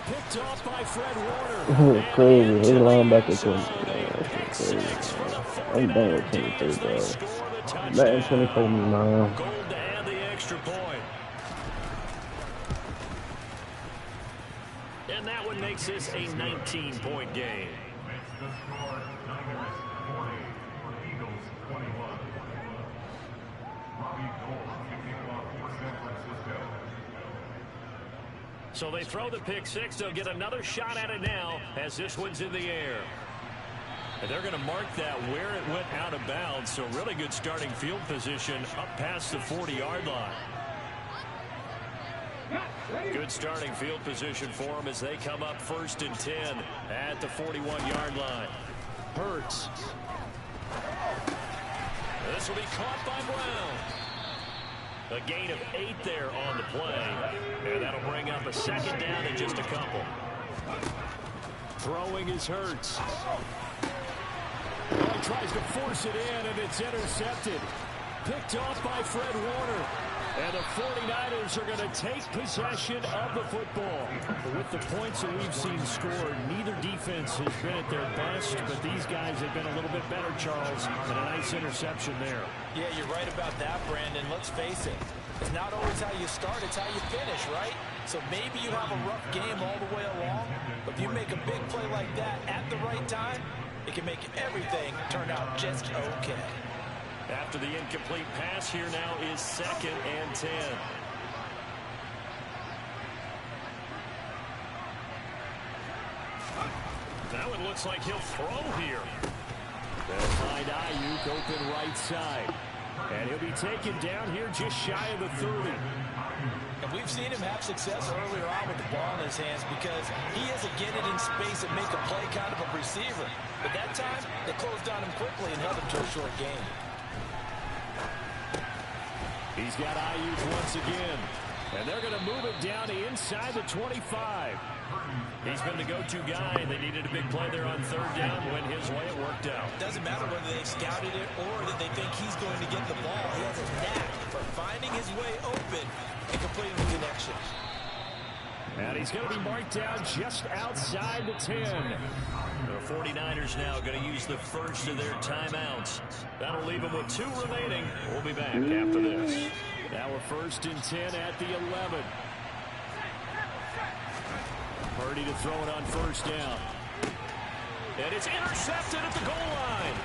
Picked off by Fred Warner. Crazy. His linebacker I'm done with 23, bro. Madden 24 me, man. Gold to add the extra point. And that one makes this a 19-point game. So they throw the pick 6. They'll get another shot at it now as this one's in the air. And they're going to mark that where it went out of bounds. So really good starting field position up past the 40-yard line. Good starting field position for them as they come up 1st and 10 at the 41-yard line. Hurts. This will be caught by Brown. A gain of 8 there on the play. And that'll bring up a 2nd down and just a couple. Throwing is Hurts. Oh, he tries to force it in, and it's intercepted. Picked off by Fred Warner. And the 49ers are going to take possession of the football. With the points that we've seen scored, neither defense has been at their best, but these guys have been a little bit better, Charles, and a nice interception there. Yeah, you're right about that, Brandon. Let's face it. It's not always how you start, it's how you finish, right? So maybe you have a rough game all the way along, but if you make a big play like that at the right time, it can make everything turn out just okay. After the incomplete pass, here now is 2nd and 10. Now it looks like he'll throw here. They'll find Ayuk open right side. And he'll be taken down here just shy of the 30. And we've seen him have success earlier on with the ball in his hands because he has to get it in space and make a play kind of a receiver. But that time, they closed on him quickly and held him to a short game. He's got Ayuk once again. And they're going to move it down to inside the 25. He's been the go-to guy. They needed a big play there on 3rd down. Went his way. It worked out. Doesn't matter whether they scouted it or that they think he's going to get the ball. He has a knack for finding his way open and completing the connection. And he's going to be marked down just outside the 10. The 49ers now going to use the first of their timeouts. That'll leave them with 2 remaining. We'll be back after this. Now we're 1st and 10 at the 11. Purdy to throw it on 1st down. And it's intercepted at the goal line.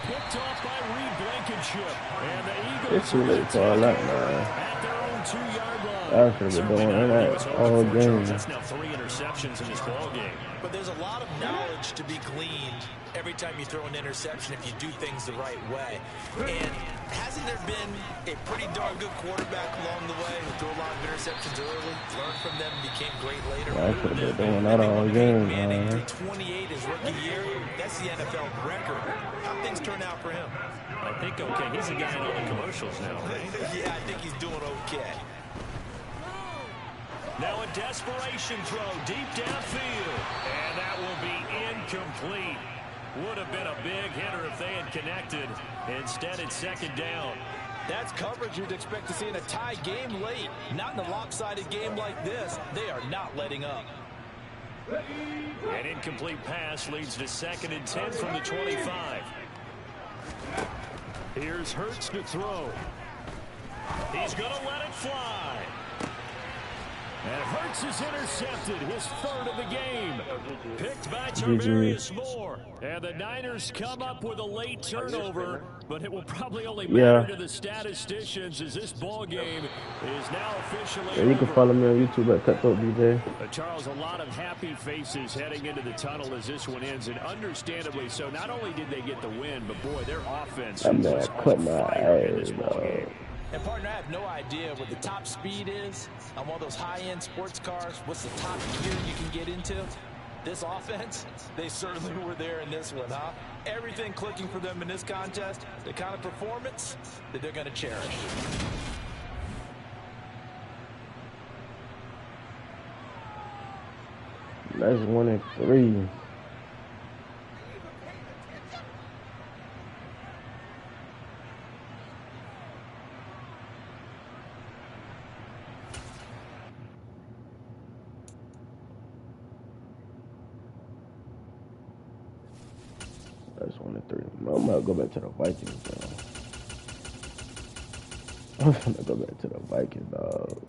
picked off by Reed Blankenship. And the Eagles It's too late for all that, man. at their own 2-yard line. I should have been doing that all game. That's now 3 interceptions in this ball game. But there's a lot of knowledge to be gleaned every time you throw an interception if you do things the right way. And hasn't there been a pretty darn good quarterback along the way who threw a lot of interceptions early, learned from them, and became great later? I should have been doing that all game, Manning man. threw 28 his rookie year. That's the NFL record. How things turn out for him? I think okay. He's a guy in all the commercials now. Yeah, I think he's doing okay. Now a desperation throw deep downfield. And that will be incomplete. Would have been a big hitter if they had connected. Instead, it's second down. That's coverage you'd expect to see in a tie game late. Not in a lopsided game like this. They are not letting up. An incomplete pass leads to 2nd and 10 from the 25. Here's Hurts to throw. He's going to let it fly. And Hurts is intercepted, his 3rd of the game. Picked by Tarvarius Moore. And the Niners come up with a late turnover, but it will probably only matter to the statisticians as this ball game is now officially You can follow me on YouTube at Cutthroat DJ. Charles, a lot of happy faces heading into the tunnel as this one ends, and understandably so. Not only did they get the win, but boy, their offense was on fire in this ball game. And partner, I have no idea what the top speed is on one of those high-end sports cars. What's the top gear you can get into? This offense, they certainly were there in this one, huh? Everything clicking for them in this contest, the kind of performance that they're going to cherish. That's 1 and 3. That's 1 and 3. I'm gonna go back to the Vikings, though. I'm gonna go back to the Vikings, dog.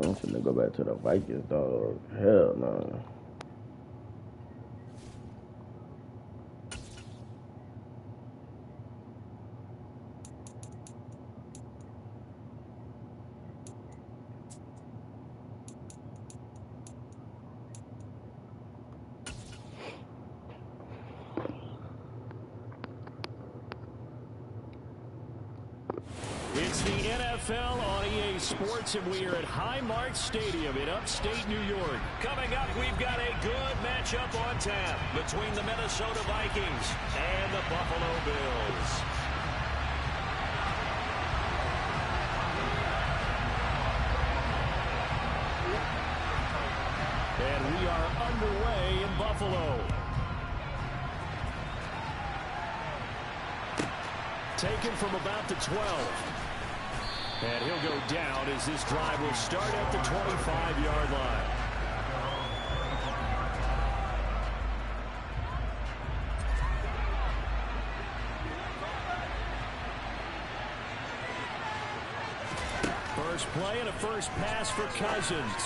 I'm finna go back to the Vikings, dog. Hell no. It's the NFL on EA Sports, and we are at Highmark Stadium in upstate New York. Coming up, we've got a good matchup on tap between the Minnesota Vikings and the Buffalo Bills. And we are underway in Buffalo. Taken from about the 12. And he'll go down as this drive will start at the 25-yard line. First play and a first pass for Cousins.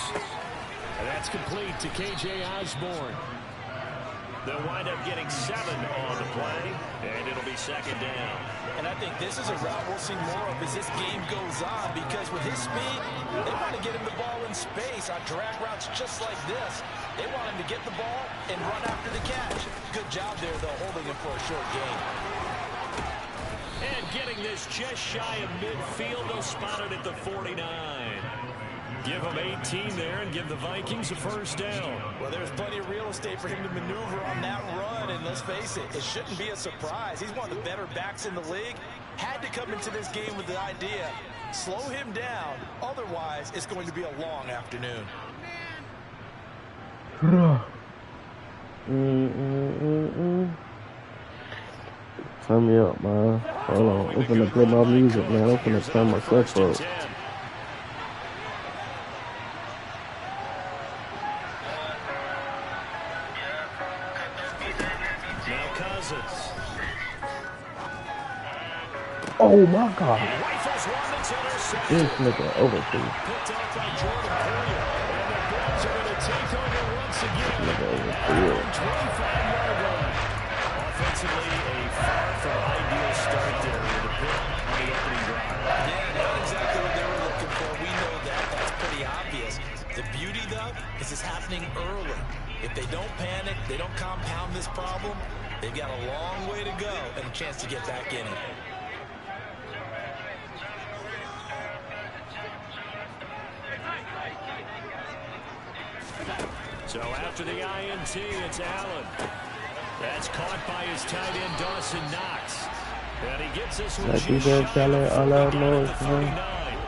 And that's complete to K.J. Osborne. They'll wind up getting 7 on the play, and it'll be second down. And I think this is a route we'll see more of as this game goes on, because with his speed, they want to get him the ball in space on drag routes just like this. They want him to get the ball and run after the catch. Good job there, though, holding him for a short gain. And getting this just shy of midfield, they'll spot it at the 49. Give them 18 there and give the Vikings a first down. Well, there's plenty of real estate for him to maneuver on that run, and let's face it, it shouldn't be a surprise. He's one of the better backs in the league. Had to come into this game with the idea, slow him down, otherwise it's going to be a long afternoon. Turn me up, man. Hold on. I'm finna play my music, man. I'm finna turn myself up. Now Cousins. Oh my God. Rifle has one that's intercepted. This nigga overthrew. Picked off by Jordan Poyer. And the Bills are going to take over once again. Nigga At overthrew. their 25-yard line. Offensively, a far from ideal start there with a pick on the opening drive. Yeah, not exactly what they were looking for. We know that. That's pretty obvious. The beauty, though, is it's happening early. If they don't panic, they don't compound this problem, they've got a long way to go and a chance to get back in it. So after the INT, it's Allen. That's caught by his tight end, Dawson Knox. And he gets this one Like you just said, shy Tyler, of all I 40 know down is, to man, 39.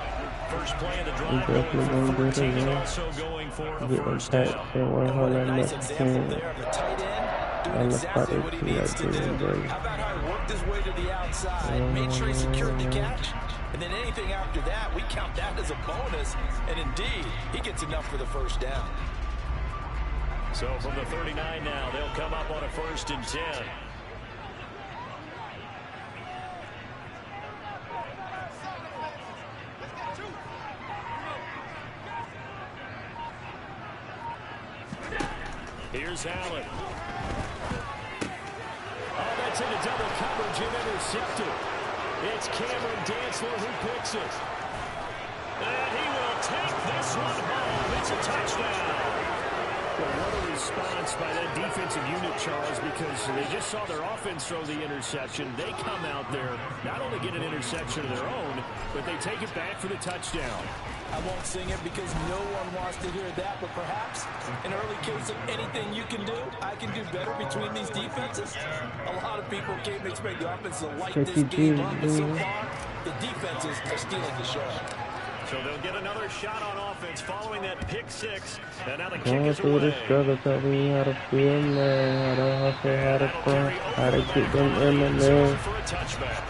First play of the we drive going definitely for gonna get 14 it, and man. also going for a Get them first packs down. and one And whole what a lot nice much example can. there of the tight end doing I'm the exactly father what he to needs like to do. Green Bay. How about how he worked his way to the outside, made sure he secured the catch, and then anything after that, we count that as a bonus. And indeed, he gets enough for the first down. So from the 39 now, they'll come up on a 1st and 10. Here's Allen. Oh, that's into double coverage and intercepted. It's Cameron Dantzler who picks it. And he will take this one home. It's a touchdown. Well, what a response by that defensive unit, Charles, because they just saw their offense throw the interception. They come out there, not only get an interception of their own, but they take it back for the touchdown. I won't sing it because no one wants to hear that, but perhaps an early case of anything you can do, I can do better between these defenses. A lot of people came to expect the offense to light this game up, but so far, the defenses are stealing the show. So they'll get another shot on offense following that pick six. And now the kick Going is through the away. struggle, taught me how to feel, man. How to hustle, how to cry, how to get them in the man. For a touchback.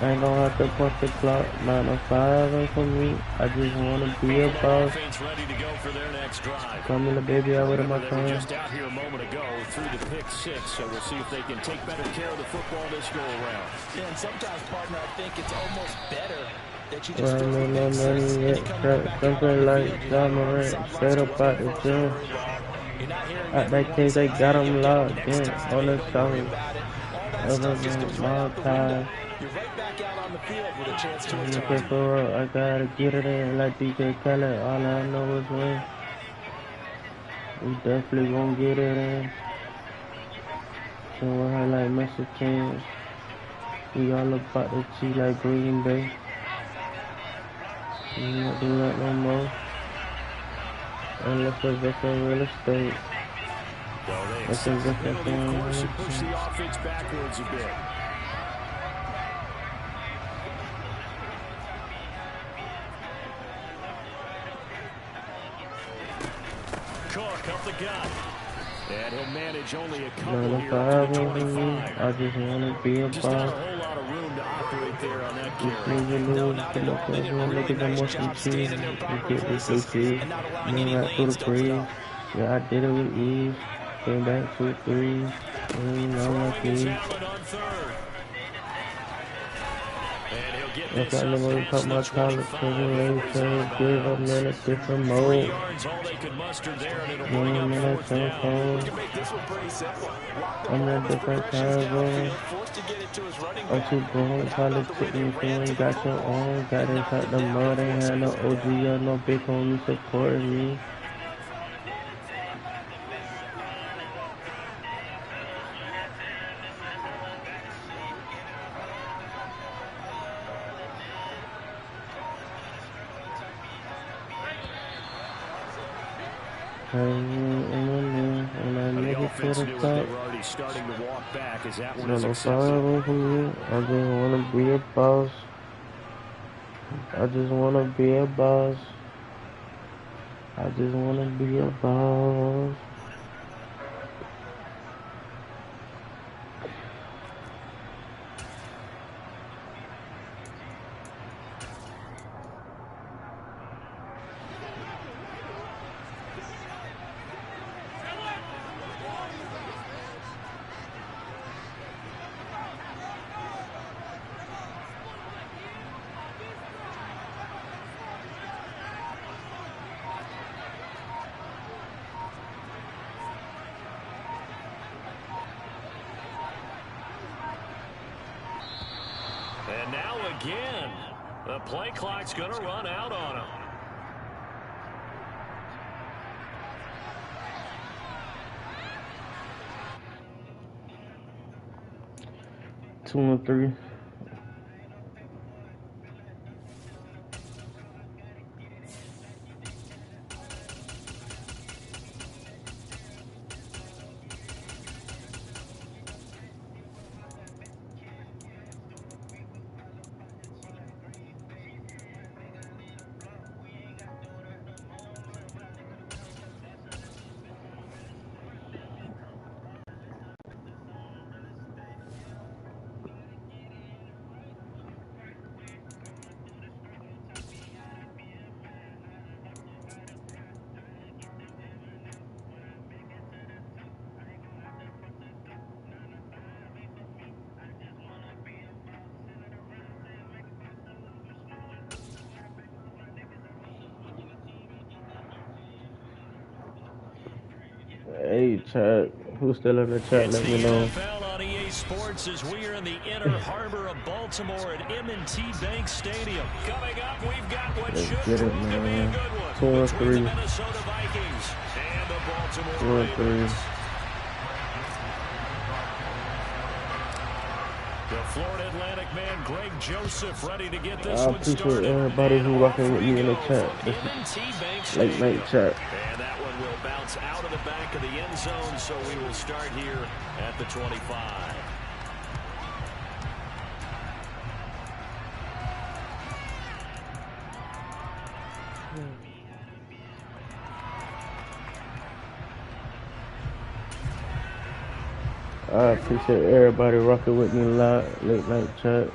I ain't gonna have to punch the clock. 9 to 5 ain't for me. I just wanna be a boss. Offense ready to go for their next drive. Come in the baby out with my They were phone. just out here a moment ago through the pick six, so we'll see if they can take better care of the football this go around. Yeah, and sometimes, partner, I think it's almost better that you just Well, throw no pick six money and yet. you come back out on Something the like field, John you're Morant. sidelines Straight up coaching, out the don't have to gym. worry about it. You're not hearing At that everyone case, they say, got "Hey, them you'll get it locked next in time, on hey, the don't worry side. about it." All that Other stuff just than goes right my out the time. window. You're right back out on the field with a chance to I'm atone. looking for I gotta get it in like DJ Khaled. All I know is win. We definitely gonna get it in. So we're like Mexicans. We all about to see like Green Bay. We not do that no more. Unless it's in real estate. Well, they Let's accept the just penalty, of course, and push the offense backwards a bit. Cook up the gut. And he'll manage only a couple here up to the 25. I just wanna be a Just not a boss. whole lot of room to operate there on that carry. No, not at all. They did a really nice job staying in their proper places and not allowing any lanes to open up. Yeah, I did it with ease. Came back 2-3. Throwing his Allen on third. And he'll get If this I up never past put the my college 25 children before later, he's out of give them bounds. in a different 3 mode. yards, all they could muster there, and it'll You bring know, up man, fourth that's down. so We can make this one pretty simple. Walk the I'm ball in with different progressions time zone. downfield, forced to get it to his running I'm back. too grown, But how probably about the way took they me ran from to the got your football own. Got and it knocked out it the down mud, ain't before had no second OG down? or no big homie supporting me. And I The never offense could knew have it. They thought. were already starting to walk back as that one No, is no accepted. problem for me. I just wanna be a boss. I just wanna be a boss. I just wanna be a boss. And now again, the play clock's going to run out on him. Two and three. Hey, chat. Who's still in the chat? It's Let the me know. NFL on EA Sports as we are in the inner harbor of Baltimore at M&T Bank Stadium. Coming up, we've got what Let's should get prove it, to be a man. good one 2 and between the 3. Minnesota Vikings and the 2 Baltimore and 3. Ravens. The Florida Atlantic man, Greg Joseph, ready to get this I one appreciate started. everybody And who off rocking with we me in the go chat. from This M&T Bank is late Stadium. night chat. And that one will bounce out of the back of the end zone, so we will start here at the 25. I appreciate everybody rocking with me live, late night chat,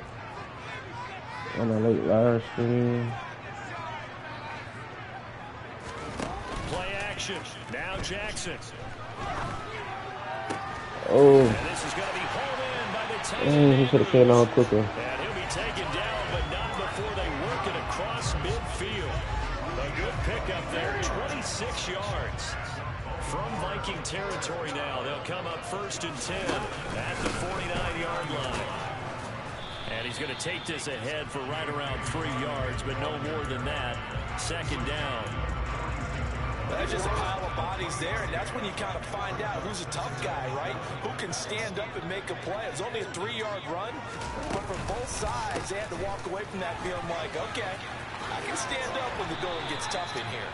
on a late live stream. Play action. Now Jackson. Oh, And this is going to be hauled in by the tight he should have came out quicker. And he'll be taken down, but not before they work it across midfield. A good pickup there, 26 yards. From Viking territory now, they'll come up 1st and 10 at the 49-yard line. And he's going to take this ahead for right around 3 yards, but no more than that. 2nd down. There's just a pile of bodies there, and that's when you kind of find out who's a tough guy, right? Who can stand up and make a play. It was only a 3-yard run, but for both sides, they had to walk away from that feeling like, okay, I can stand up when the going gets tough in here.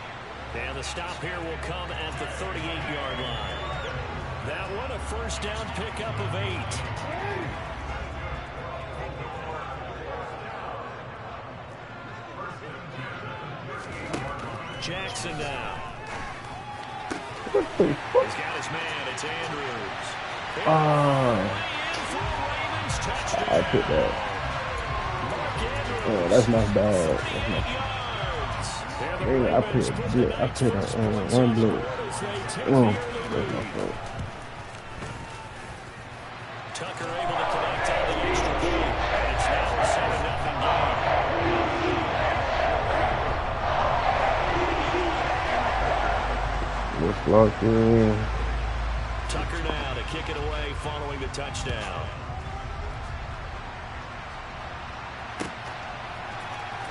And the stop here will come at the 38-yard line. That one, a 1st down pickup of 8. Jackson now. He's got his man. It's Andrews. I put that. Oh, that's my bad. That's my. Hey, I put one blue. Oh, that's my fault. Tucker able to connect on the extra point. And it's now a 7-0 game. Let's lock in. Tucker now to kick it away following the touchdown.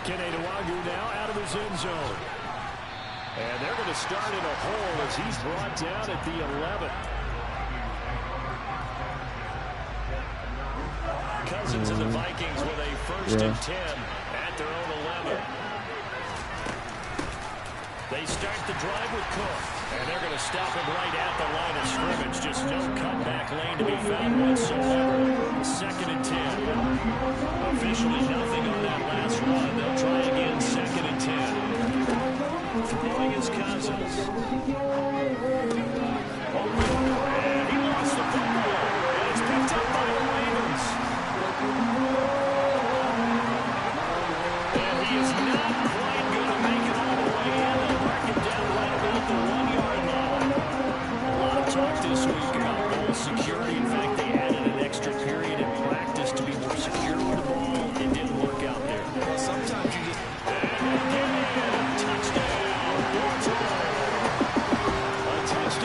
Keneduagu now out of his end zone. And they're going to start in a hole as he's brought down at the 11. Cousins and the Vikings with a 1st and 10 at their own 11. They start the drive with Cook, and they're going to stop him right at the line of scrimmage. Just no cutback lane to be found whatsoever. 2nd and 10. Officially nothing on that last run. They'll try again, 2nd and 10. Throwing his Cousins. And he lost the football. And it's picked up by the Ravens. And he is not quite going to make it all the way in. They'll mark him down right about the 1-yard line. A lot of talk this week about ball security. In fact, they added an extra period in practice to be more secure with the ball. It didn't work out there. Well, sometimes you just... And again, touchdown, Baltimore. A touchdown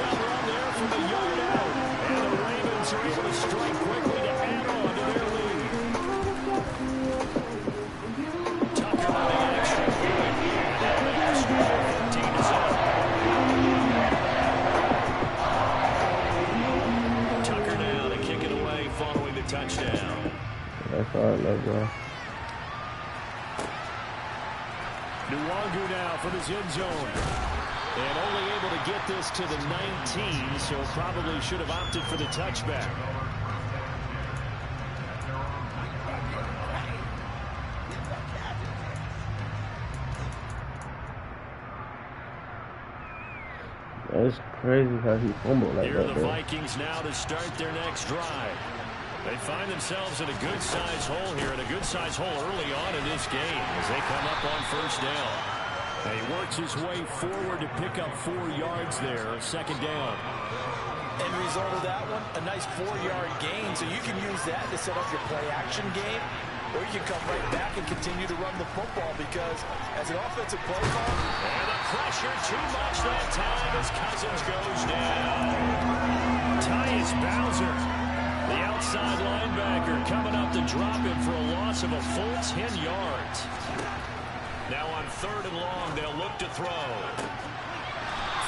Sorry, bro. Nwangu now from his end zone. And only able to get this to the 19, so probably should have opted for the touchback. That's crazy how he fumbled like Here are that. the Vikings now to start their next drive. They find themselves in a good-sized hole here, and a good-sized hole early on in this game as they come up on first down. And he works his way forward to pick up 4 yards there, second down. End result of that one, a nice 4-yard gain, so you can use that to set up your play-action game, or you can come right back and continue to run the football because as an offensive play call. And the pressure too much that time as Cousins goes down. Tyus Bowser, the outside linebacker, coming up to drop him for a loss of a full 10 yards. Now on 3rd and long, they'll look to throw.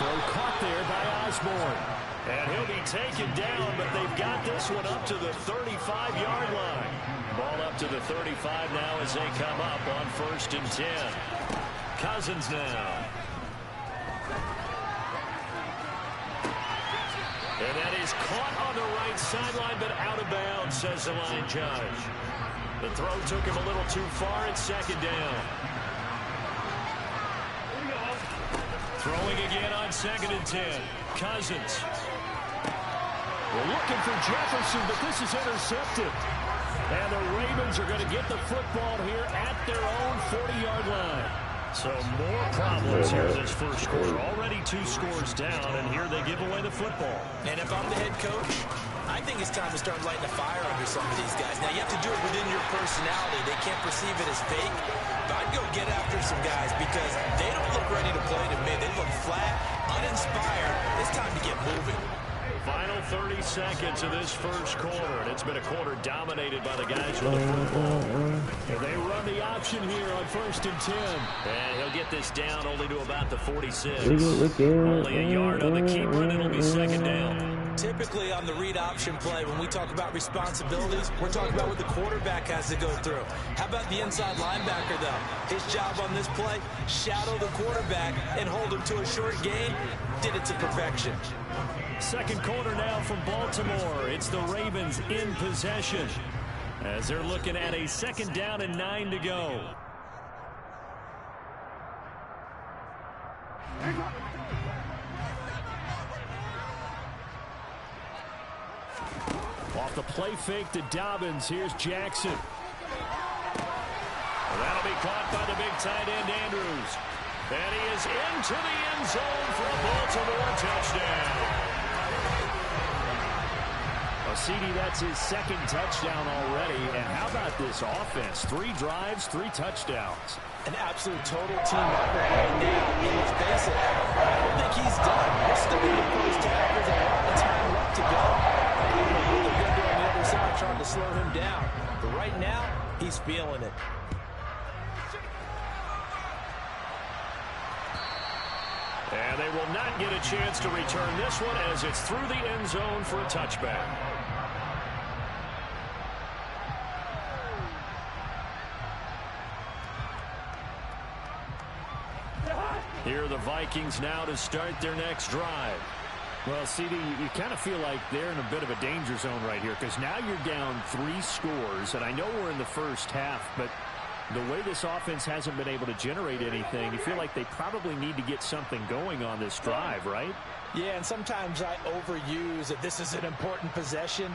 Throw caught there by Osborne. And he'll be taken down, but they've got this one up to the 35-yard line. Ball up to the 35 now as they come up on 1st and 10. Cousins now. And that is caught on the right sideline, but out of bounds, says the line judge. The throw took him a little too far at 2nd down. Throwing again on 2nd and 10. Cousins. We're looking for Jefferson, but this is intercepted. And the Ravens are going to get the football here at their own 40-yard line. So more problems here this first quarter. Already 2 scores down, and here they give away the football. And if I'm the head coach, I think it's time to start lighting a fire under some of these guys. Now, you have to do it within your personality. They can't perceive it as fake. But I'd go get after some guys because they don't look ready to play to me. They look flat, uninspired. It's time to get moving. Final 30 seconds of this first quarter, and it's been a quarter dominated by the guys with the football. And they run the option here on 1st and 10. And he'll get this down only to about the 46. Only a yard on the keeper, and it'll be 2nd down. Typically on the read option play, when we talk about responsibilities, we're talking about what the quarterback has to go through. How about the inside linebacker, though? His job on this play, shadow the quarterback and hold him to a short gain. Did it to perfection. Second quarter now from Baltimore. It's the Ravens in possession as they're looking at a 2nd down and 9 to go. Off the play fake to Dobbins. Here's Jackson. That'll be caught by the big tight end Andrews. And he is into the end zone for a Baltimore touchdown. CD, that's his 2nd touchdown already. And how about this offense? 3 drives, 3 touchdowns. An absolute total team effort right now. And let's face it, I don't think he's done. We're still in the first half. There's a lot of time left to go. I don't know what they're going to do on the other side trying to slow him down. But right now, he's feeling it. And they will not get a chance to return this one as it's through the end zone for a touchback. Here are the Vikings now to start their next drive. Well, CD, you kind of feel like they're in a bit of a danger zone right here because now you're down 3 scores, and I know we're in the first half, but the way this offense hasn't been able to generate anything, you feel like they probably need to get something going on this drive, right? Yeah, and sometimes I overuse that this is an important possession.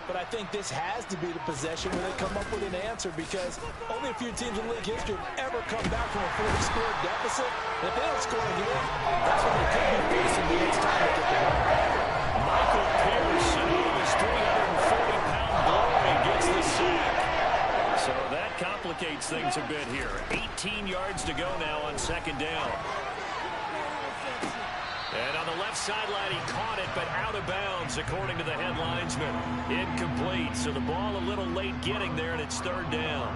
But I think this has to be the possession where they come up with an answer because only a few teams in league history have ever come back from a 40-score deficit. And if they don't score again, that's when they could be facing the next time to get the ball. Michael Pierce, his 340-pound glory, gets the sack. So that complicates things a bit here. 18 yards to go now on 2nd down. And on the left sideline, he caught it, but out of bounds, according to the head linesman. Incomplete, so the ball a little late getting there, and it's 3rd down.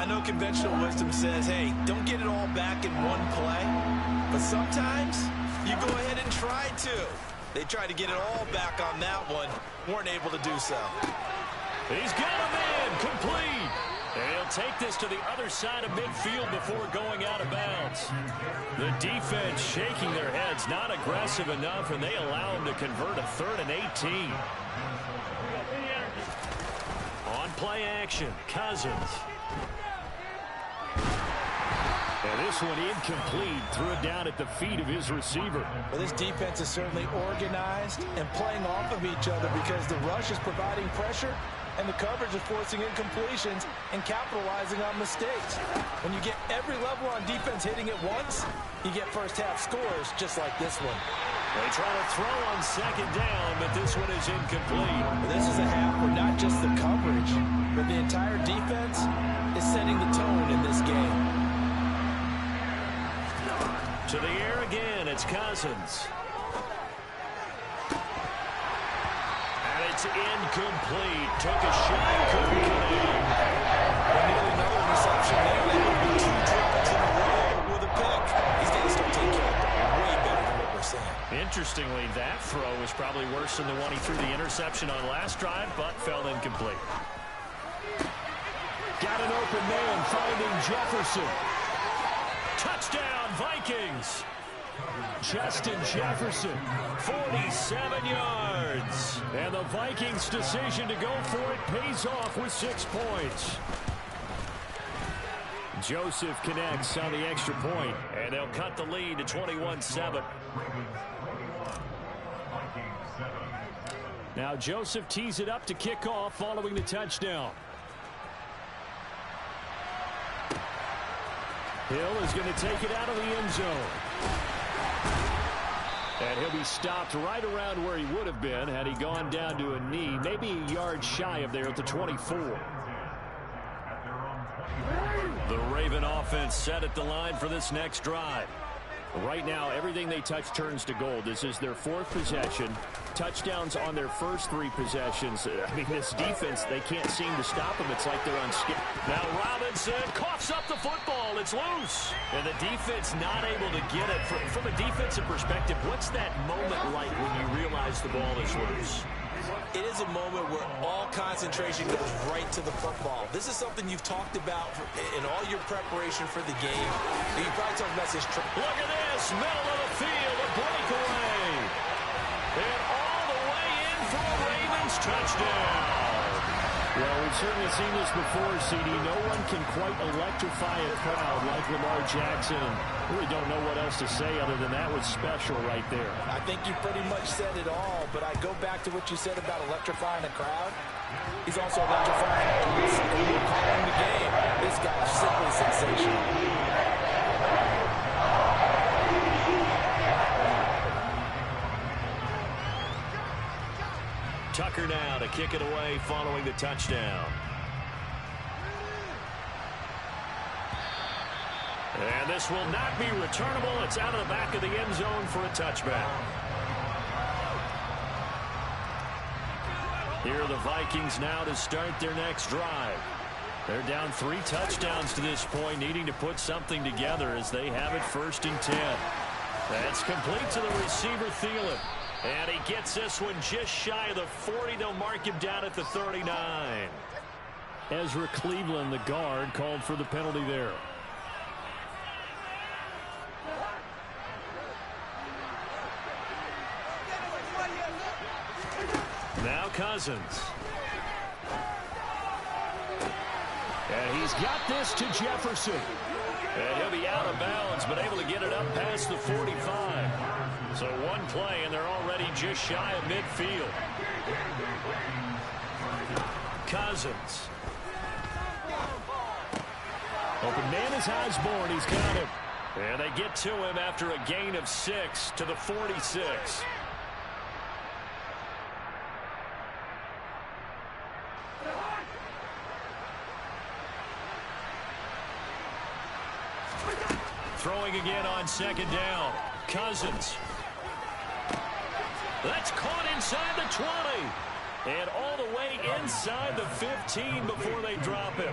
I know conventional wisdom says, hey, don't get it all back in one play. But sometimes you go ahead and try to. They tried to get it all back on that one. Weren't able to do so. He's got him in, complete. And he'll take this to the other side of midfield before going out of bounds. The defense shaking their heads, not aggressive enough, and they allow him to convert a 3rd and 18. On play action, Cousins. And this one incomplete, threw it down at the feet of his receiver. Well, this defense is certainly organized and playing off of each other because the rush is providing pressure and the coverage is forcing incompletions and capitalizing on mistakes. When you get every level on defense hitting at once, you get first half scores just like this one. They try to throw on 2nd down, but this one is incomplete. Well, this is a half where not just the coverage, but the entire defense is setting the tone in this game. To the air again, it's Cousins. And it's incomplete. Took a shot, couldn't connect. Nearly another interception there. That would be 2 drops in a row with a pick. He's got to start taking care of the ball way better than what we're saying. Interestingly, that throw was probably worse than the one he threw the interception on last drive, but fell incomplete. Got an open man, finding Jefferson. Touchdown, Vikings. Justin Jefferson, 47 yards. And the Vikings' decision to go for it pays off with 6 points. Joseph connects on the extra point, and they'll cut the lead to 21-7. Now Joseph tees it up to kick off following the touchdown. Hill is going to take it out of the end zone. And he'll be stopped right around where he would have been had he gone down to a knee, maybe a yard shy of there at the 24. The Raven offense set at the line for this next drive. Right now, everything they touch turns to gold. This is their 4th possession. Touchdowns on their first 3 possessions. I mean, this defense, they can't seem to stop them. It's like they're unskipped. Now Robinson coughs up the football. It's loose. And the defense not able to get it. From a defensive perspective, what's that moment like when you realize the ball is loose? It is a moment where all concentration goes right to the football. This is something you've talked about in all your preparation for the game. You probably told message. Look at this, middle of the field, a breakaway. And all the way in for a Ravens touchdown. Well, we've certainly seen this before, CD. No one can quite electrify a crowd like Lamar Jackson. Really don't know what else to say other than that was special right there. I think you pretty much said it all, but I go back to what you said about electrifying a crowd. He's also electrifying us, and we're calling the game. This guy is simply sensational. Tucker now to kick it away following the touchdown. And this will not be returnable. It's out of the back of the end zone for a touchback. Here are the Vikings now to start their next drive. They're down 3 touchdowns to this point, needing to put something together as they have it 1st and 10. That's complete to the receiver, Thielen. And he gets this one just shy of the 40. They'll mark him down at the 39. Ezra Cleveland, the guard, called for the penalty there. Now Cousins. And he's got this to Jefferson. And he'll be out of bounds, but able to get it up past the 45. So one play, and they're already just shy of midfield. Cousins. Open man is Osborne. He's got him. And they get to him after a gain of 6 to the 46. Throwing again on 2nd down. Cousins. That's caught inside the 20. And all the way inside the 15 before they drop him.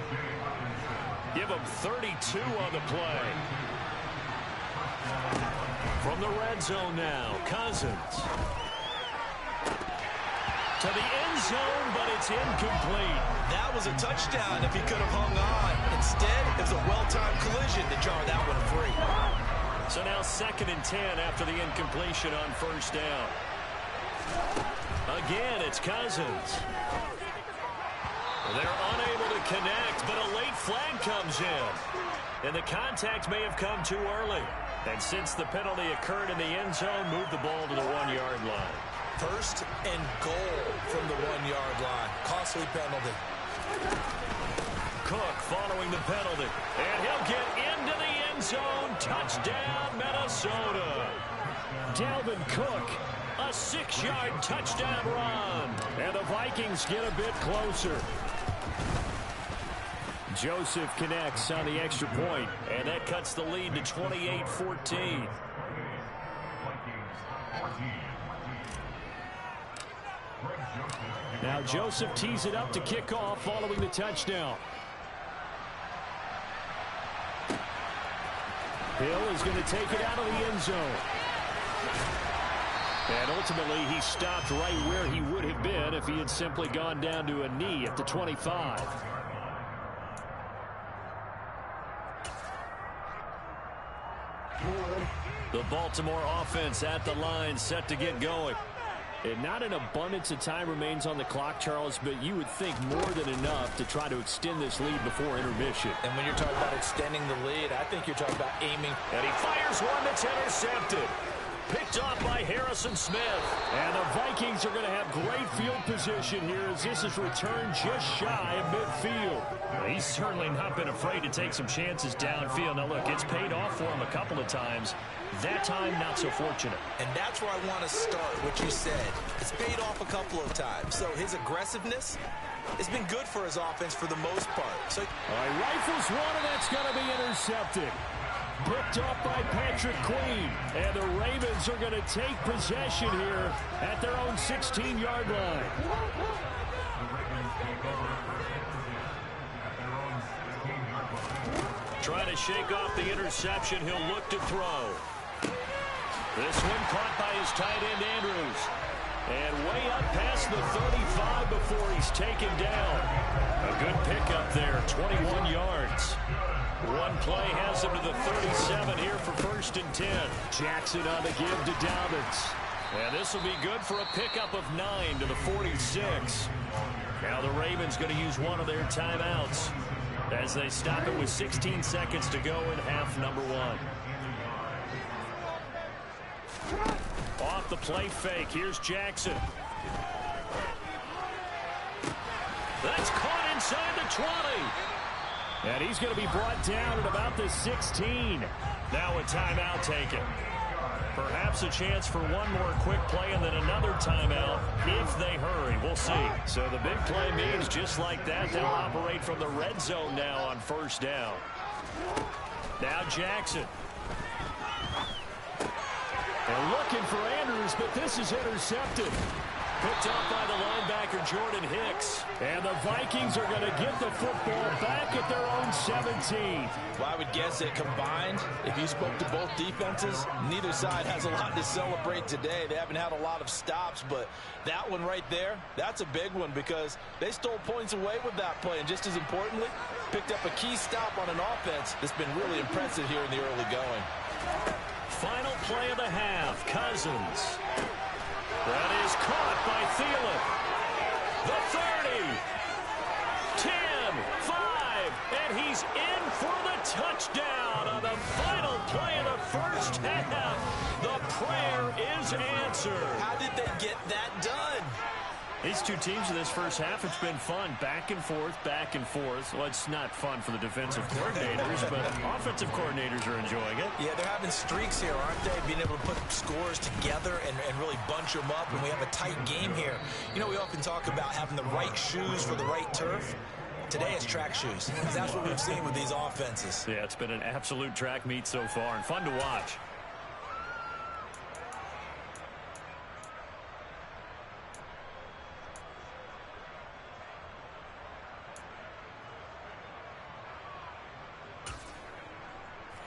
Give him 32 on the play. From the red zone now, Cousins. to the end zone, but it's incomplete. That was a touchdown if he could have hung on. Instead, it was a well-timed collision to jar that one free. So now 2nd and 10 after the incompletion on 1st down. Again, it's Cousins. They're unable to connect, but a late flag comes in. And the contact may have come too early. And since the penalty occurred in the end zone, move the ball to the 1-yard line. 1st and goal from the 1-yard line. Costly penalty. Cook following the penalty. And he'll get into the end zone. Touchdown, Minnesota. Dalvin Cook, a 6-yard touchdown run. And the Vikings get a bit closer. Joseph connects on the extra point, and that cuts the lead to 28-14. Now Joseph tees it up to kick off following the touchdown. Hill is going to take it out of the end zone. And ultimately, he stopped right where he would have been if he had simply gone down to a knee at the 25. The Baltimore offense at the line, set to get going. And not an abundance of time remains on the clock, Charles, but you would think more than enough to try to extend this lead before intermission. And when you're talking about extending the lead, I think you're talking about aiming. And he fires one that's intercepted. Picked off by Harrison Smith. And the Vikings are going to have great field position here as this is returned just shy of midfield. Well, he's certainly not been afraid to take some chances downfield. Now, look, it's paid off for him a couple of times. That time, not so fortunate. And that's where I want to start, what you said. It's paid off a couple of times. So his aggressiveness has been good for his offense for the most part. So, all right, rifles one, and that's going to be intercepted. Picked off by Patrick Queen. And the Ravens are going to take possession here at their own 16-yard line. Trying to shake off the interception. He'll look to throw. This one caught by his tight end, Andrews. And way up past the 35 before he's taken down. A good pickup there, 21 yards. One play has him to the 37 here for 1st and 10. Jackson on the give to Dobbins. And this will be good for a pickup of 9 to the 46. Now the Ravens going to use one of their timeouts as they stop it with 16 seconds to go in half number 1. Off the play fake. Here's Jackson. That's caught inside the 20. And he's going to be brought down at about the 16. Now a timeout taken. Perhaps a chance for one more quick play and then another timeout if they hurry. We'll see. So the big play means just like that, they'll operate from the red zone now on 1st down. Now Jackson. They're looking for Andrews, but this is intercepted. Picked up by the linebacker, Jordan Hicks. And the Vikings are going to get the football back at their own 17. Well, I would guess that combined, if you spoke to both defenses, neither side has a lot to celebrate today. They haven't had a lot of stops, but that one right there, that's a big one because they stole points away with that play. And just as importantly, picked up a key stop on an offense that's been really impressive here in the early going. Final play of the half, Cousins. That is caught by Thielen. The 30, 10, 5, and he's in for the touchdown on the final play of the 1st half. The prayer is answered. How did they get that done? These two teams in this 1st half, it's been fun. Back and forth, back and forth. Well, it's not fun for the defensive coordinators, but offensive coordinators are enjoying it. Yeah, they're having streaks here, aren't they? Being able to put scores together and really bunch them up, and we have a tight game here. You know, we often talk about having the right shoes for the right turf. Today it's track shoes. That's what we've seen with these offenses. Yeah, it's been an absolute track meet so far, and fun to watch.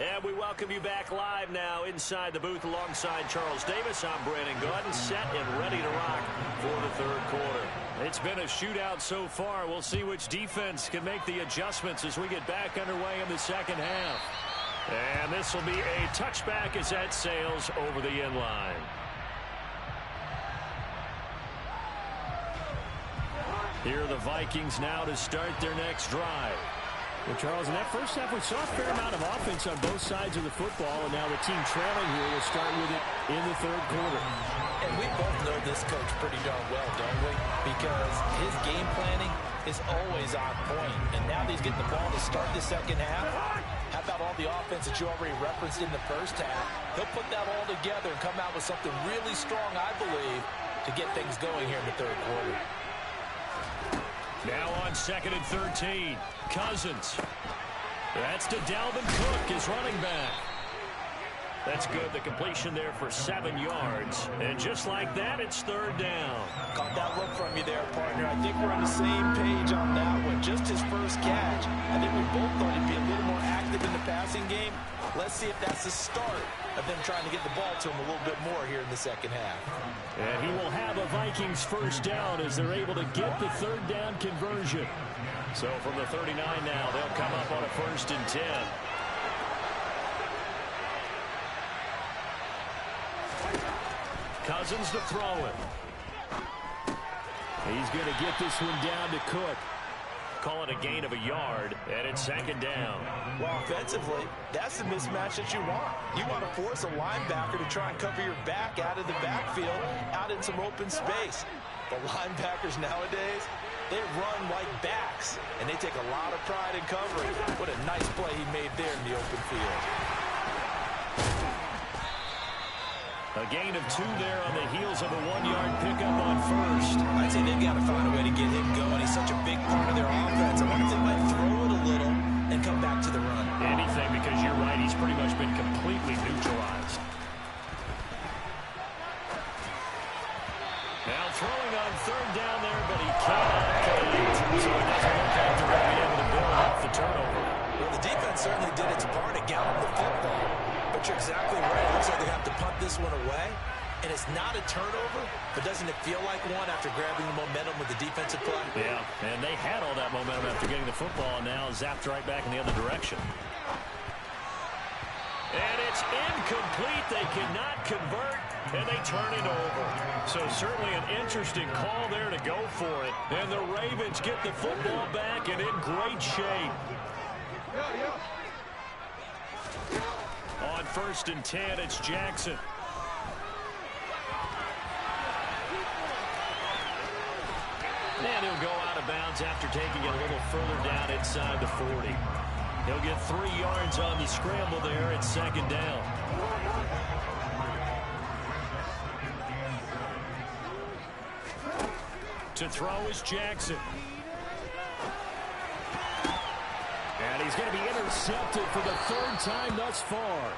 And we welcome you back live now inside the booth alongside Charles Davis. I'm Brandon Gordon, set and ready to rock for the third quarter. It's been a shootout so far. We'll see which defense can make the adjustments as we get back underway in the second half. And this will be a touchback as that sails over the end line. Here are the Vikings now to start their next drive. Well, Charles, in that first half, we saw a fair amount of offense on both sides of the football, and now the team trailing here will start with it in the third quarter. And we both know this coach pretty darn well, don't we? Because his game planning is always on point. And now that he's getting the ball to start the second half, how about all the offense that you already referenced in the first half? He'll put that all together and come out with something really strong, I believe, to get things going here in the third quarter. Now on 2nd and 13, Cousins. That's to Dalvin Cook, his running back. That's good. The completion there for 7 yards. And just like that, it's third down. Caught that look from you there, partner. I think we're on the same page on that one. Just his first catch. I think we both thought he'd be a little more active in the passing game. Let's see if that's the start of them trying to get the ball to him a little bit more here in the second half. And he will have a Vikings first down as they're able to get the third down conversion. So from the 39 now, they'll come up on a 1st and 10. Cousins to throw it. He's going to get this one down to Cook. Call it a gain of a yard, and it's 2nd down. Well, offensively, that's the mismatch that you want. You want to force a linebacker to try and cover your back out of the backfield, out in some open space. The linebackers nowadays, they run like backs, and they take a lot of pride in covering. What a nice play he made there in the open field. A gain of 2 there on the heels of a 1-yard pickup on 1st. I'd say they've got to find a way to get him going. He's such a big part of their offense. I wonder if they might throw it a little and come back to the run. Anything, because you're right, he's pretty much been completely neutralized. Now throwing on 3rd down there, but he cannot connect. So it doesn't look like they're going to be able to build off the turnover. Well, the defense certainly did its part to gallop the football. But you're exactly right. It looks like they have to punt this one away. And it's not a turnover, but doesn't it feel like one after grabbing the momentum with the defensive play? Yeah, and they had all that momentum after getting the football, and now zapped right back in the other direction. And it's incomplete. They cannot convert, and they turn it over. So certainly an interesting call there to go for it. And the Ravens get the football back and in great shape. On 1st and 10, it's Jackson. And he'll go out of bounds after taking it a little further down inside the 40. He'll get 3 yards on the scramble there at 2nd down. To throw is Jackson. And he's going to be intercepted for the 3rd time thus far.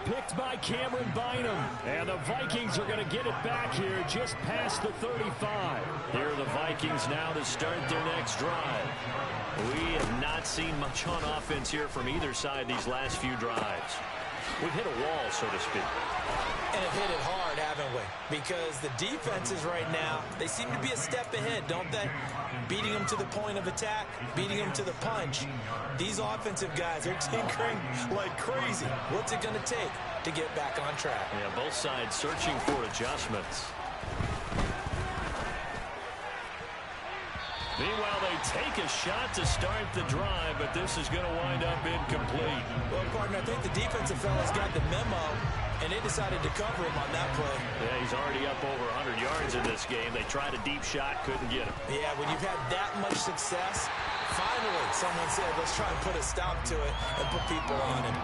Picked by Cameron Bynum. And the Vikings are going to get it back here just past the 35. Here are the Vikings now to start their next drive. We have not seen much on offense here from either side these last few drives. We've hit a wall, so to speak. And have hit it hard, haven't we? Because the defenses right now, they seem to be a step ahead, don't they? Beating them to the point of attack, beating them to the punch. These offensive guys are tinkering like crazy. What's it going to take to get back on track? Yeah, both sides searching for adjustments. Meanwhile, they take a shot to start the drive, but this is going to wind up incomplete. Well, partner, I think the defensive fellas got the memo, and they decided to cover him on that play. Yeah, he's already up over 100 yards in this game. They tried a deep shot, couldn't get him. Yeah, when you've had that much success, finally someone said, let's try and put a stop to it and put people on him.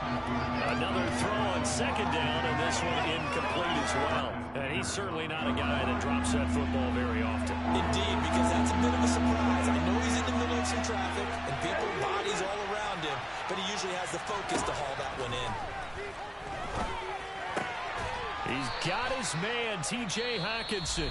Another throw on 2nd down, and this one incomplete as well. And he's certainly not a guy that drops that football very often. Indeed, because that's a bit of a surprise. I know he's in the middle of some traffic and people, bodies all around him, but he usually has the focus to haul that one in. He's got his man, T.J. Hockenson.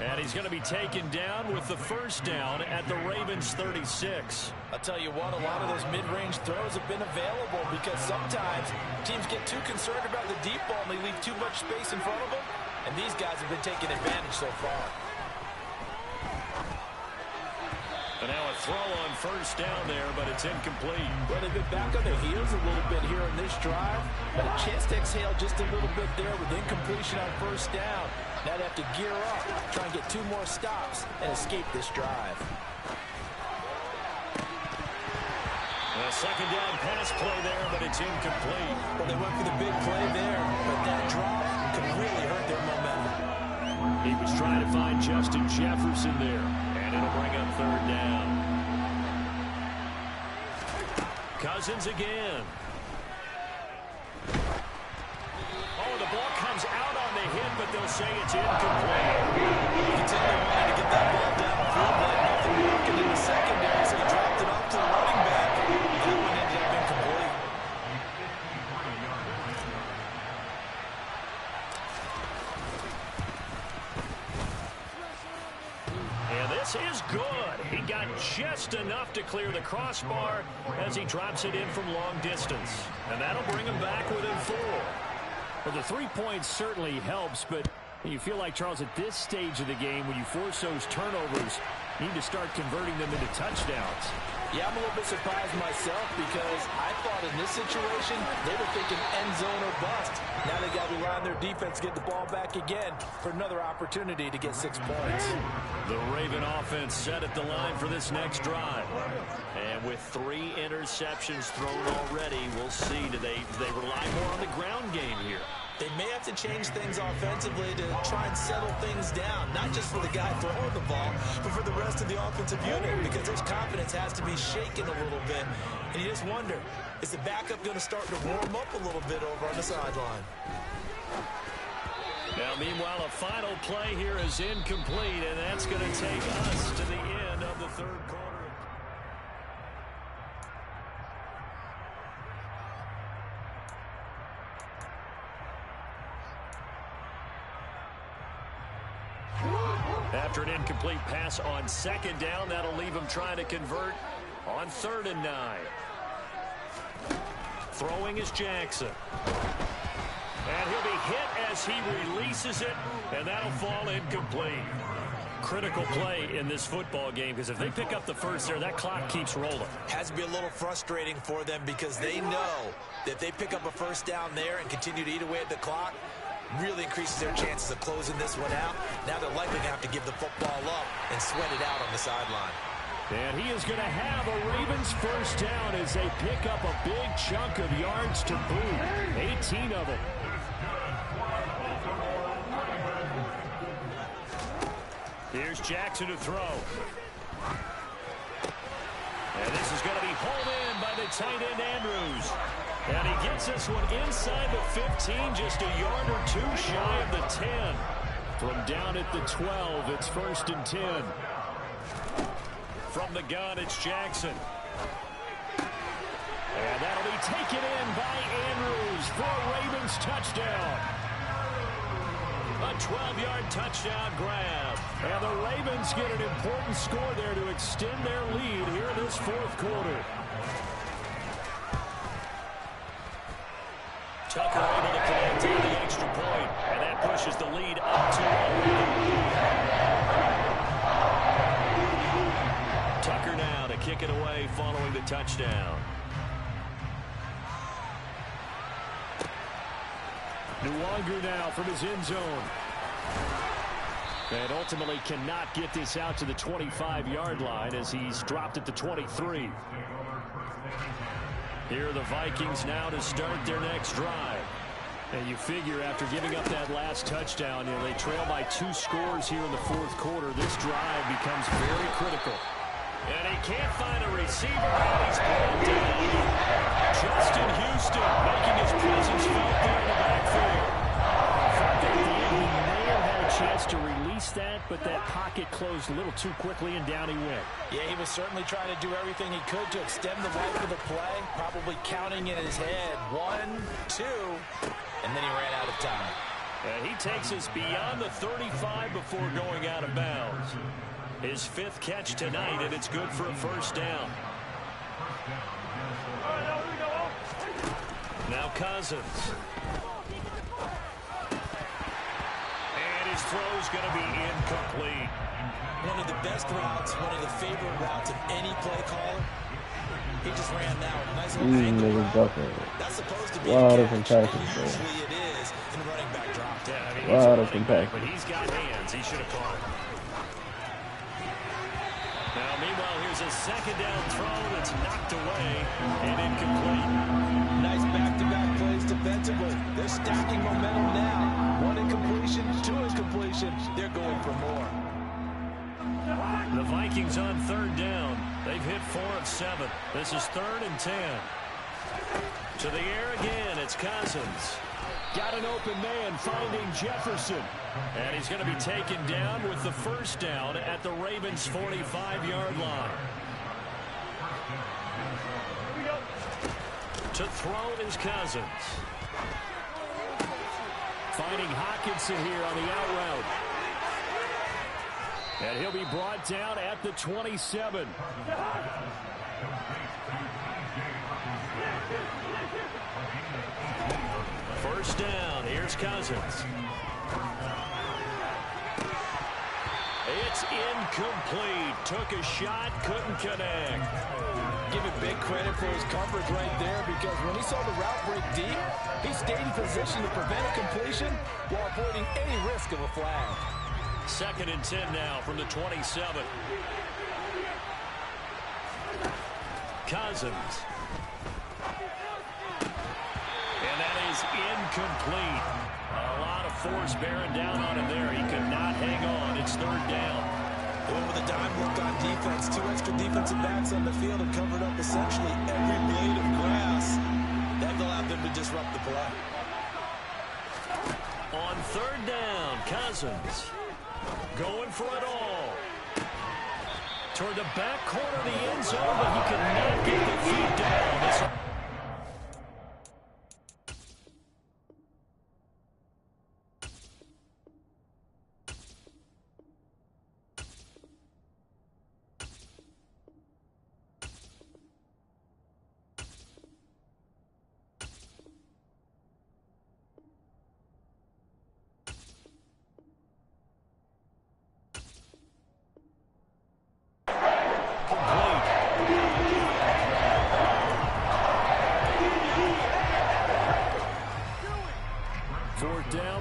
And he's going to be taken down with the first down at the Ravens 36. I'll tell you what, a lot of those mid-range throws have been available because sometimes teams get too concerned about the deep ball and they leave too much space in front of them. And these guys have been taking advantage so far. And now a throw on first down there, but it's incomplete. Well, they've been back on their heels a little bit here in this drive, but a chance to exhale just a little bit there with incompletion on first down. Now they have to gear up, try and get 2 more stops, and escape this drive. A second down pass play there, but it's incomplete. Well, they went for the big play there, but that drop could really hurt their momentum. He was trying to find Justin Jefferson there, and it'll bring up third down. Cousins again. Oh, the ball comes out on the hit, but they'll say it's incomplete. You can tell they wanted to get that ball downfield, but nothing working in the secondary, so he dropped it off to the running back. That one ended up incomplete. And this is good. He got just enough to clear the crossbar as he drops it in from long distance. And that'll bring him back within 4. Well, the 3 points certainly helps, but you feel like, Charles, at this stage of the game, when you force those turnovers, you need to start converting them into touchdowns. Yeah, I'm a little bit surprised myself because I thought in this situation they were thinking end zone or bust. Now they got to rely on their defense to get the ball back again for another opportunity to get 6 points. The Raven offense set at the line for this next drive. And with 3 interceptions thrown already, we'll see. Do they rely more on the ground game here? They may have to change things offensively to try and settle things down, not just for the guy throwing the ball, but for the rest of the offensive unit, because his confidence has to be shaken a little bit. And you just wonder, is the backup going to start to warm up a little bit over on the sideline? Now, meanwhile, a final play here is incomplete, and that's going to take us to the end of the third quarter. After an incomplete pass on second down, that'll leave him trying to convert on 3rd and 9. Throwing is Jackson. And he'll be hit as he releases it, and that'll fall incomplete. Critical play in this football game, because if they pick up the first there, that clock keeps rolling. Has to be a little frustrating for them because they know that if they pick up a first down there and continue to eat away at the clock, really increases their chances of closing this one out. Now they're likely going to have to give the football up and sweat it out on the sideline. And he is going to have a Ravens first down as they pick up a big chunk of yards to boot. 18 of them. Here's Jackson to throw. And this is going to be hauled in by the tight end Andrews. And he gets this one inside the 15, just a yard or 2 shy of the 10. From down at the 12, it's 1st and 10. From the gun, it's Jackson. And that'll be taken in by Andrews for a Ravens touchdown. A 12-yard touchdown grab. And the Ravens get an important score there to extend their lead here in this 4th quarter. Tucker able to connect on the extra point, and that pushes the lead up to 1. Tucker now to kick it away following the touchdown. Nwangu now from his end zone. And ultimately cannot get this out to the 25-yard line as he's dropped at the 23. Here are the Vikings now to start their next drive. And you figure after giving up that last touchdown, they trail by 2 scores here in the 4th quarter. This drive becomes very critical. And he can't find a receiver, and he's brought down. Justin Houston making his presence felt there in the backfield. I thought that at the end he may have had a chance to release that, but that pocket closed a little too quickly, and down he went. Yeah, he was certainly trying to do everything he could to extend the life of the play, probably counting in his head 1, 2, and then he ran out of time. And he takes us beyond the 35 before going out of bounds. His 5th catch tonight, and it's good for a first down. Now Cousins. And his throw's going to be incomplete. One of the best routes, one of the favorite routes of any play caller. He just ran now. Nice little angle route. That's supposed to be a catch. Usually it is in running back drop. Yeah, I mean, he's a running back, but he's got hands. He should have caught it. Now, meanwhile, here's a 2nd down throw that's knocked away and incomplete. Nice back-to-back plays defensively. They're stacking momentum now. 1 incompletion, 2 incompletion. They're going for more. The Vikings on 3rd down. They've hit 4 of 7. This is 3rd and 10. To the air again, it's Cousins. Got an open man finding Jefferson. And he's going to be taken down with the first down at the Ravens' 45-yard line. To throw is Cousins. Finding Hockenson here on the out route. And he'll be brought down at the 27. First down. Here's Cousins. It's incomplete. Took a shot, couldn't connect. Give him big credit for his coverage right there, because when he saw the route break deep, he stayed in position to prevent a completion while avoiding any risk of a flag. 2nd and 10 now from the 27. Cousins. And that is incomplete. A lot of force bearing down on him there. He could not hang on. It's 3rd down. Well, with a dime look on defense, 2 extra defensive backs on the field and covered up essentially every blade of grass. That allowed them to disrupt the play. On 3rd down, Cousins. Going for it all. Toward the back corner of the end zone, but he cannot get the feet down.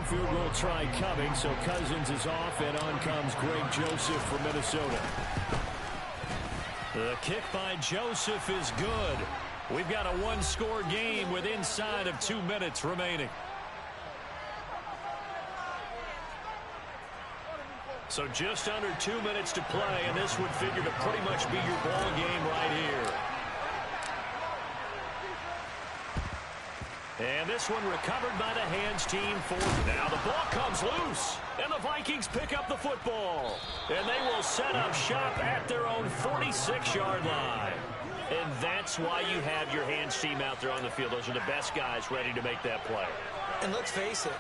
Field goal try coming, so Cousins is off, and on comes Greg Joseph from Minnesota. The kick by Joseph is good. We've got a 1-score game with inside of 2 minutes remaining. So just under 2 minutes to play, and this would figure to pretty much be your ball game right here. And this one recovered by the hands team for now. The ball comes loose, and the Vikings pick up the football. And they will set up shop at their own 46-yard line. And that's why you have your hands team out there on the field. Those are the best guys ready to make that play. And let's face it,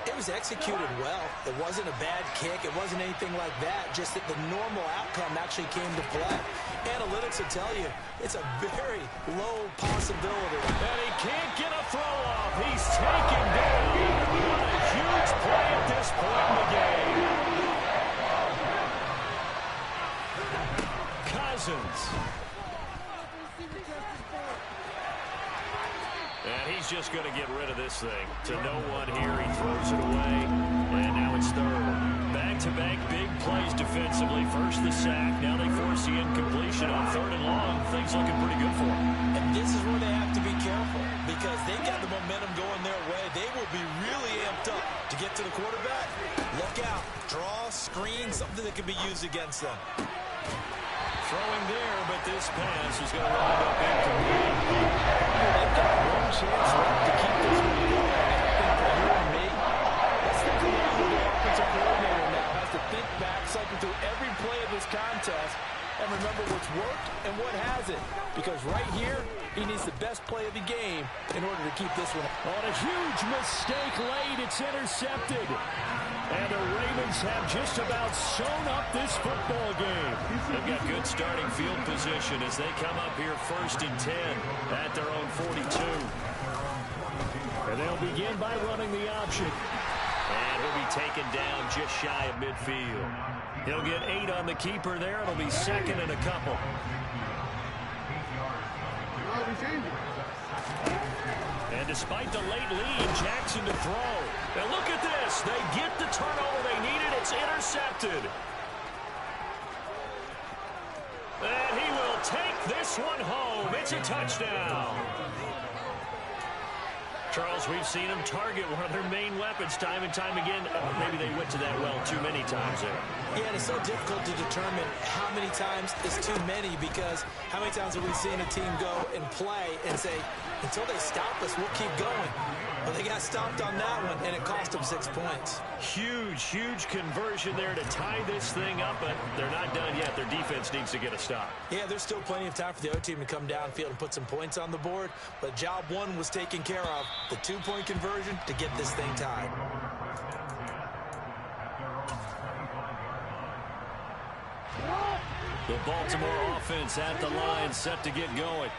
it was executed well. It wasn't a bad kick. It wasn't anything like that. Just that the normal outcome actually came to play. Analytics will tell you it's a very low possibility. And he can't get a throw off. He's taken down. What a huge play at this point in the game. Cousins. And he's just going to get rid of this thing. To no one here, he throws it away. And now it's 3rd. Back-to-back big plays defensively. First the sack, now they force the incompletion on 3rd and long. Things looking pretty good for them. And this is where they have to be careful, because they got the momentum going their way. They will be really amped up to get to the quarterback. Look out. Draw, screen, something that can be used against them. Throwing there, but this pass is going to wind up incomplete. They've got one chance left to keep this one going. I think for you and me, let's think about who the offensive coordinator now has to think back, cycle through every play of this contest, and remember what's worked and what hasn't. Because right here, He needs the best play of the game in order to keep this one. On a huge mistake late, it's intercepted. And the Ravens have just about sewn up this football game. They've got good starting field position as they come up here 1st and 10 at their own 42. And they'll begin by running the option. And he'll be taken down just shy of midfield. He'll get 8 on the keeper there. It'll be 2nd and a couple. And despite the late lead, Jackson to throw. And look at this. They get the turnover they needed. It's intercepted. And he will take this one home. It's a touchdown. Charles, we've seen them target one of their main weapons time and time again. Maybe they went to that well too many times there. Yeah, and it's so difficult to determine how many times is too many, because how many times have we seen a team go and play and say, until they stop us, we'll keep going. Well, they got stopped on that one, and it cost them 6 points. Huge conversion there to tie this thing up, but they're not done yet. Their defense needs to get a stop. Yeah, there's still plenty of time for the other team to come downfield and put some points on the board, but job one was taken care of. The 2-point conversion to get this thing tied. The Baltimore offense at the line, set to get going.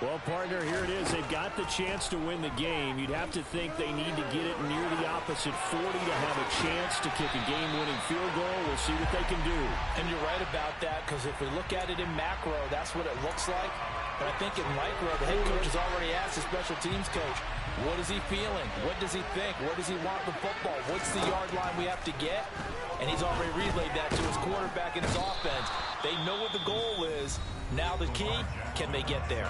Well, partner, here it is. They've got the chance to win the game. You'd have to think they need to get it near the opposite 40 to have a chance to kick a game-winning field goal. We'll see what they can do. And you're right about that, because if we look at it in macro, that's what it looks like. But I think in micro, the head coach has already asked the special teams coach, what is he feeling? What does he think? Where does he want the football? What's the yard line we have to get? And he's already relayed that to his quarterback and his offense. They know what the goal is. Now the key, can they get there?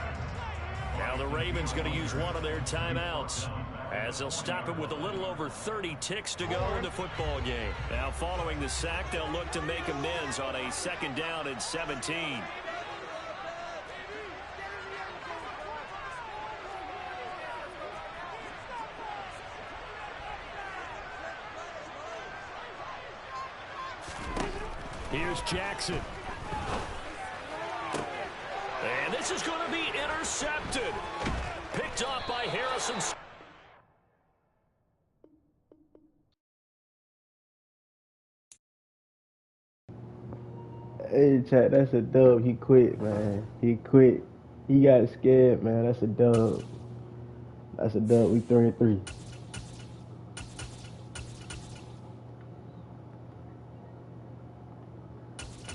Now the Ravens going to use one of their timeouts as they'll stop it with a little over 30 ticks to go in the football game. Now following the sack, they'll look to make amends on a 2nd down and 17. Here's Jackson. And this is going to be intercepted. Picked off by Harrison. Hey, chat, that's a dub. He quit, man. He quit. He got scared, man. That's a dub. That's a dub. We 3-3.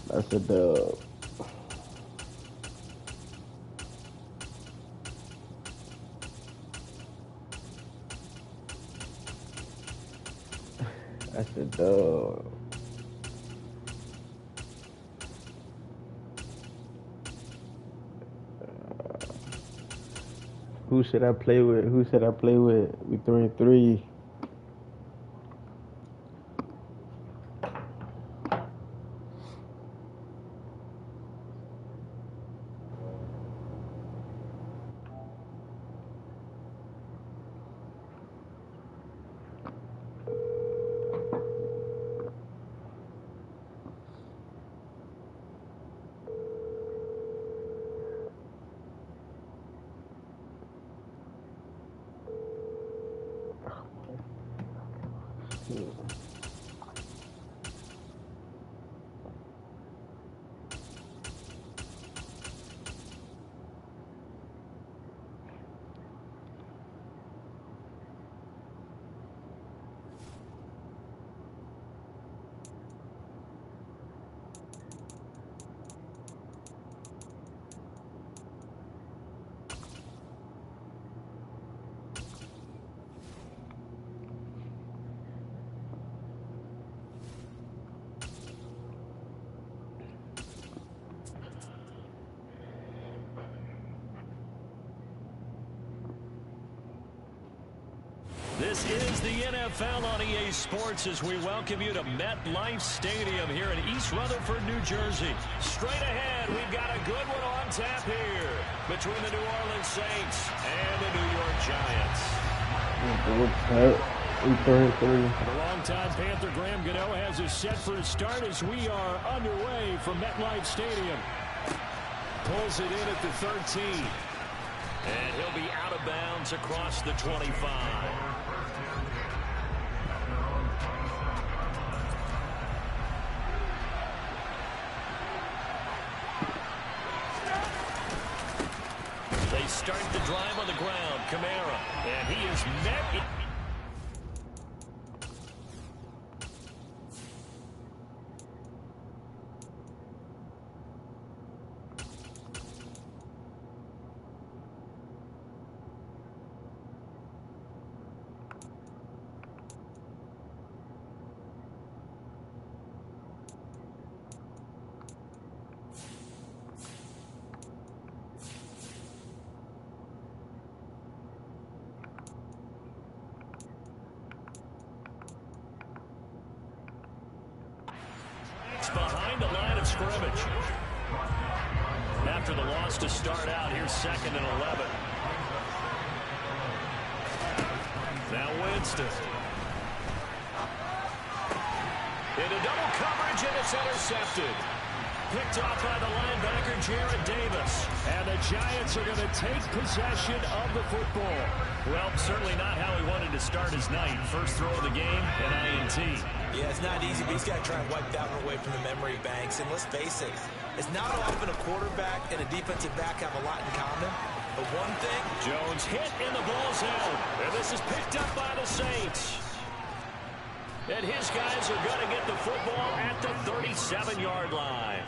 That's a dub. That's a dub. Who should I play with? Who should I play with? We 3-3. This is the NFL on EA Sports as we welcome you to MetLife Stadium here in East Rutherford, New Jersey. Straight ahead, we've got a good one on tap here between the New Orleans Saints and the New York Giants. The longtime Panther Graham Gano has us set for a start as we are underway from MetLife Stadium. Pulls it in at the 13. And he'll be out of bounds across the 25. They start the drive on the ground. Kamara. And he is met. Behind the line of scrimmage. After the loss to start out, here's 2nd and 11. Now Winston. Into double coverage, and it's intercepted. Picked off by the linebacker, Jared Davis. And the Giants are going to take possession of the football. Well, certainly not how he wanted to start his night. First throw of the game, an INT. Yeah, it's not easy, but he's got to try and wipe that one away from the memory banks. And let's face it, it's not often a quarterback and a defensive back have a lot in common. But one thing, Jones hit in the ball zone. And this is picked up by the Saints. And his guys are going to get the football at the 37-yard line.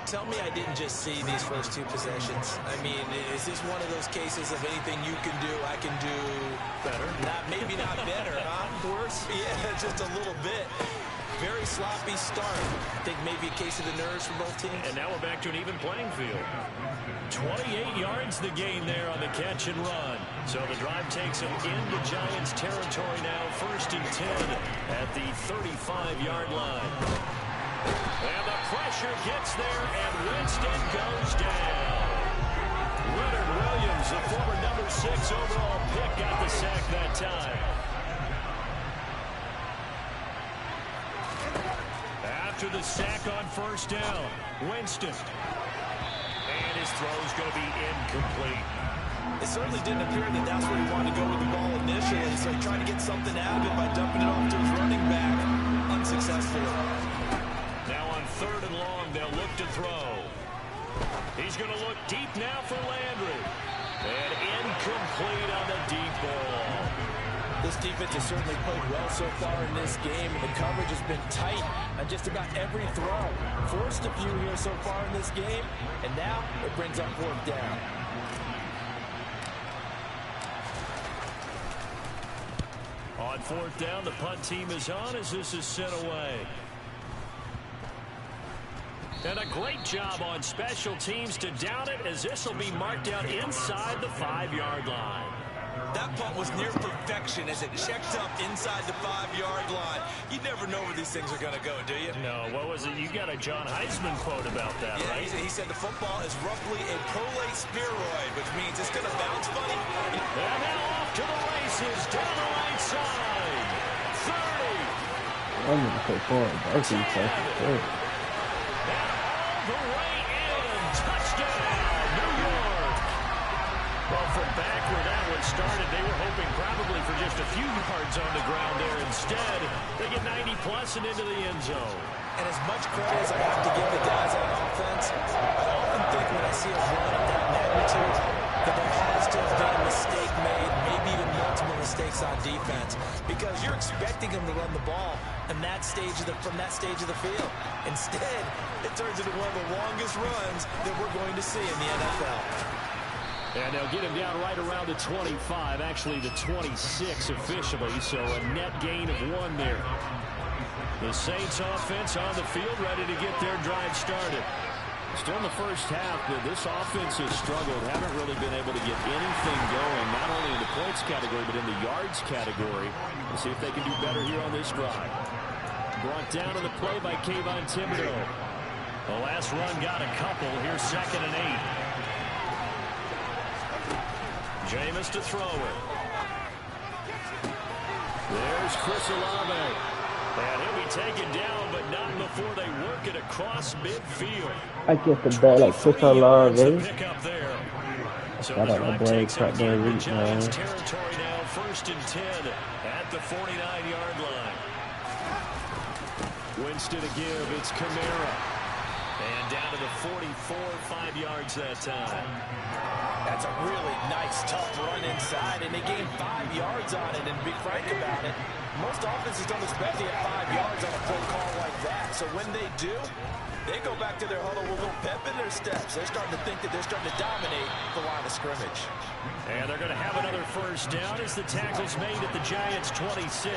Tell me I didn't just see these first two possessions. I mean, is this one of those cases of anything you can do, I can do better? Maybe not better, huh? Worse? Yeah, just a little bit. Very sloppy start. I think maybe a case of the nerves for both teams. And now we're back to an even playing field. 28 yards the gain there on the catch and run. So the drive takes him into Giants territory now, 1st and 10 at the 35-yard line. And the pressure gets there, and Winston goes down. Leonard Williams, the former number 6 overall pick, got the sack that time. After the sack on 1st down, Winston. And his throw is going to be incomplete. It certainly didn't appear that that's where he wanted to go with the ball initially, so he tried to get something out of it by dumping it off to his running back, unsuccessfully. Now on 3rd and long, they'll look to throw. He's going to look deep now for Landry. And incomplete on the deep ball. This defense has certainly played well so far in this game. The coverage has been tight on just about every throw. Forced a few here so far in this game, and now it brings up 4th down. On 4th down, the punt team is on as this is sent away. And a great job on special teams to down it, as this will be marked out inside the 5-yard line. That punt was near perfection as it checked up inside the 5-yard line. You never know where these things are going to go, do you? No, what was it? You got a John Heisman quote about that, yeah, right? He said the football is roughly a prolate spheroid, which means it's going to bounce funny. And now off to the races, down the right side. 30. I'm going to put forward. That's insane. The way in. Touchdown, New York. Well, from back where that one started, they were hoping probably for just a few yards on the ground there. Instead, they get 90-plus and into the end zone. And as much credit as I have to give the guys on offense, I often think when I see a run of that magnitude that there has to have been a mistake made, maybe even multiple mistakes on defense, because you're expecting them to run the ball in that stage of from that stage of the field. Instead, it turns into one of the longest runs that we're going to see in the NFL. And they'll get him down right around the 25, actually the 26 officially, so a net gain of 1 there. The Saints offense on the field, ready to get their drive started. Still in the first half, but this offense has struggled. Haven't really been able to get anything going, not only in the points category, but in the yards category. We'll see if they can do better here on this drive. Brought down on the play by Kayvon Thibodeau. The last run got a couple. Here's 2nd and 8. Jameis to throw it. There's Chris Olave. And he'll be taken down, but not before they work it across midfield. I get the ball like Chris Olave. So Shout the out my drive boy takes them again Crackdown into Reek, Giants man. territory now, 1st and 10 at the 49-yard line. Winston to give. It's Kamara. And down to the 44, 5 yards that time. That's a really nice, tough run inside, and they gained 5 yards on it. And to be frank about it, most offenses don't expect to get 5 yards on a play call like that. So when they do, they go back to their huddle with a little pep in their steps. They're starting to think that they're starting to dominate the line of scrimmage. And they're going to have another first down as the tackle's made at the Giants' 26.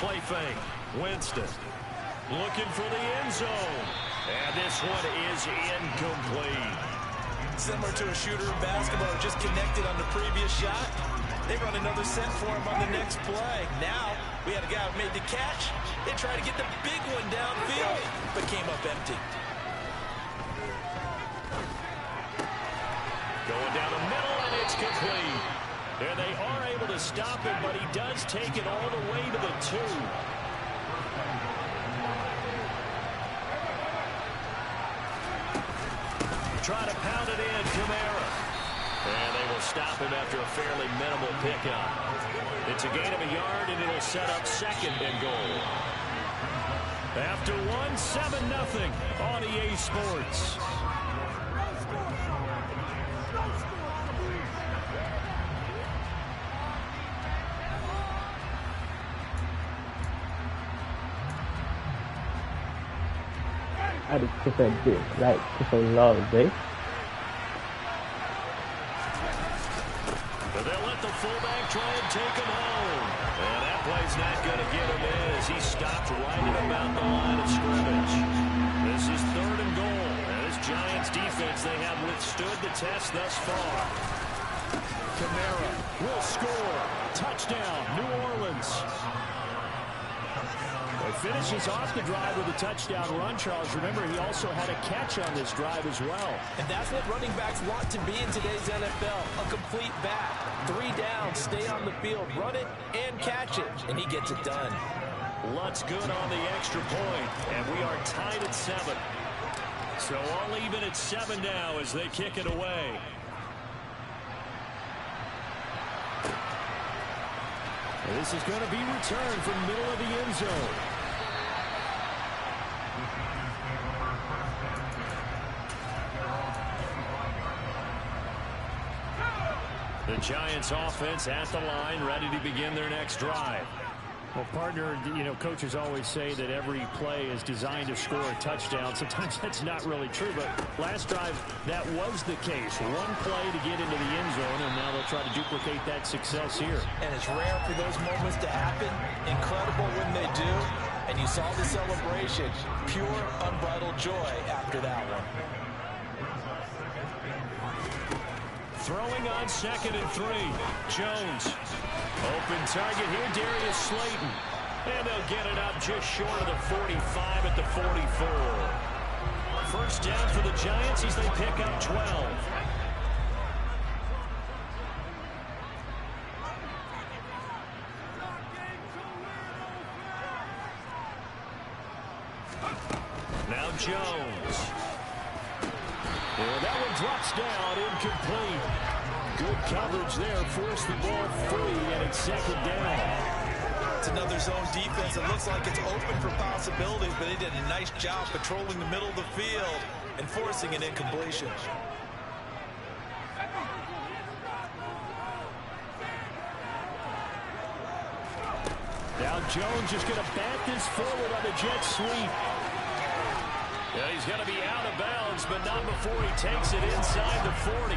Play fake. Winston looking for the end zone. And this one is incomplete. Similar to a shooter in basketball who just connected on the previous shot. They run another set for him on the next play. Now, we had a guy who made the catch. They tried to get the big one downfield, but came up empty. Going down the middle, and it's complete. And they are able to stop him, but he does take it all the way to the 2. Try to pound it in, Kamara. And they will stop him after a fairly minimal pickup. It's a gain of a yard, and it'll set up 2nd and goal. After 1, 7-0 on EA Sports. I just kiss that dick, like kiss a love, babe. But they'll let the fullback try and take him home. And that play's not going to get him in as he stopped right at about the line of scrimmage. This is 3rd and goal. And this Giants defense, they have withstood the test thus far. Kamara will score. Touchdown, New Orleans. He finishes off the drive with a touchdown run, Charles. Remember, he also had a catch on this drive as well. And that's what running backs want to be in today's NFL, a complete back. 3 down, stay on the field, run it, and catch it. And he gets it done. Lutz good on the extra point, and we are tied at 7. So all even at 7 now as they kick it away. And this is going to be returned from the middle of the end zone. The Giants offense at the line, ready to begin their next drive. Well, partner, you know, coaches always say that every play is designed to score a touchdown. Sometimes that's not really true, but last drive, that was the case. One play to get into the end zone, and now they'll try to duplicate that success here. And it's rare for those moments to happen. Incredible when they do. And you saw the celebration. Pure, unbridled joy after that one. Throwing on 2nd and 3. Jones. Open target here, Darius Slayton. And they'll get it up just short of the 45 at the 44. First down for the Giants as they pick up 12. Now Jones. And that one drops down, incomplete. Good coverage there, forced the ball free, and it's 2nd down. It's another zone defense. It looks like it's open for possibilities, but they did a nice job patrolling the middle of the field and forcing an incompletion. Now Jones just going to bat this forward on the jet sweep. Yeah, he's going to be out of bounds, but not before he takes it inside the 40.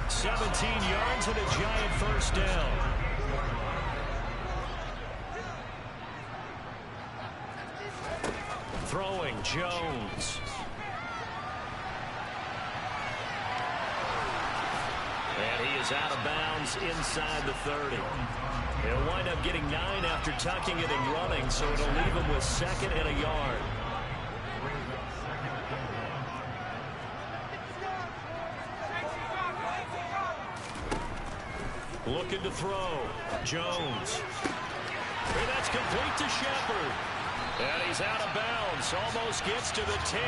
17 yards and a Giant first down. Throwing Jones. And he is out of bounds inside the 30. He'll wind up getting 9 after tucking it and running, so it'll leave him with 2nd and a yard. Looking to throw. Jones. And that's complete to Shepard. And he's out of bounds. Almost gets to the 10.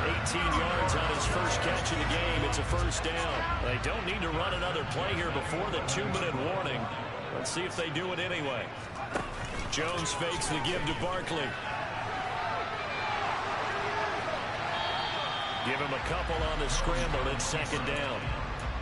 18 yards on his first catch of the game. It's a first down. They don't need to run another play here before the 2-minute warning. Let's see if they do it anyway. Jones fakes the give to Barkley. Give him a couple on the scramble. It's second down.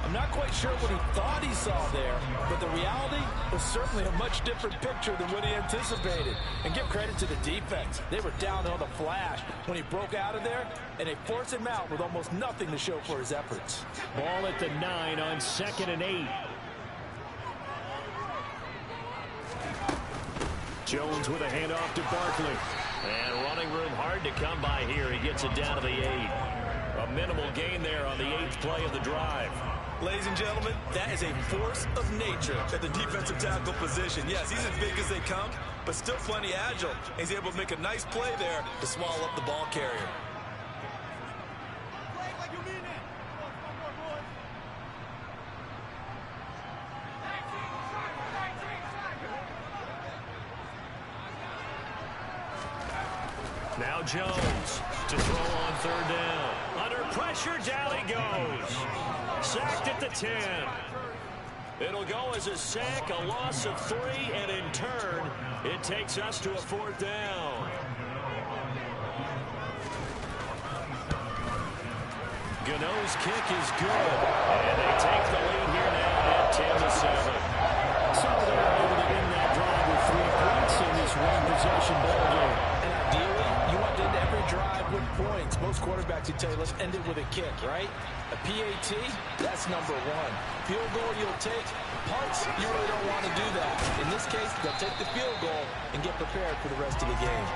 I'm not quite sure what he thought he saw there, but the reality was certainly a much different picture than what he anticipated. And give credit to the defense. They were down on the flash when he broke out of there, and they forced him out with almost nothing to show for his efforts. Ball at the 9 on 2nd and 8. Jones with a handoff to Barkley. And running room hard to come by here. He gets it down to the 8. A minimal gain there on the 8th play of the drive. Ladies and gentlemen, that is a force of nature at the defensive tackle position. Yes, he's as big as they come, but still plenty agile. He's able to make a nice play there to swallow up the ball carrier. Now Jones to throw on 3rd down. Under pressure, down he goes. Sacked at the 10. It'll go as a sack, a loss of 3, and in turn, it takes us to a 4th down. Gano's kick is good, and they take the lead here now at 10-7. So they're able to win that drive with 3 points in this one-possession ball game. And ideally, you want to end every drive with points. Most quarterbacks would tell you, let's end it with a kick, right? A PAT, that's number 1. Field goal you'll take. Punts, you really don't want to do that. In this case, they'll take the field goal and get prepared for the rest of the game.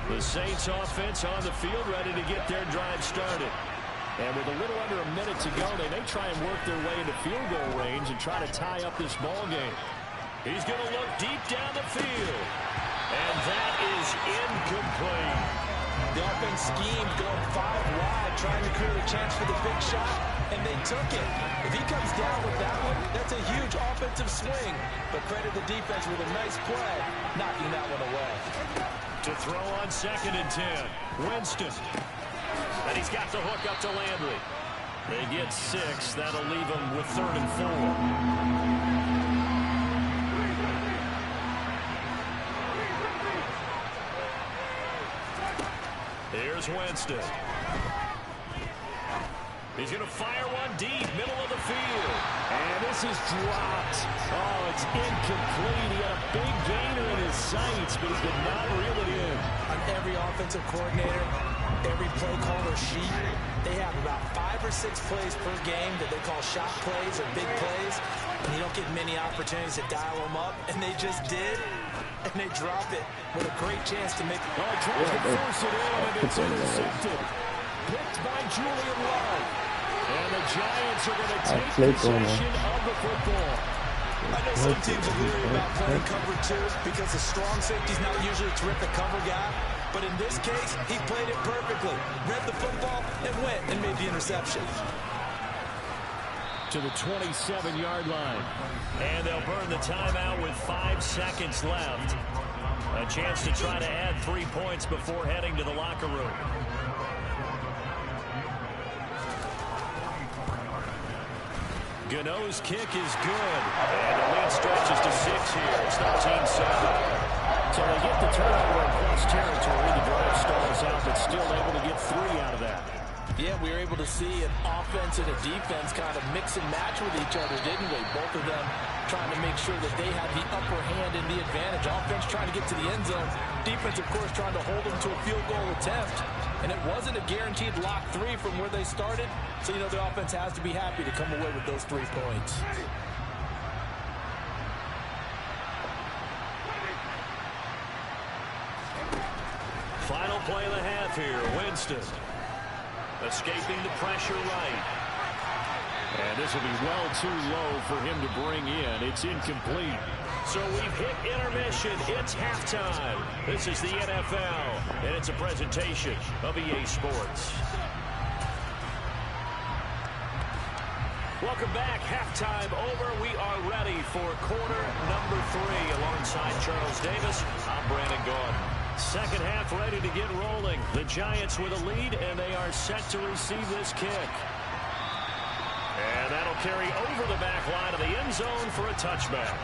The Saints offense on the field ready to get their drive started. And with a little under a minute to go, they may try and work their way into field goal range and try to tie up this ball game. He's going to look deep down the field. And that is incomplete. The offense schemed going 5 wide, trying to create a chance for the big shot, and they took it. If he comes down with that one, that's a huge offensive swing. But credit the defense with a nice play, knocking that one away. To throw on 2nd and 10. Winston. And he's got the hook up to Landry. They get 6. That'll leave them with 3rd and 4. Here's Winston. He's going to fire one deep, middle of the field. And this is dropped. Oh, it's incomplete. He had a big gainer in his sights, but he could not reel it in. On every offensive coordinator, every play caller sheet, they have about 5 or 6 plays per game that they call shot plays or big plays. And you don't get many opportunities to dial them up. And they just did. And they drop it with a great chance to make it. Oh, tries to force it in, and it's intercepted. Picked by Julian Love. And the Giants are going to take possession of the football. I know some teams are leery about playing cover 2 because the strong safety's not usually a terrific cover guy. But in this case, he played it perfectly. Read the football and went and made the interception. To the 27-yard line. And they'll burn the timeout with 5 seconds left. A chance to try to add 3 points before heading to the locker room. Gano's kick is good. And the lead stretches to 6 here. It's 13-7. So they get the turnover in plus territory. The drive stalls out, but still able to get 3 out of that. Yeah, we were able to see an offense and a defense kind of mix and match with each other, didn't we? Both of them trying to make sure that they had the upper hand and the advantage. Offense trying to get to the end zone. Defense, of course, trying to hold them to a field goal attempt. And it wasn't a guaranteed lock 3 from where they started. So, you know, the offense has to be happy to come away with those 3 points. Final play of the half here. Winston escaping the pressure right. And this will be well too low for him to bring in. It's incomplete. So we've hit intermission. It's halftime. This is the NFL, and it's a presentation of EA Sports. Welcome back. Halftime over. We are ready for quarter number 3. Alongside Charles Davis, I'm Brandon Gordon. Second half ready to get rolling. The Giants with a lead, and they are set to receive this kick. And that'll carry over the back line of the end zone for a touchback.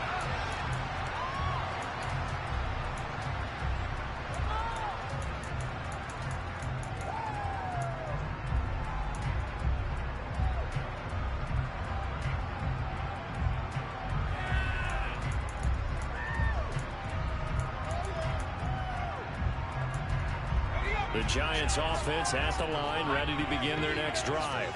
The Giants offense at the line, ready to begin their next drive.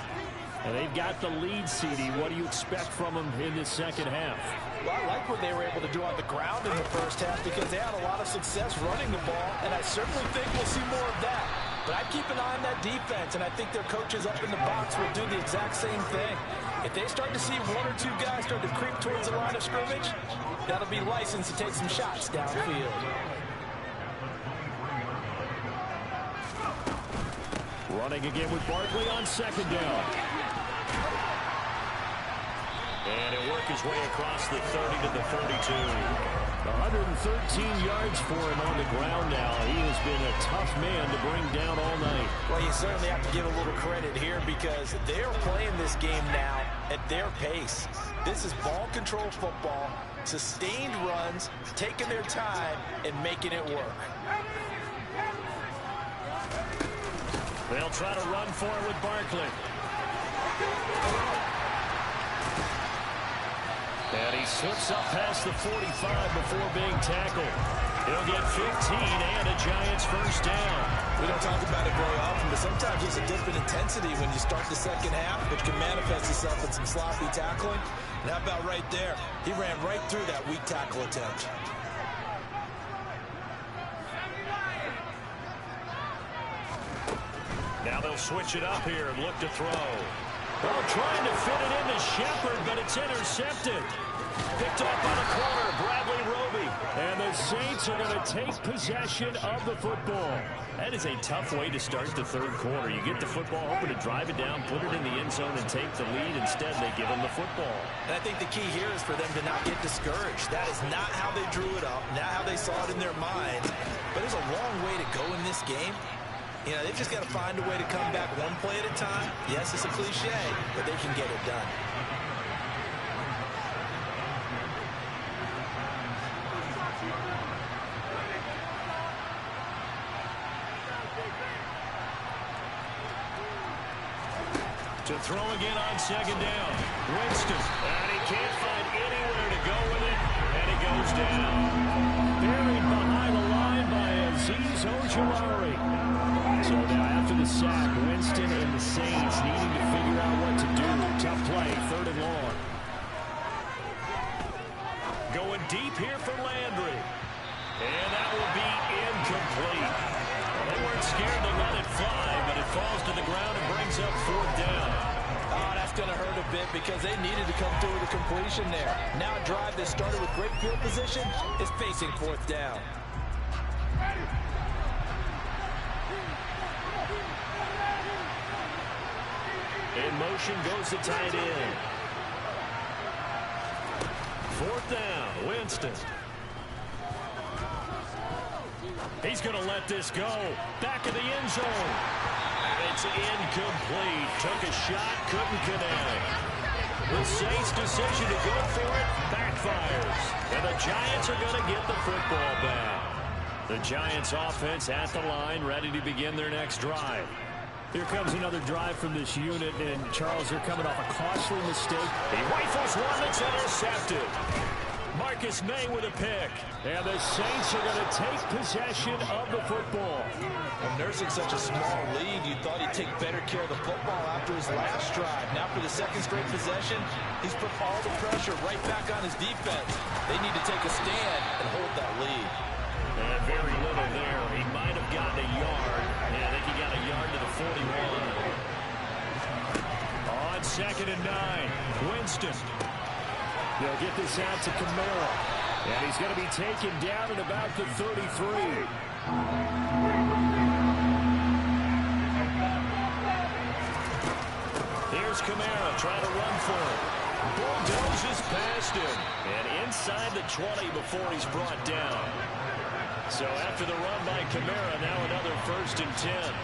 And they've got the lead, CD. What do you expect from them in this second half? Well, I like what they were able to do on the ground in the first half because they had a lot of success running the ball, and I certainly think we'll see more of that. But I'd keep an eye on that defense, and I think their coaches up in the box will do the exact same thing. If they start to see 1 or 2 guys start to creep towards the line of scrimmage, that'll be licensed to take some shots downfield. Running again with Barkley on second down. And he'll work his way across the 30 to the 32. 113 yards for him on the ground now. He has been a tough man to bring down all night. Well, you certainly have to give a little credit here because they're playing this game now at their pace. This is ball control football, sustained runs, taking their time, and making it work. They'll try to run for it with Barkley. And he slips up past the 45 before being tackled. He'll get 15 and a Giants first down. We don't talk about it very often, but sometimes there's a dip in intensity when you start the second half, which can manifest itself in some sloppy tackling. And how about right there? He ran right through that weak tackle attempt. Now they'll switch it up here and look to throw. Well, trying to fit it into Shepard, but it's intercepted. Picked off by the corner, Bradley Roby. And the Saints are going to take possession of the football. That is a tough way to start the third quarter. You get the football, hoping to drive it down, put it in the end zone, and take the lead. Instead, they give them the football. And I think the key here is for them to not get discouraged. That is not how they drew it up, not how they saw it in their minds. But there's a long way to go in this game. You know, they've just got to find a way to come back one play at a time. Yes, it's a cliche, but they can get it done. To throw again on second down. Winston. And he can't find anywhere to go with it. And he goes down. Buried behind the line by Azeez Ojulari. So now after the sack, Winston and the Saints needing to figure out what to do. Tough play, third and long. Going deep here for Landry. And that will be incomplete. Well, they weren't scared to let it fly, but it falls to the ground and brings up fourth down. Oh, that's going to hurt a bit because they needed to come through with a completion there. Now a drive that started with great field position is facing fourth down. In motion goes the tight end. Fourth down, Winston. He's going to let this go. Back of the end zone. And it's incomplete. Took a shot, couldn't connect. The Saints' decision to go for it backfires. And the Giants are going to get the football back. The Giants offense at the line, ready to begin their next drive. Here comes another drive from this unit, and Charles, they're coming off a costly mistake. He rifles one that's intercepted. Marcus May with a pick. And the Saints are going to take possession of the football. Well, nursing such a small lead, you thought he'd take better care of the football after his last drive. Now for the second straight possession, he's put all the pressure right back on his defense. They need to take a stand and hold that lead. And very little there. He might have gotten a yard. Yeah, I think he got a yard to the 41. On second and 9, Winston. They'll get this out to Kamara. And he's going to be taken down at about the 33. Here's Kamara trying to run for it. Bulldozes past him. And inside the 20 before he's brought down. So after the run by Kamara, now another 1st and 10.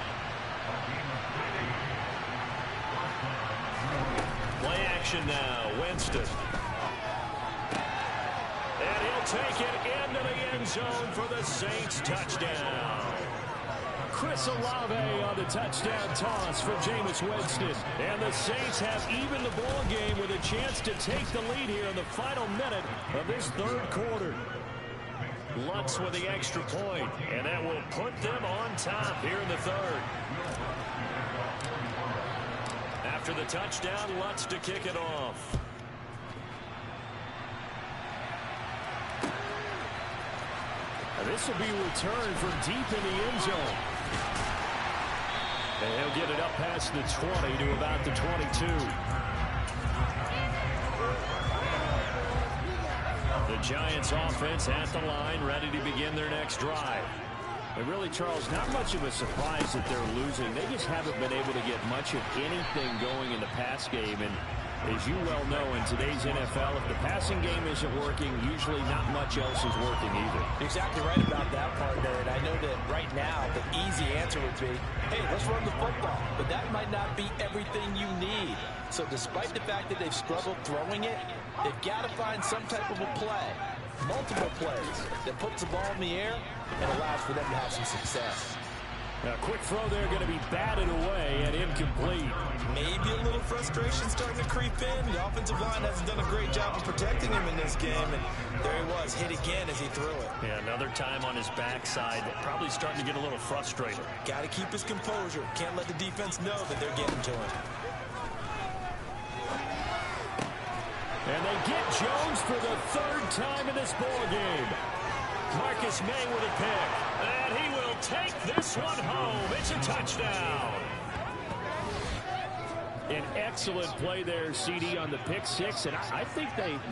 Play action now. Winston. And he'll take it into the end zone for the Saints touchdown. Chris Olave on the touchdown toss for Jameis Winston. And the Saints have even the ball game with a chance to take the lead here in the final minute of this 3rd quarter. Lutz with the extra point, and that will put them on top here in the 3rd. After the touchdown, Lutz to kick it off. And this will be returned from deep in the end zone. And he'll get it up past the 20 to about the 22. The Giants offense at the line, ready to begin their next drive. And really, Charles, not much of a surprise that they're losing. They just haven't been able to get much of anything going in the pass game. And as you well know, in today's NFL, if the passing game isn't working, usually not much else is working either. Exactly right about that, partner. And I know that right now the easy answer would be, hey, let's run the football. But that might not be everything you need. So despite the fact that they've struggled throwing it, they've got to find some type of a play, multiple plays, that puts the ball in the air and allows for them to have some success. A quick throw there going to be batted away and incomplete. Maybe a little frustration starting to creep in. The offensive line hasn't done a great job of protecting him in this game. And there he was, hit again as he threw it. Yeah, another time on his backside. Probably starting to get a little frustrated. Got to keep his composure. Can't let the defense know that they're getting to him. And they get Jones for the 3rd time in this ball game. Marcus May with a pick. And he will take this one home. It's a touchdown. An excellent play there, CD, on the pick 6. And I think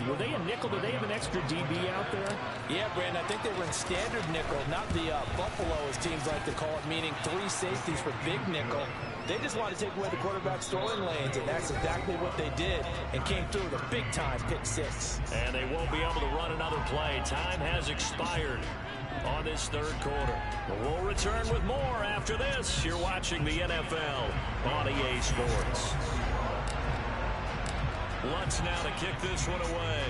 were they a nickel? Did they have an extra DB out there? Yeah, Brandon, I think they were in standard nickel, not the Buffalo, as teams like to call it, meaning 3 safeties for big nickel. They just wanted to take away the quarterback's throwing lanes, and that's exactly what they did, and came through with a big-time pick 6. And they won't be able to run another play. Time has expired on this 3rd quarter. But we'll return with more after this. You're watching the NFL on EA Sports. Lutz now to kick this one away.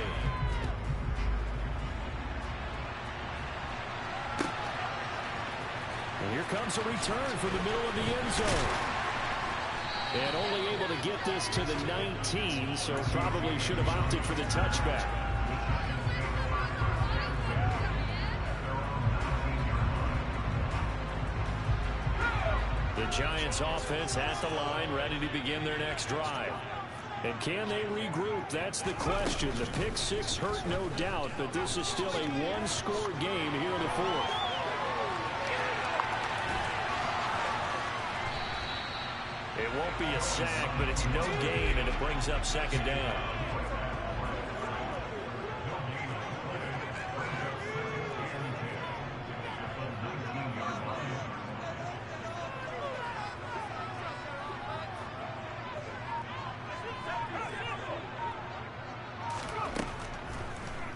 And here comes a return from the middle of the end zone. And only able to get this to the 19, so probably should have opted for the touchback. The Giants offense at the line, ready to begin their next drive. And can they regroup? That's the question. The pick 6 hurt, no doubt, but this is still a 1-score game here in the 4th. It won't be a sack, but it's no gain, and it brings up 2nd down.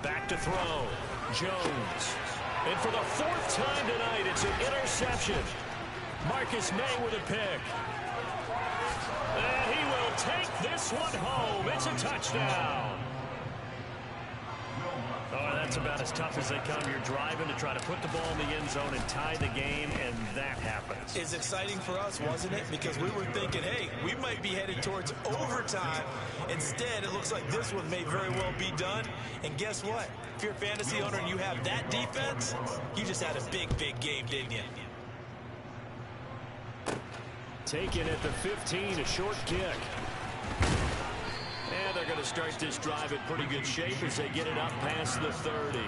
Back to throw. Jones. And for the 4th time tonight, it's an interception. Marcus May with a pick. And he will take this one home. It's a touchdown. Oh, that's about as tough as they come. You're driving to try to put the ball in the end zone and tie the game, and that happens. It's exciting for us, wasn't it? Because we were thinking, hey, we might be headed towards overtime. Instead, it looks like this one may very well be done. And guess what? If you're a fantasy owner and you have that defense, you just had a big, big game, didn't you? Taken at the 15, a short kick. And they're going to start this drive in pretty good shape as they get it up past the 30.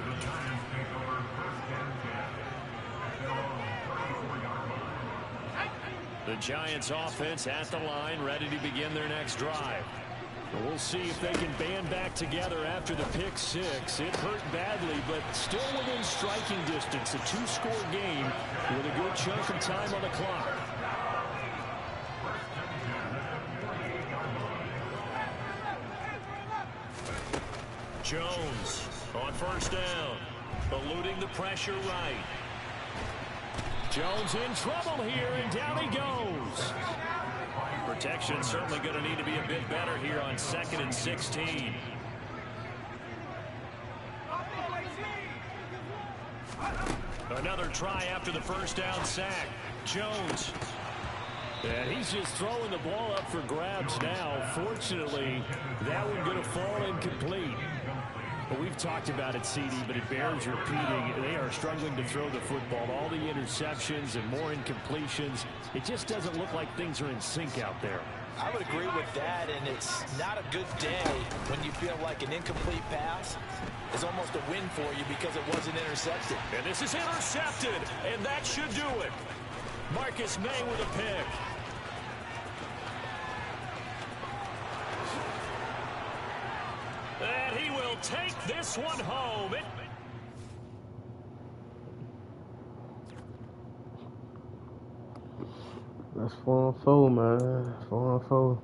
The Giants offense at the line, ready to begin their next drive. We'll see if they can band back together after the pick 6. It hurt badly, but still within striking distance. A 2-score game with a good chunk of time on the clock. Jones on first down. Eluding the pressure right. Jones in trouble here, and down he goes. Protection certainly going to need to be a bit better here on 2nd and 16. Another try after the first down sack. Jones. And he's just throwing the ball up for grabs now. Fortunately, that one going to fall incomplete. Well, we've talked about it, CD, but it bears repeating. They are struggling to throw the football. All the interceptions and more incompletions. It just doesn't look like things are in sync out there. I would agree with that, and it's not a good day when you feel like an incomplete pass is almost a win for you because it wasn't intercepted. And this is intercepted, and that should do it. Marcus May with a pick. And he will take this one home. That's 4-4, man. 4-4.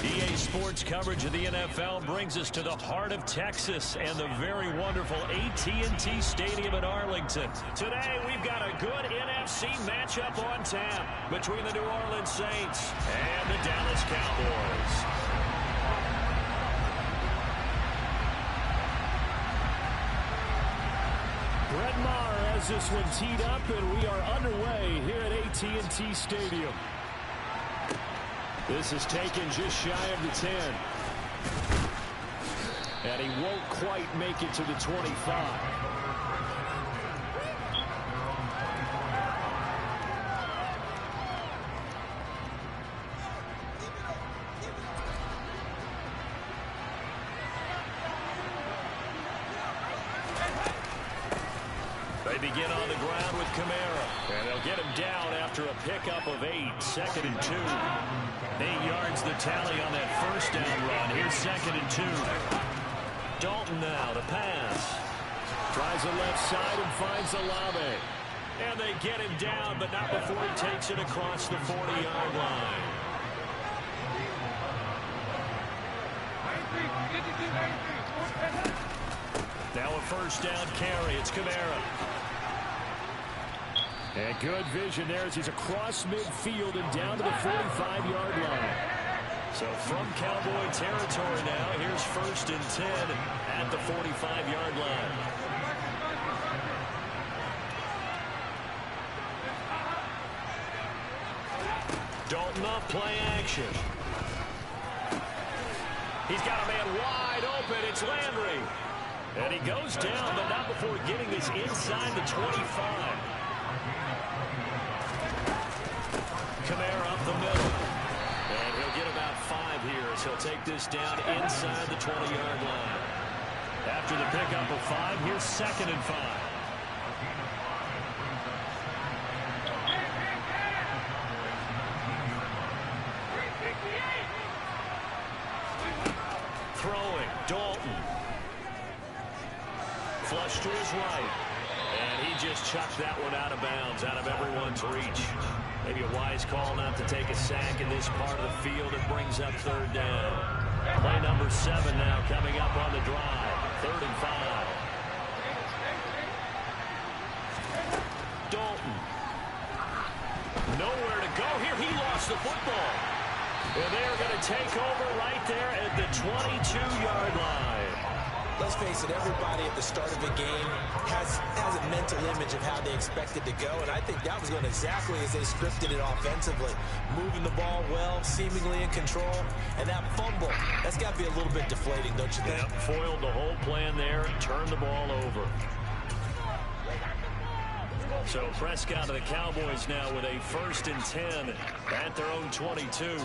EA Sports coverage of the NFL brings us to the heart of Texas and the very wonderful AT&T Stadium in Arlington. Today, we've got a good NFC matchup on tap between the New Orleans Saints and the Dallas Cowboys. Brett Maher has this one teed up, and we are underway here at AT&T Stadium. This is taken just shy of the 10. And he won't quite make it to the 25. begin on the ground with Kamara. And they'll get him down after a pickup of 8. 2nd and 2. 8 yards the tally on that first down run. Here's 2nd and 2. Dalton now to pass. Tries the left side and finds Olave. And they get him down, but not before he takes it across the 40-yard line. Now a first down carry. It's Kamara. And good vision there as he's across midfield and down to the 45-yard line. So from Cowboy territory now, here's 1st and 10 at the 45-yard line. Dalton off play action. He's got a man wide open. It's Landry. And he goes down, but not before getting this inside the 25. Kamara up the middle. And he'll get about 5 here as he'll take this down inside the 20-yard line. After the pickup of 5, here's 2nd and 5. Throwing, Dalton. Flush to his right. And he just chucked that one out of bounds, out of everyone's reach. Maybe a wise call not to take a sack in this part of the field. It brings up 3rd down. Play number 7 now coming up on the drive. 3rd and 5. Dalton. Nowhere to go here. He lost the football. And they're going to take over right there at the 22-yard line. Let's face it, everybody at the start of a game has a mental image of how they expect it to go, and I think that was going exactly as they scripted it offensively. Moving the ball well, seemingly in control, and that fumble, that's got to be a little bit deflating, don't you think? Yeah, foiled the whole plan there, turned the ball over. So Prescott of the Cowboys now with a 1st and 10 at their own 22.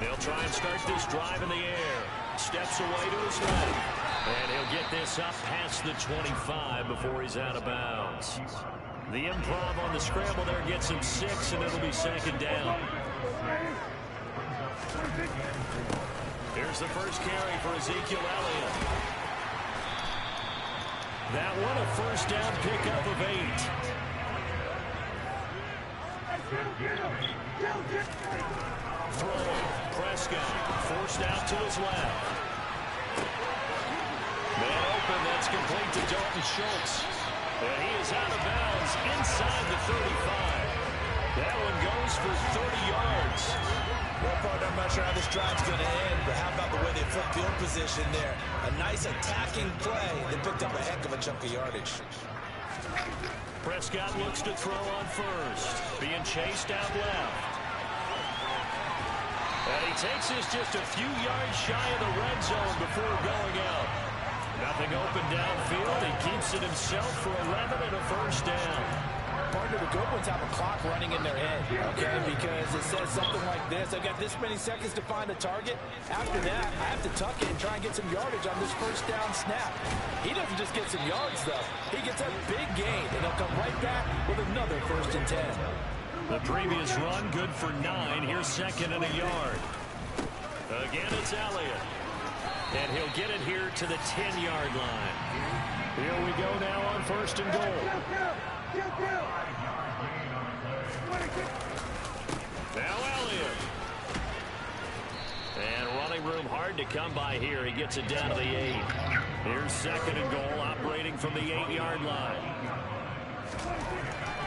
They'll try and start this drive in the air. Steps away to his left. And he'll get this up past the 25 before he's out of bounds. The improv on the scramble there gets him 6, and it'll be 2nd down. Here's the first carry for Ezekiel Elliott. That one a first down pickup of 8. Throwing. Prescott forced out to his left. Man open, that's complete to Dalton Schultz. And he is out of bounds inside the 35. That one goes for 30 yards. Well, partner, I'm not sure how this drive's going to end, but how about the way they flip field position there? A nice attacking play. They picked up a heck of a chunk of yardage. Prescott looks to throw on first. Being chased out left. And he takes this just a few yards shy of the red zone before going out. Nothing open downfield. He keeps it himself for 11 and a first down. Partner, the good ones have a clock running in their head, okay? Because it says something like this. I've got this many seconds to find a target. After that, I have to tuck it and try and get some yardage on this first down snap. He doesn't just get some yards, though. He gets a big gain, and he'll come right back with another 1st and 10. The previous run, good for 9. Here's 2nd and a yard. Again, it's Elliott. And he'll get it here to the 10-yard line. Here we go now on 1st and goal. Now Elliott. And running room hard to come by here. He gets it down to the 8. Here's 2nd and goal, operating from the 8-yard line.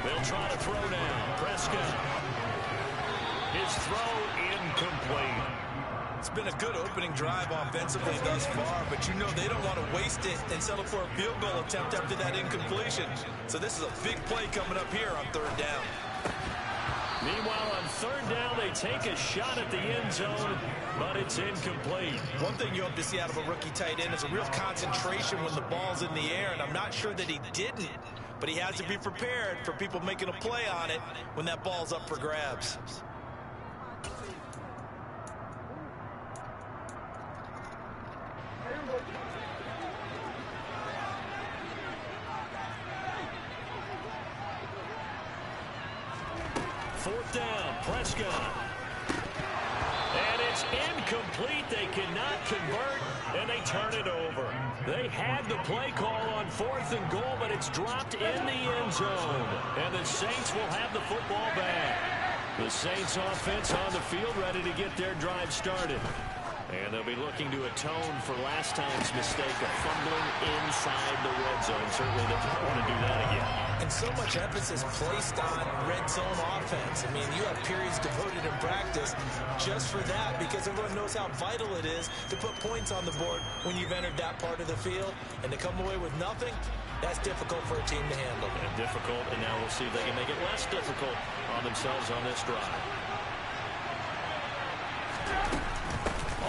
They'll try to throw now. Prescott. His throw incomplete. It's been a good opening drive offensively thus far, but you know they don't want to waste it and settle for a field goal attempt after that incompletion. So this is a big play coming up here on 3rd down. Meanwhile, on 3rd down, they take a shot at the end zone, but it's incomplete. One thing you hope to see out of a rookie tight end is a real concentration when the ball's in the air, and I'm not sure that he didn't. But he has to be prepared for people making a play on it when that ball's up for grabs. 4th down. Prescott. And it's incomplete. They cannot convert, and they turn it over. They had the play call on 4th and goal, but it's dropped in the end zone. And the Saints will have the football back. The Saints offense on the field ready to get their drive started. And they'll be looking to atone for last time's mistake of fumbling inside the red zone. Certainly they don't want to do that again. And so much emphasis placed on red zone offense. I mean, you have periods devoted in practice just for that because everyone knows how vital it is to put points on the board when you've entered that part of the field. And to come away with nothing, that's difficult for a team to handle. And difficult, and now we'll see if they can make it less difficult on themselves on this drive.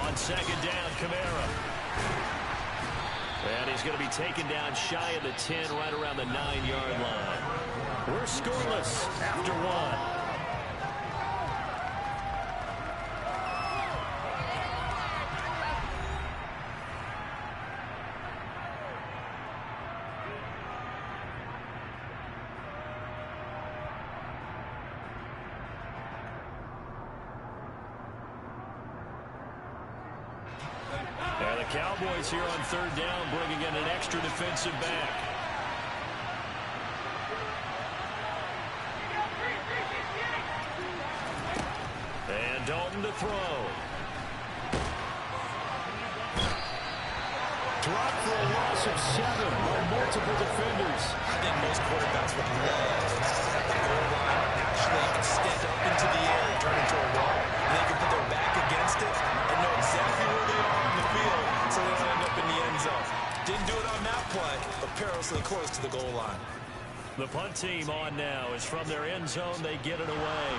On 2nd down, Kamara. And he's going to be taken down shy of the 10, right around the 9-yard line. We're scoreless after 1. And the Cowboys here on 3rd down, bringing in an extra defensive back. And Dalton to throw. Dropped for a loss of 7 by multiple defenders. I think most quarterbacks would love to at the goal line actually extend up into the air and turn into a wall. And they can put their back against it and know exactly where they are on the field so they don't end up in the end zone. Didn't do it on that play, but perilously close to the goal line. The punt team on now is from their end zone. They get it away.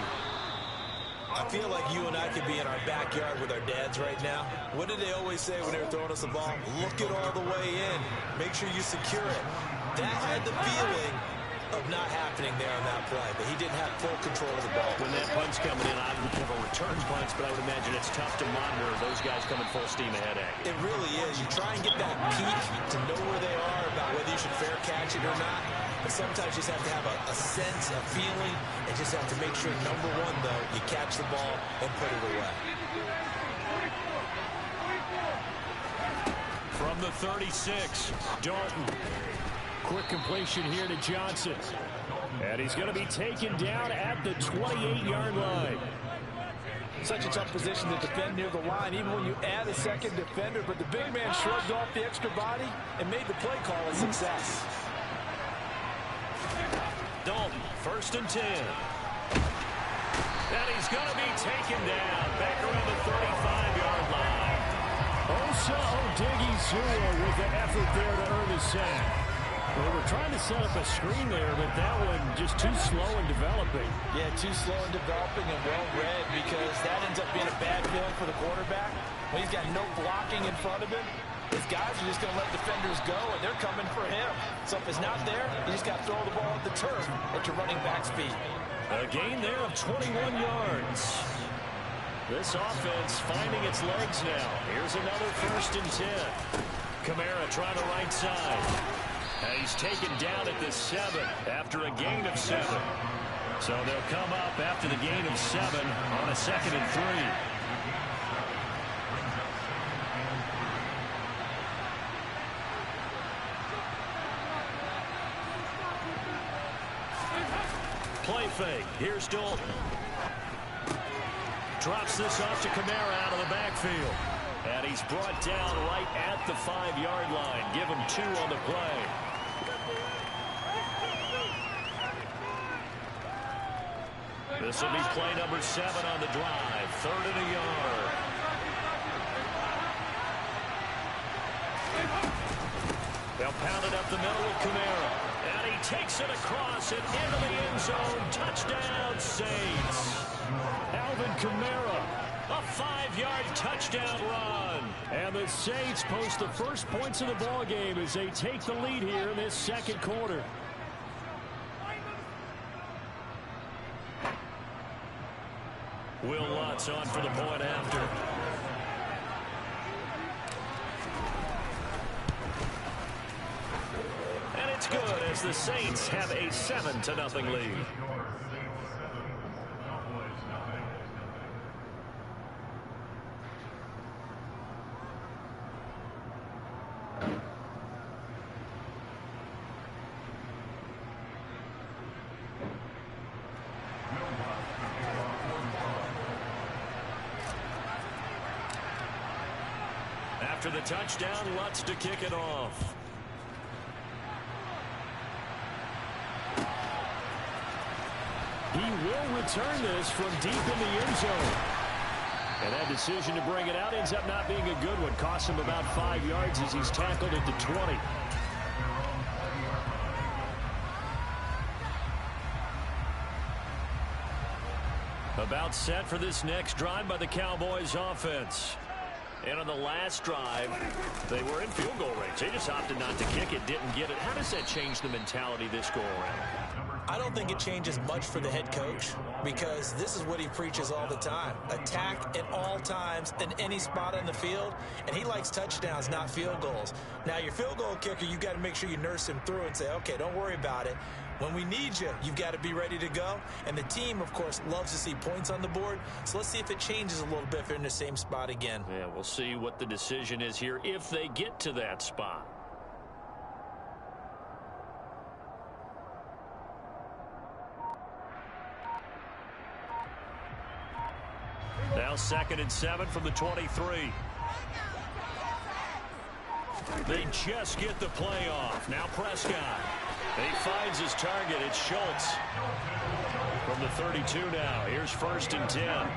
I feel like you and I could be in our backyard with our dads right now. What did they always say when they were throwing us the ball? Look it all the way in. Make sure you secure it. That had the feeling of not happening there on that play, but he didn't have full control of the ball. When that punt's coming in, I would have a return punch, but I would imagine it's tough to monitor those guys coming full steam ahead at you. It really is. You try and get that peek to know where they are about whether you should fair catch it or not. But sometimes you just have to have a sense, a feeling, and just have to make sure, number one, though, you catch the ball and put it away. From the 36, Dalton. Quick completion here to Johnson. And he's going to be taken down at the 28-yard line. Such a tough position to defend near the line, even when you add a second defender. But the big man shrugged off the extra body and made the play call a success. Dalton, 1st and 10. And he's going to be taken down back around the 35-yard line. Osa Odighizuwa with the effort there to earn the sack. They were trying to set up a screen there, but that one just too slow in developing. Yeah, too slow in developing and well read, because that ends up being a bad feeling for the quarterback. When he's got no blocking in front of him, his guys are just going to let defenders go, and they're coming for him. So if it's not there, you just got to throw the ball at the turf at your running back speed. A gain there of 21 yards. This offense finding its legs now. Here's another 1st and 10. Kamara trying the right side. And he's taken down at the 7 after a gain of 7. So they'll come up after the gain of 7 on a 2nd and 3. Play fake. Here's Dalton. Drops this off to Kamara out of the backfield. And he's brought down right at the 5-yard line. Give him 2 on the play. This will be play number 7 on the drive. 3rd and a yard. They'll pound it up the middle with Kamara. And he takes it across and into the end zone. Touchdown, Saints. Alvin Kamara, a 5-yard touchdown run. And the Saints post the first points of the ball game as they take the lead here in this 2nd quarter. Will Lutz on for the point after. And it's good as the Saints have a 7-0 lead. After the touchdown, Lutz to kick it off. He will return this from deep in the end zone. And that decision to bring it out ends up not being a good one. Costs him about 5 yards as he's tackled at the 20. About set for this next drive by the Cowboys offense. And on the last drive, they were in field goal range. They just opted not to kick it, didn't get it. How does that change the mentality this go around? I don't think it changes much for the head coach because this is what he preaches all the time. Attack at all times in any spot on the field, and he likes touchdowns, not field goals. Now, your field goal kicker, you've got to make sure you nurse him through and say, okay, don't worry about it. When we need you, you've got to be ready to go. And the team, of course, loves to see points on the board. So let's see if it changes a little bit if they're in the same spot again. Yeah, we'll see what the decision is here if they get to that spot. Now 2nd and 7 from the 23. They just get the play off. Now Prescott. He finds his target. It's Schultz. From the 32 now. Here's 1st and 10.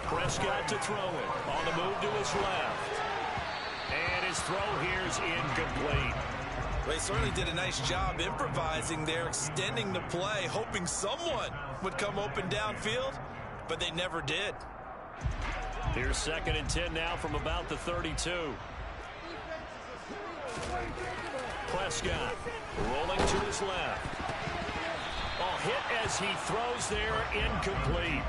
Prescott to throw it. On the move to his left. And his throw here's incomplete. They certainly did a nice job improvising there, extending the play, hoping someone would come open downfield, but they never did. Here's 2nd and 10 now from about the 32. Prescott rolling to his left. Oh, hit as he throws there, incomplete.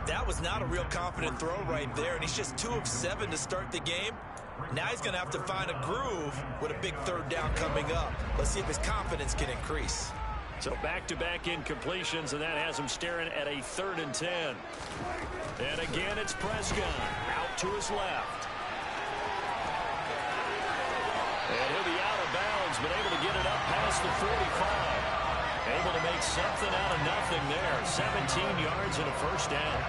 That was not a real confident throw right there, and he's just 2 of 7 to start the game. Now he's going to have to find a groove with a big 3rd down coming up. Let's see if his confidence can increase. So back-to-back incompletions, and that has him staring at a 3rd and 10. And again, it's Prescott out to his left. And he'll be out of bounds, but able to get it up past the 45. Able to make something out of nothing there. 17 yards and a 1st down.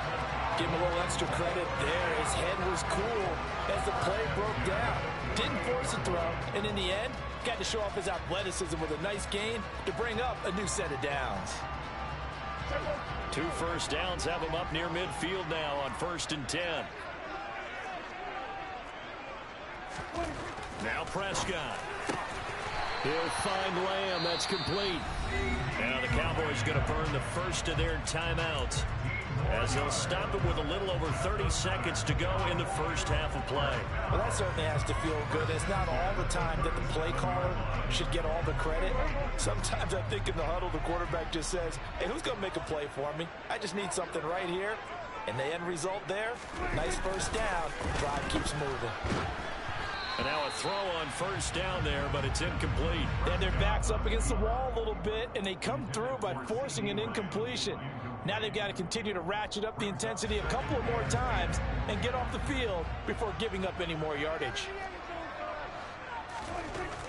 Give him a little extra credit there. His head was cool as the play broke down. Didn't force a throw, and in the end, got to show off his athleticism with a nice gain to bring up a new set of downs. 2 1st downs have him up near midfield now on 1st and 10. Now Prescott. He'll find Lamb. That's complete. Now the Cowboys going to burn the first of their timeouts as they'll stop it with a little over 30 seconds to go in the first half of play. Well, that certainly has to feel good. It's not all the time that the play caller should get all the credit. Sometimes I think in the huddle, the quarterback just says, hey, who's going to make a play for me? I just need something right here. And the end result there, nice 1st down. Drive keeps moving. And now a throw on 1st down there, but it's incomplete. And their back's up against the wall a little bit, and they come through by forcing an incompletion. Now they've got to continue to ratchet up the intensity a couple of more times and get off the field before giving up any more yardage.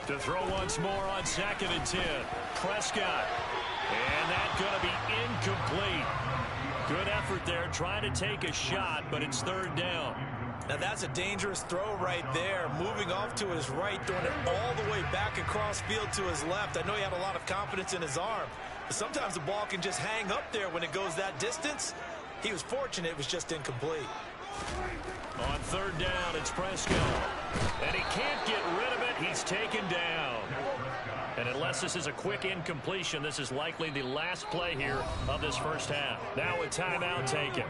To throw once more on 2nd and 10. Prescott. And that's going to be incomplete. Good effort there, trying to take a shot, but it's 3rd down. Now that's a dangerous throw right there. Moving off to his right, throwing it all the way back across field to his left. I know he had a lot of confidence in his arm, but sometimes the ball can just hang up there when it goes that distance. He was fortunate it was just incomplete. On 3rd down, it's Prescott. And he can't get rid of it. He's taken down. And unless this is a quick incompletion, this is likely the last play here of this first half. Now a timeout taken.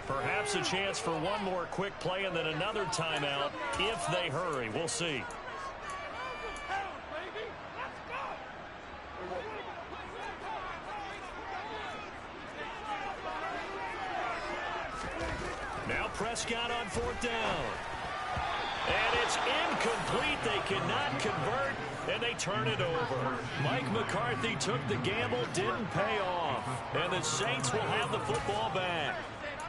Perhaps a chance for one more quick play and then another timeout if they hurry. We'll see. Now Prescott on 4th down. And it's incomplete. They cannot convert, and they turn it over. Mike McCarthy took the gamble, didn't pay off. And the Saints will have the football back.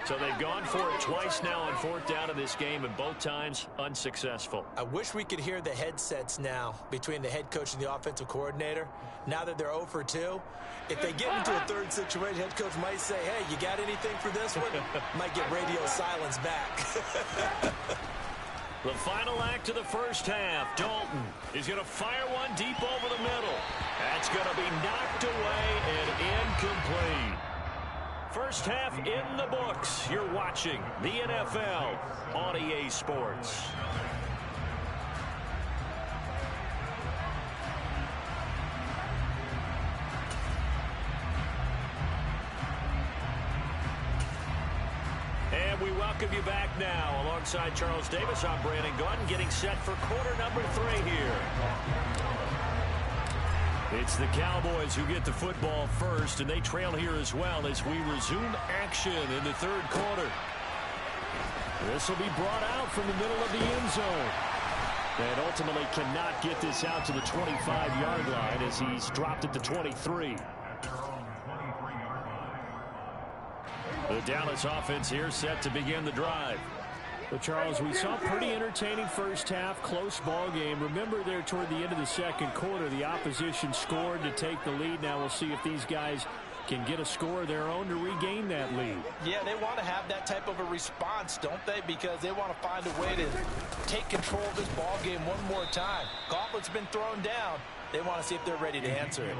So they've gone for it twice now on 4th down in this game, and both times unsuccessful. I wish we could hear the headsets now between the head coach and the offensive coordinator. Now that they're 0 for 2, if they get into a third situation, head coach might say, hey, you got anything for this one? Might get radio silence back. The final act of the first half. Dalton is going to fire one deep over the middle. That's going to be knocked away and incomplete. First half in the books. You're watching the NFL on EA Sports. And we welcome you back now. Alongside Charles Davis, I'm Brandon Gunn, getting set for quarter number 3 here. It's the Cowboys who get the football first, and they trail here as well as we resume action in the 3rd quarter. This will be brought out from the middle of the end zone. And ultimately cannot get this out to the 25-yard line as he's dropped at the 23. The Dallas offense here set to begin the drive. But, Charles, we saw a pretty entertaining first half, close ball game. Remember there toward the end of the 2nd quarter, the opposition scored to take the lead. Now we'll see if these guys can get a score of their own to regain that lead. Yeah, they want to have that type of a response, don't they? Because they want to find a way to take control of this ball game one more time. Gauntlet's been thrown down. They want to see if they're ready to answer it.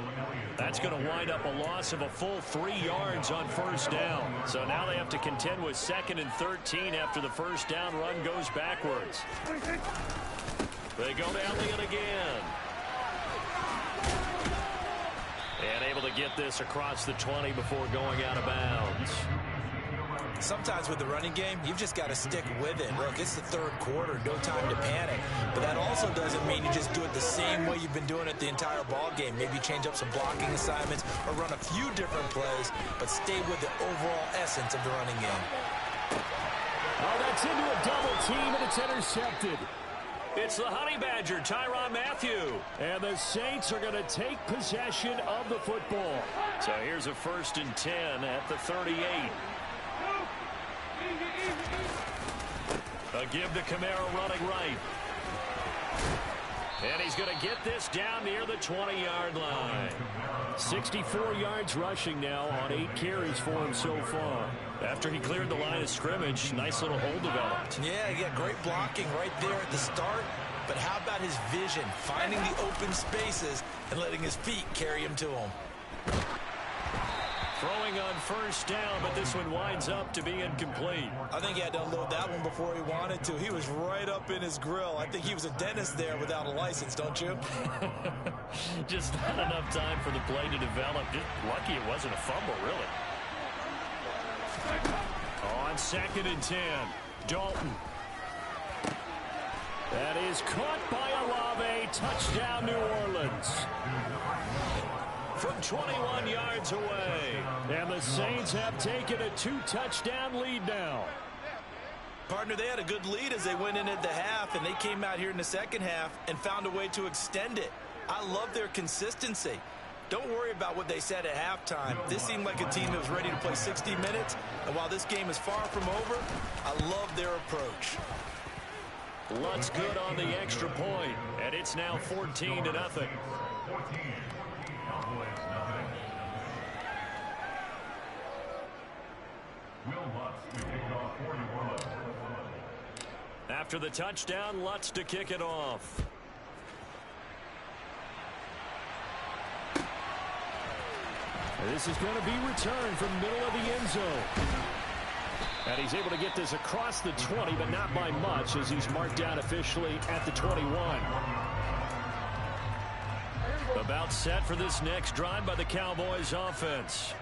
That's going to wind up a loss of a full 3 yards on 1st down. So now they have to contend with 2nd and 13 after the 1st down run goes backwards. They go to Elliott again. And able to get this across the 20 before going out of bounds. Sometimes with the running game, you've just got to stick with it. Look, it's the 3rd quarter, no time to panic. But that also doesn't mean you just do it the same way you've been doing it the entire ball game. Maybe change up some blocking assignments or run a few different plays, but stay with the overall essence of the running game. Oh, that's into a double team, and it's intercepted. It's the Honey Badger, Tyrann Mathieu. And the Saints are going to take possession of the football. So here's a 1st and 10 at the 38. A give to Kamara running right. And he's going to get this down near the 20-yard line. 64 yards rushing now on 8 carries for him so far. After he cleared the line of scrimmage, nice little hole developed. Yeah, great blocking right there at the start. But how about his vision, finding the open spaces and letting his feet carry him to him. Throwing on 1st down, but this one winds up to be incomplete. I think he had to unload that one before he wanted to. He was right up in his grill. I think he was a dentist there without a license, don't you? Just not enough time for the play to develop. Just lucky it wasn't a fumble, really. On 2nd and 10, Dalton. That is caught by Olave. Touchdown, New Orleans. From 21 yards away. And the Saints have taken a 2-touchdown lead now. Partner, they had a good lead as they went in at the half, and they came out here in the 2nd half and found a way to extend it. I love their consistency. Don't worry about what they said at halftime. This seemed like a team that was ready to play 60 minutes, and while this game is far from over, I love their approach. Lutz good on the extra point, and it's now 14-0. After the touchdown, Lutz to kick it off. This is going to be returned from the middle of the end zone. And he's able to get this across the 20, but not by much, as he's marked down officially at the 21. About set for this next drive by the Cowboys offense.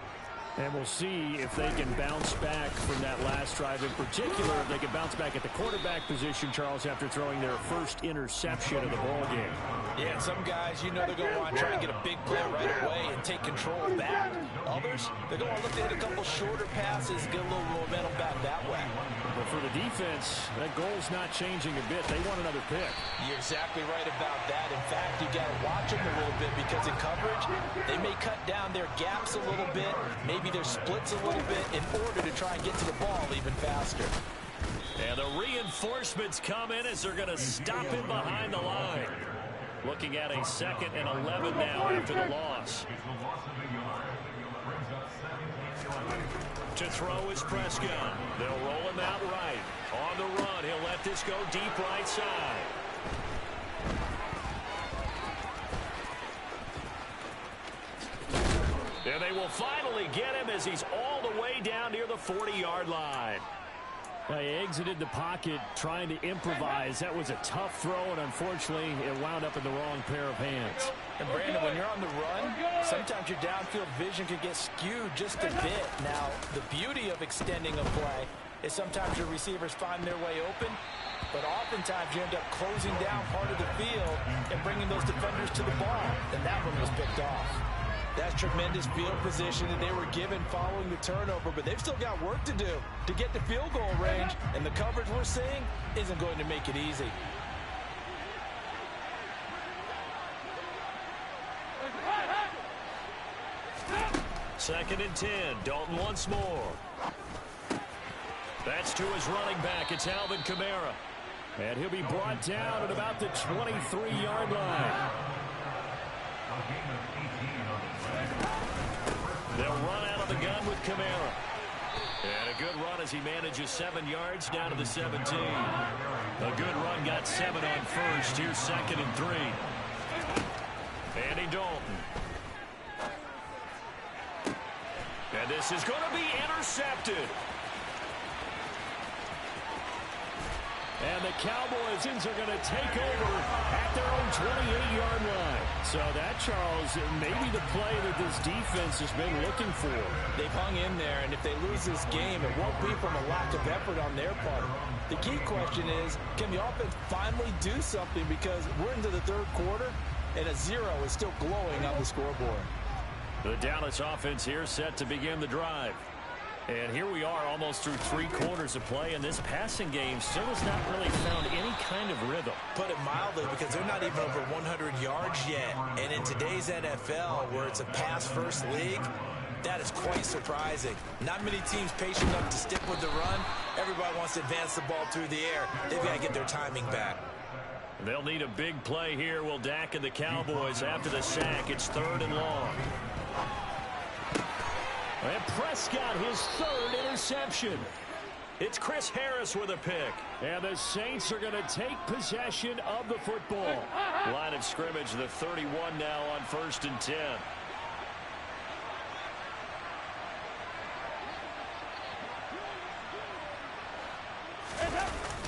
And we'll see if they can bounce back from that last drive. In particular, if they can bounce back at the quarterback position, Charles, after throwing their first interception of the ball game. Yeah, and some guys, you know they're going to want to try and get a big play right away and take control back. Others, they're going to look to hit a couple shorter passes, get a little momentum back that way. But for the defense, that goal's not changing a bit. They want another pick. You're exactly right about that. In fact, you got to watch them a little bit because in coverage, they may cut down their gaps a little bit, maybe their splits a little bit in order to try and get to the ball even faster. And the reinforcements come in as they're going to stop him behind the line. Looking at a 2nd and 11 now after the loss. To throw is Prescott. They'll roll him out right. On the run, he'll let this go deep right side. And they will finally get him as he's all the way down near the 40-yard line. He exited the pocket trying to improvise. That was a tough throw, and unfortunately, it wound up in the wrong pair of hands. And Brandon, when you're on the run, sometimes your downfield vision can get skewed just a bit. Now, the beauty of extending a play is sometimes your receivers find their way open, but oftentimes you end up closing down part of the field and bringing those defenders to the ball, and that one was picked off. That's tremendous field position that they were given following the turnover, but they've still got work to do to get to field goal range, and the coverage we're seeing isn't going to make it easy. Second and 10. Dalton once more. That's to his running back. It's Alvin Kamara. And he'll be brought down at about the 23-yard line. They'll run out of the gun with Kamara. And a good run as he manages 7 yards down to the 17. A good run got 7 on first. Here's 2nd and 3. Andy Dalton. And this is going to be intercepted. And the Cowboys are going to take over at their own 28-yard line. So that, Charles, may be the play that this defense has been looking for. They've hung in there, and if they lose this game, it won't be from a lack of effort on their part. The key question is, can the offense finally do something? Because we're into the 3rd quarter, and a 0 is still glowing on the scoreboard. The Dallas offense here set to begin the drive. And here we are almost through 3 quarters of play, and this passing game still has not really found any kind of rhythm. Put it mildly, because they're not even over 100 yards yet. And in today's NFL, where it's a pass-first league, that is quite surprising. Not many teams patient enough to stick with the run. Everybody wants to advance the ball through the air. They've got to get their timing back. They'll need a big play here. Will Dak and the Cowboys after the sack. It's 3rd and long. And Prescott, his 3rd interception. It's Chris Harris with a pick. And the Saints are going to take possession of the football. Line of scrimmage, the 31 now on 1st and 10.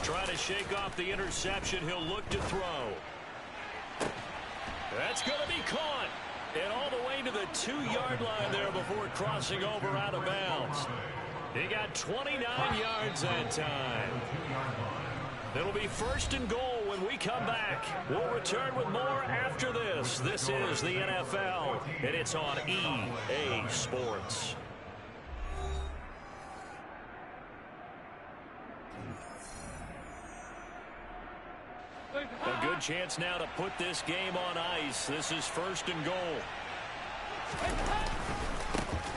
Trying to shake off the interception. He'll look to throw. That's going to be caught. And all the way to the 2-yard line there before crossing over out of bounds. He got 29 yards that time. It'll be 1st and goal when we come back. We'll return with more after this. This is the NFL, and it's on EA Sports. A good chance now to put this game on ice. This is 1st and goal.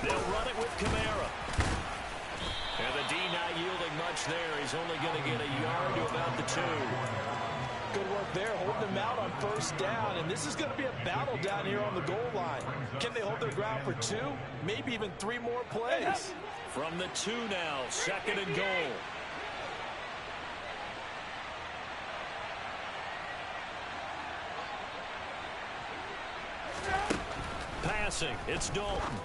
They'll run it with Kamara. And the D not yielding much there. He's only going to get a yard to about the 2. Good work there, holding them out on 1st down. And this is going to be a battle down here on the goal line. Can they hold their ground for 2? Maybe even 3 more plays. From the 2 now, 2nd and goal. Passing, it's Dalton.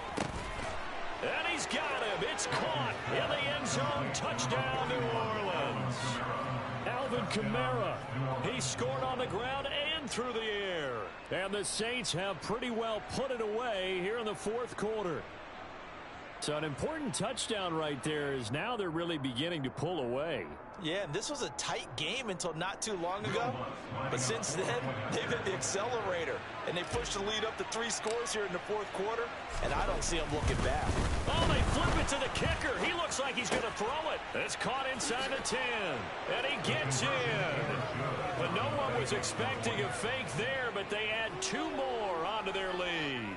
And he's got him. It's caught in the end zone. Touchdown, New Orleans. Alvin Kamara. He scored on the ground and through the air. And the Saints have pretty well put it away here in the 4th quarter. So an important touchdown right there is now they're really beginning to pull away. Yeah, and this was a tight game until not too long ago. But since then, they've hit the accelerator. And they pushed the lead up to 3 scores here in the fourth quarter. And I don't see them looking back. Oh, they flip it to the kicker. He looks like he's going to throw it. It's caught inside the 10. And he gets in. But no one was expecting a fake there, but they add 2 more onto their lead.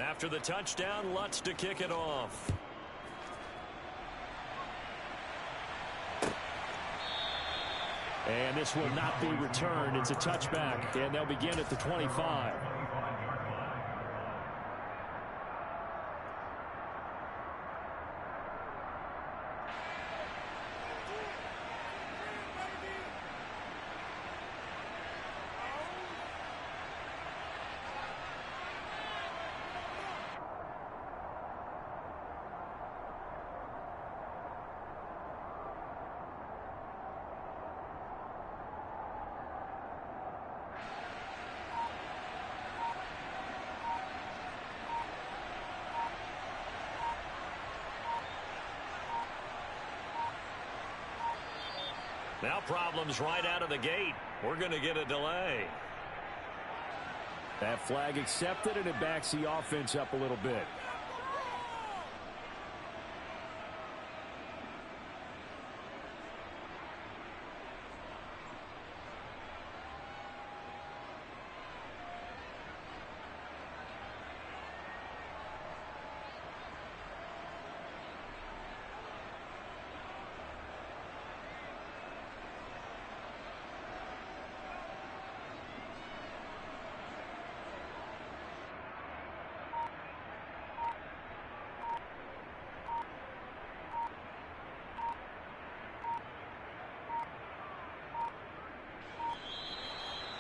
After the touchdown, Lutz to kick it off. And this will not be returned. It's a touchback, and they'll begin at the 25. Now problems right out of the gate. We're going to get a delay. That flag accepted, and it backs the offense up a little bit.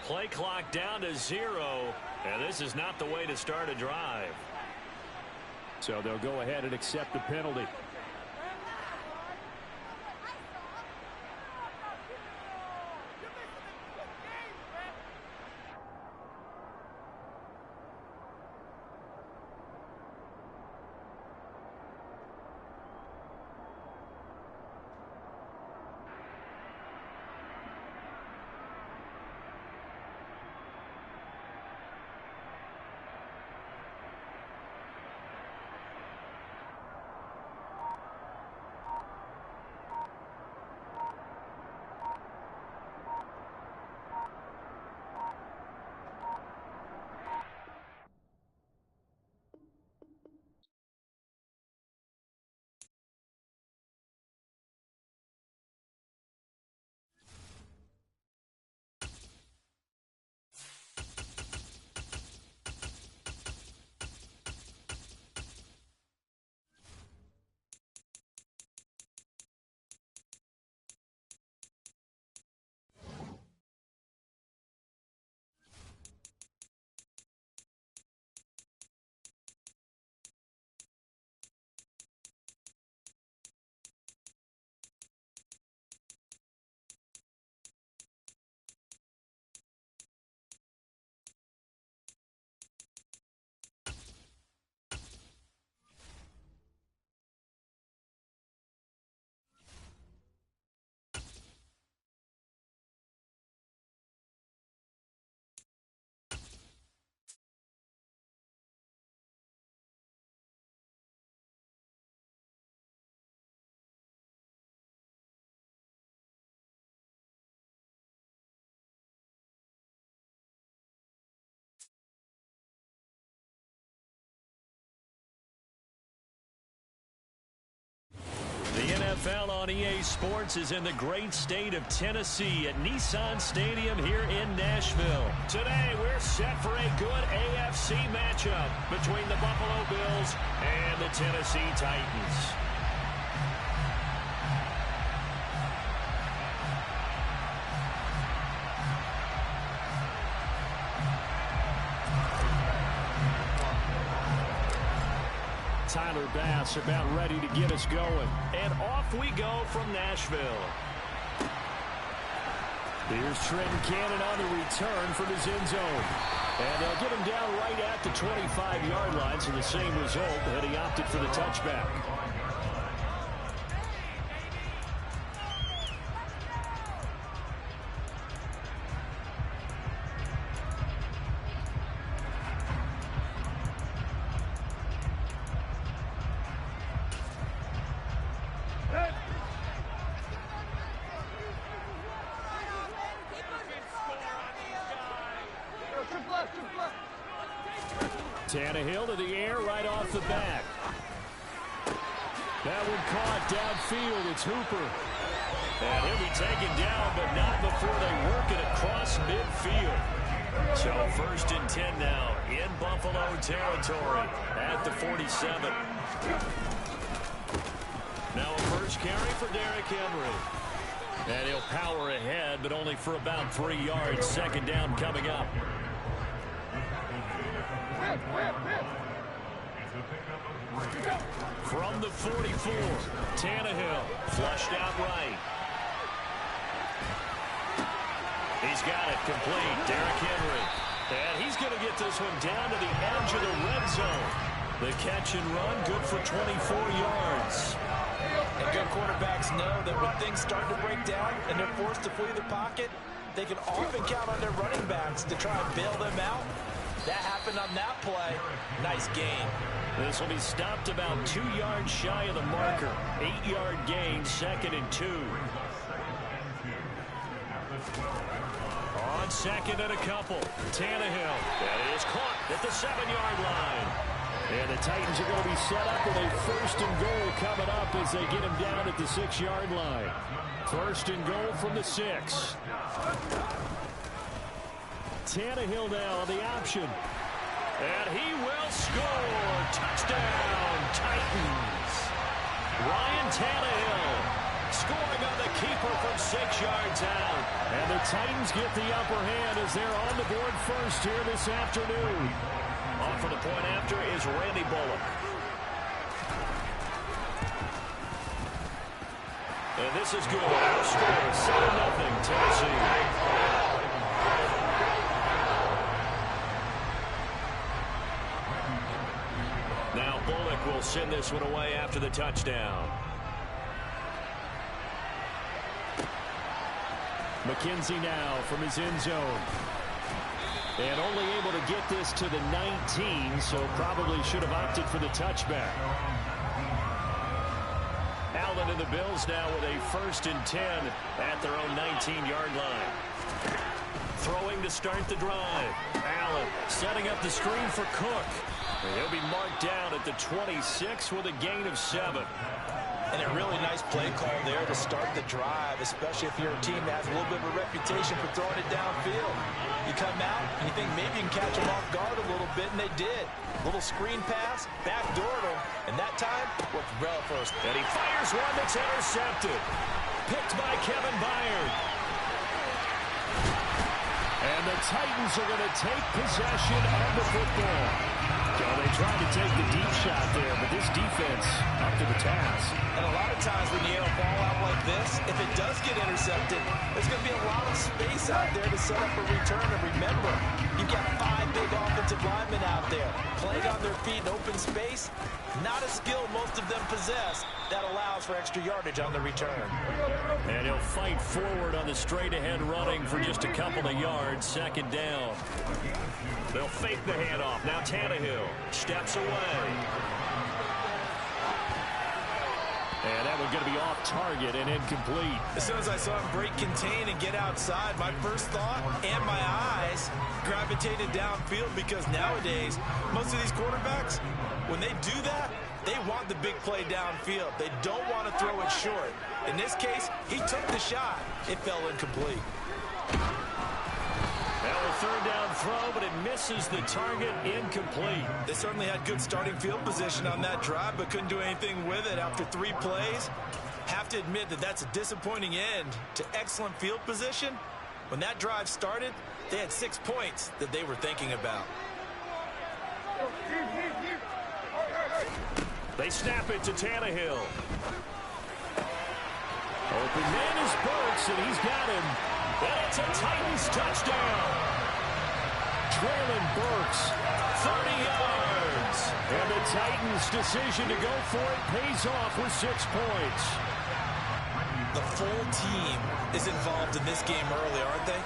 Play clock down to 0, and this is not the way to start a drive. So they'll go ahead and accept the penalty. The NFL on EA Sports is in the great state of Tennessee at Nissan Stadium here in Nashville. Today, we're set for a good AFC matchup between the Buffalo Bills and the Tennessee Titans. Tyler Bass about ready to get us going. And off we go from Nashville. Here's Trenton Cannon on the return from his end zone. And they'll get him down right at the 25-yard line, so the same result, but he opted for the touchback. Tannehill to the air right off the back. That one caught downfield. It's Hooper. And he'll be taken down, but not before they work it across midfield. So 1st and 10 now in Buffalo territory at the 47. Now a first carry for Derrick Henry. And he'll power ahead, but only for about 3 yards. 2nd down coming up. From the 44, Tannehill flushed out right. He's got it complete. Derrick Henry. And he's going to get this one down to the edge of the red zone. The catch and run, good for 24 yards. And good quarterbacks know that when things start to break down and they're forced to flee the pocket, they can often count on their running backs to try and bail them out. That happened on that play. Nice gain. This will be stopped about 2 yards shy of the marker. 8-yard gain, 2nd and 2. On 2nd and a couple, Tannehill. That is caught at the 7-yard line. And the Titans are going to be set up with a 1st and goal coming up as they get him down at the 6-yard line. 1st and goal from the 6. Tannehill now on the option. And he will score. Touchdown, Titans. Ryan Tannehill scoring on the keeper from 6 yards out. And the Titans get the upper hand as they're on the board first here this afternoon. Off for the point after is Randy Bullock. And this is good. Our score 7-0 Tennessee. Now Bullock will send this one away after the touchdown. McKenzie now from his end zone. And only able to get this to the 19, so probably should have opted for the touchback. Allen and the Bills now with a 1st and 10 at their own 19-yard line. Throwing to start the drive. Allen setting up the screen for Cook. And he'll be marked down at the 26 with a gain of 7. And a really nice play call there to start the drive, especially if you're a team that has a little bit of a reputation for throwing it downfield. You come out and you think maybe you can catch them off guard a little bit, and they did. Little screen pass, backdoored them, and that time worked well first. And he fires one that's intercepted. Picked by Kevin Byard. And the Titans are going to take possession of the football. So they tried to take the deep shot there, but this defense up to the task. And a lot of times when you air a ball out like this, if it does get intercepted, there's going to be a lot of space out there to set up a return. And remember, you've got 5 big offensive linemen out there playing on their feet in open space. Not a skill most of them possess that allows for extra yardage on the return. And he'll fight forward on the straight-ahead running for just a couple of yards. 2nd down. They'll fake the handoff. Now Tannehill steps away. And that one's going to be off target and incomplete. As soon as I saw him break contain and get outside, my first thought and my eyes gravitated downfield, because nowadays, most of these quarterbacks, when they do that, they want the big play downfield. They don't want to throw it short. In this case, he took the shot. It fell incomplete. Now a 3rd down throw, but it misses the target, incomplete. They certainly had good starting field position on that drive, but couldn't do anything with it after 3 plays. Have to admit that that's a disappointing end to excellent field position. When that drive started, they had 6 points that they were thinking about. They snap it to Tannehill. Open man is Burks, and he's got him. And it's a Titans touchdown. Traylon Burks, 30 yards. And the Titans' decision to go for it pays off with 6 points. The full team is involved in this game early, aren't they?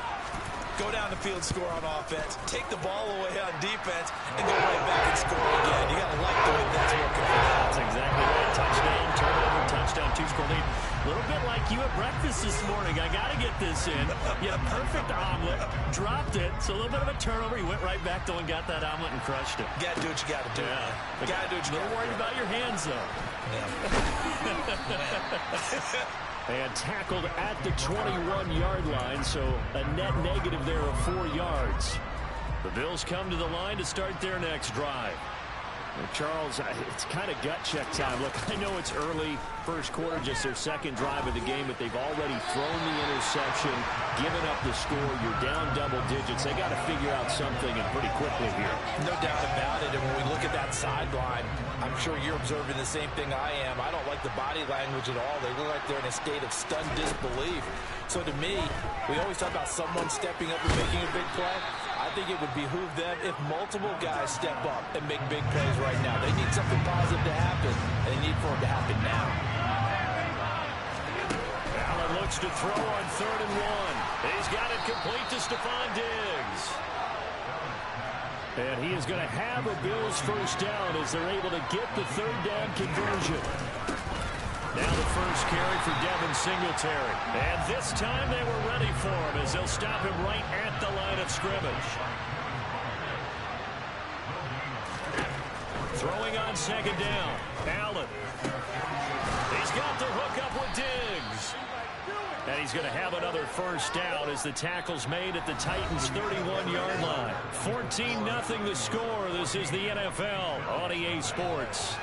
Go down the field, score on offense, take the ball away on defense, and go right back and score again. You got to like the way that's working for them. That's exactly right. Touchdown, turnover, touchdown, 2-score lead. A little bit like you at breakfast this morning. I got to get this in. You had a perfect omelet, dropped it, so a little bit of a turnover. You went right back though and got that omelet and crushed it. Got to do what you got to do. Yeah. Got to do what you got to do. Worried about your hands though. Yeah. And tackled at the 21-yard line, so a net negative there of 4 yards. The Bills come to the line to start their next drive. Well, Charles, it's kind of gut check time. Look, I know it's early, first quarter, just their second drive of the game, but they've already thrown the interception, given up the score. You're down double digits. They got to figure out something, and pretty quickly here. No doubt about it. And when we look at that sideline, I'm sure you're observing the same thing I am. I don't like the body language at all. They look like they're in a state of stunned disbelief. So to me, we always talk about someone stepping up and making a big play. I think it would behoove them if multiple guys step up and make big plays right now. They need something positive to happen, and they need for it to happen now. Allen looks to throw on 3rd and 1. He's got it complete to Stephon Diggs. And he is going to have a Bills first down as they're able to get the 3rd down conversion. Now the first carry for Devin Singletary. And this time they were ready for him as they'll stop him right at the line of scrimmage. Throwing on 2nd down. Allen. He's got the hook up with Diggs. And he's going to have another first down as the tackle's made at the Titans' 31-yard line. 14-0 the score. This is the NFL on EA Sports.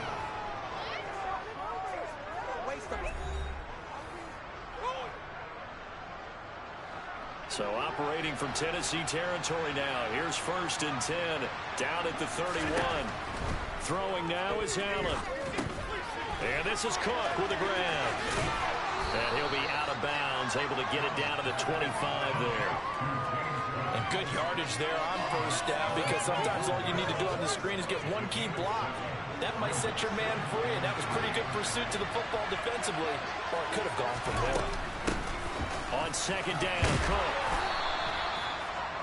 So operating from Tennessee territory now. Here's 1st and 10. Down at the 31. Throwing now is Allen. And this is Cook with a grab. And he'll be out of bounds, able to get it down to the 25 there. And good yardage there on 1st down, because sometimes all you need to do on the screen is get one key block. That might set your man free, and that was pretty good pursuit to the football defensively, or it could have gone from there. On 2nd down, Cook.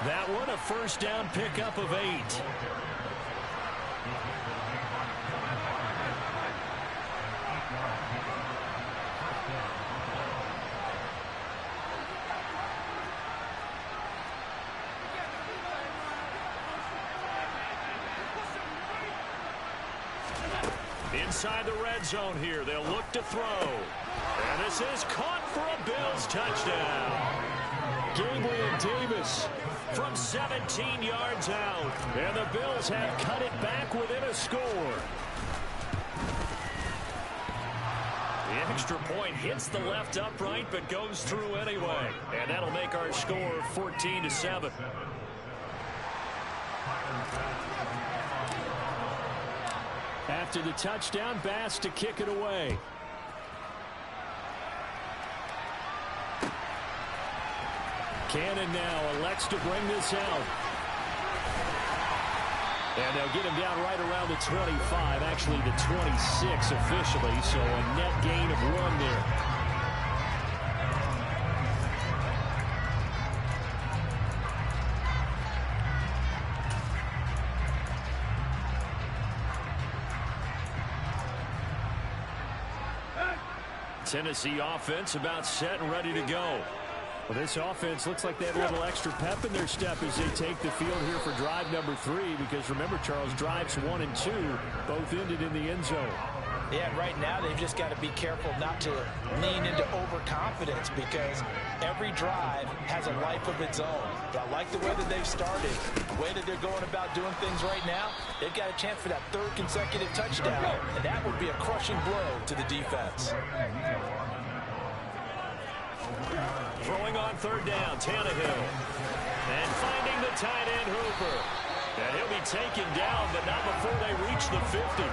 That one a first down pickup of 8. Inside the red zone here, they'll look to throw. And this is caught for a Bills touchdown. Gabriel Davis from 17 yards out. And the Bills have cut it back within a score. The extra point hits the left upright but goes through anyway. And that'll make our score 14-7. After the touchdown, Bass to kick it away. Cannon now elects to bring this out. And they'll get him down right around the 25, actually the 26 officially, so a net gain of 1 there. Tennessee offense about set and ready to go. Well, this offense looks like they have a little extra pep in their step as they take the field here for drive number 3, because remember, Charles, drives 1 and 2 both ended in the end zone. Yeah, right now they've just got to be careful not to lean into overconfidence, because every drive has a life of its own. But I like the way that they've started, the way that they're going about doing things right now. They've got a chance for that 3rd consecutive touchdown, and that would be a crushing blow to the defense. Throwing on 3rd down, Tannehill. And finding the tight end, Hooper. And he'll be taken down, but not before they reach the 50.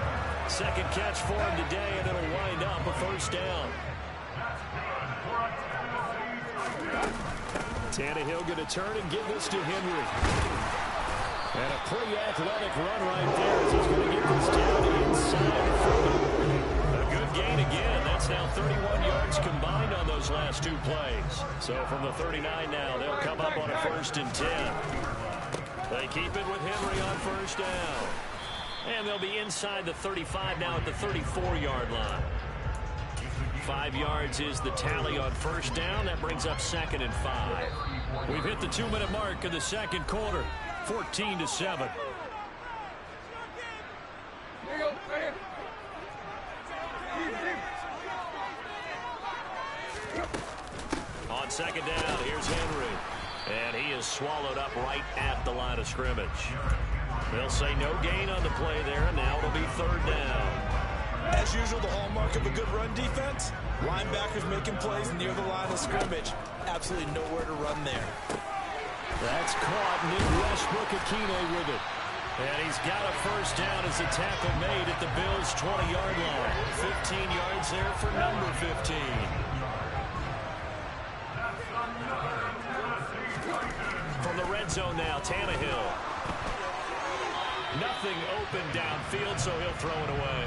Second catch for him today, and it'll wind up a first down. Tannehill going to turn and give this to Henry. And a pretty athletic run right there as he's going to get this down inside the 40. A good gain again. That's now 31 yards combined on those last two plays. So from the 39 now, they'll come up on a 1st and 10. They keep it with Henry on first down. And they'll be inside the 35 now at the 34-yard line. 5 yards is the tally on first down. That brings up 2nd and 5. We've hit the 2-minute mark of the second quarter. 14-7. On second down, here's Henry. And he is swallowed up right at the line of scrimmage. They'll say no gain on the play there, and now it'll be 3rd down. As usual, the hallmark of a good run defense, linebackers making plays near the line of scrimmage. Absolutely nowhere to run there. That's caught. Nick Westbrook-Akine with it. And he's got a first down as the tackle made at the Bills' 20-yard line. 15 yards there for number 15. From the red zone now, Tannehill. Nothing open downfield, so he'll throw it away.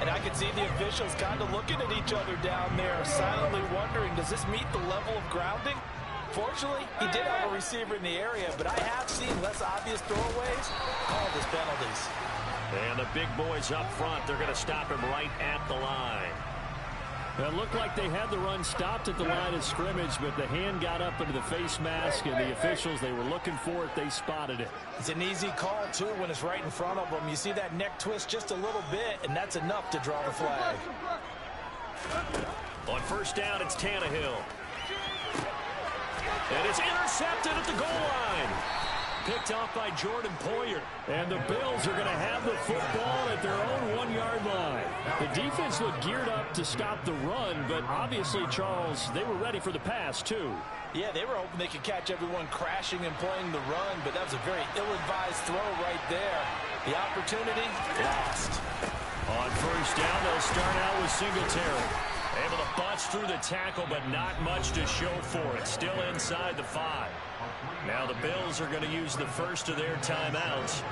And I can see the officials kind of looking at each other down there, silently wondering, does this meet the level of grounding? Fortunately, he did have a receiver in the area, but I have seen less obvious throwaways called as penalties. And the big boys up front, they're going to stop him right at the line. It looked like they had the run stopped at the line of scrimmage, but the hand got up into the face mask, and the officials, they were looking for it. They spotted it. It's an easy call, too, when it's right in front of them. You see that neck twist just a little bit, and that's enough to draw the flag. On first down, it's Tannehill. And it's intercepted at the goal line. Picked off by Jordan Poyer. And the Bills are going to have the football at their own 1-yard line. The defense looked geared up to stop the run, but obviously, Charles, they were ready for the pass, too. Yeah, they were hoping they could catch everyone crashing and playing the run, but that was a very ill-advised throw right there. The opportunity lost. On first down, they'll start out with Singletary. Able to bust through the tackle, but not much to show for it. Still inside the 5. Now the Bills are going to use the first of their timeouts,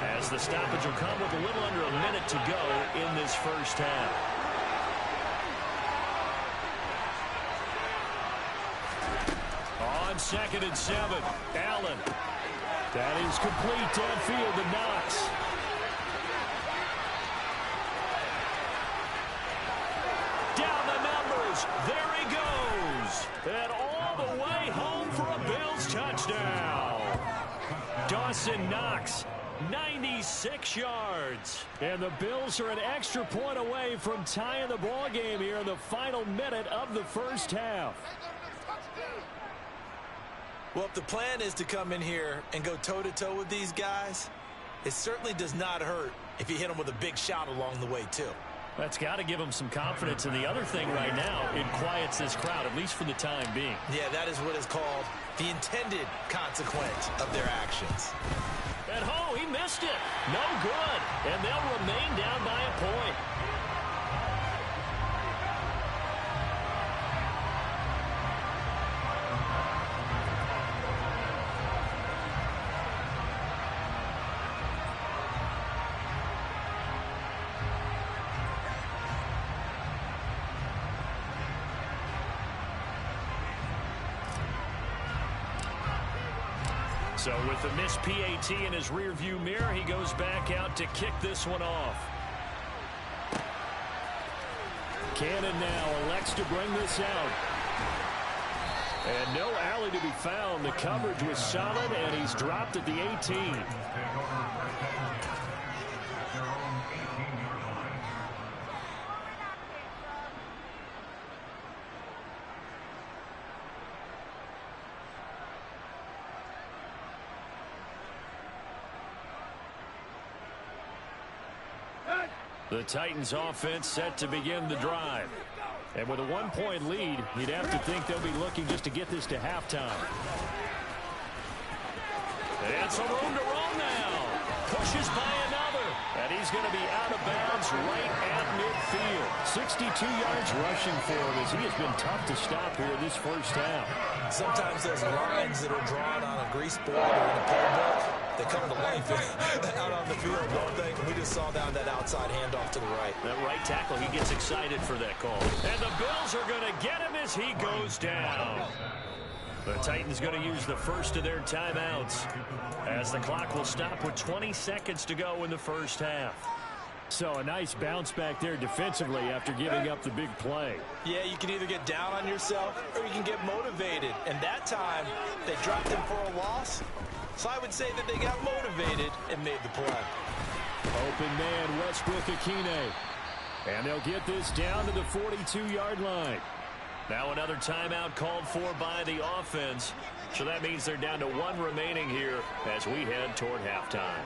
as the stoppage will come with a little under a minute to go in this first half. On 2nd and 7, Allen. That is complete downfield to Knox. Down the numbers. There he goes. And all the way home for a Bills touchdown. Dawson Knox, 96 yards. And the Bills are an extra point away from tying the ball game here in the final minute of the first half. Well, if the plan is to come in here and go toe-to-toe with these guys, it certainly does not hurt if you hit them with a big shot along the way, too. That's got to give them some confidence. And the other thing right now, it quiets this crowd, at least for the time being. Yeah, that is what is called the intended consequence of their actions. And he missed it. No good. And they'll remain down by a point. So with the missed PAT in his rearview mirror, he goes back out to kick this one off. Cannon now elects to bring this out. And no alley to be found. The coverage was solid, and he's dropped at the 18. The Titans offense set to begin the drive. And with a 1-point lead, you'd have to think they'll be looking just to get this to halftime. And some room to roam now. Pushes by another. And he's going to be out of bounds right at midfield. 62 yards rushing for him as he has been tough to stop here this first half. Sometimes those lines that are drawn on a grease board or in a playbook, they come to life out on the field, don't they? We just saw down that outside handoff to the right. That right tackle, he gets excited for that call. And the Bills are going to get him as he goes down. The Titans going to use the first of their timeouts as the clock will stop with 20 seconds to go in the first half. So a nice bounce back there defensively after giving up the big play. Yeah, you can either get down on yourself or you can get motivated. And that time, they dropped him for a loss. So I would say that they got motivated and made the play. Open man, Westbrook-Akine. And they'll get this down to the 42-yard line. Now another timeout called for by the offense. So that means they're down to one remaining here as we head toward halftime.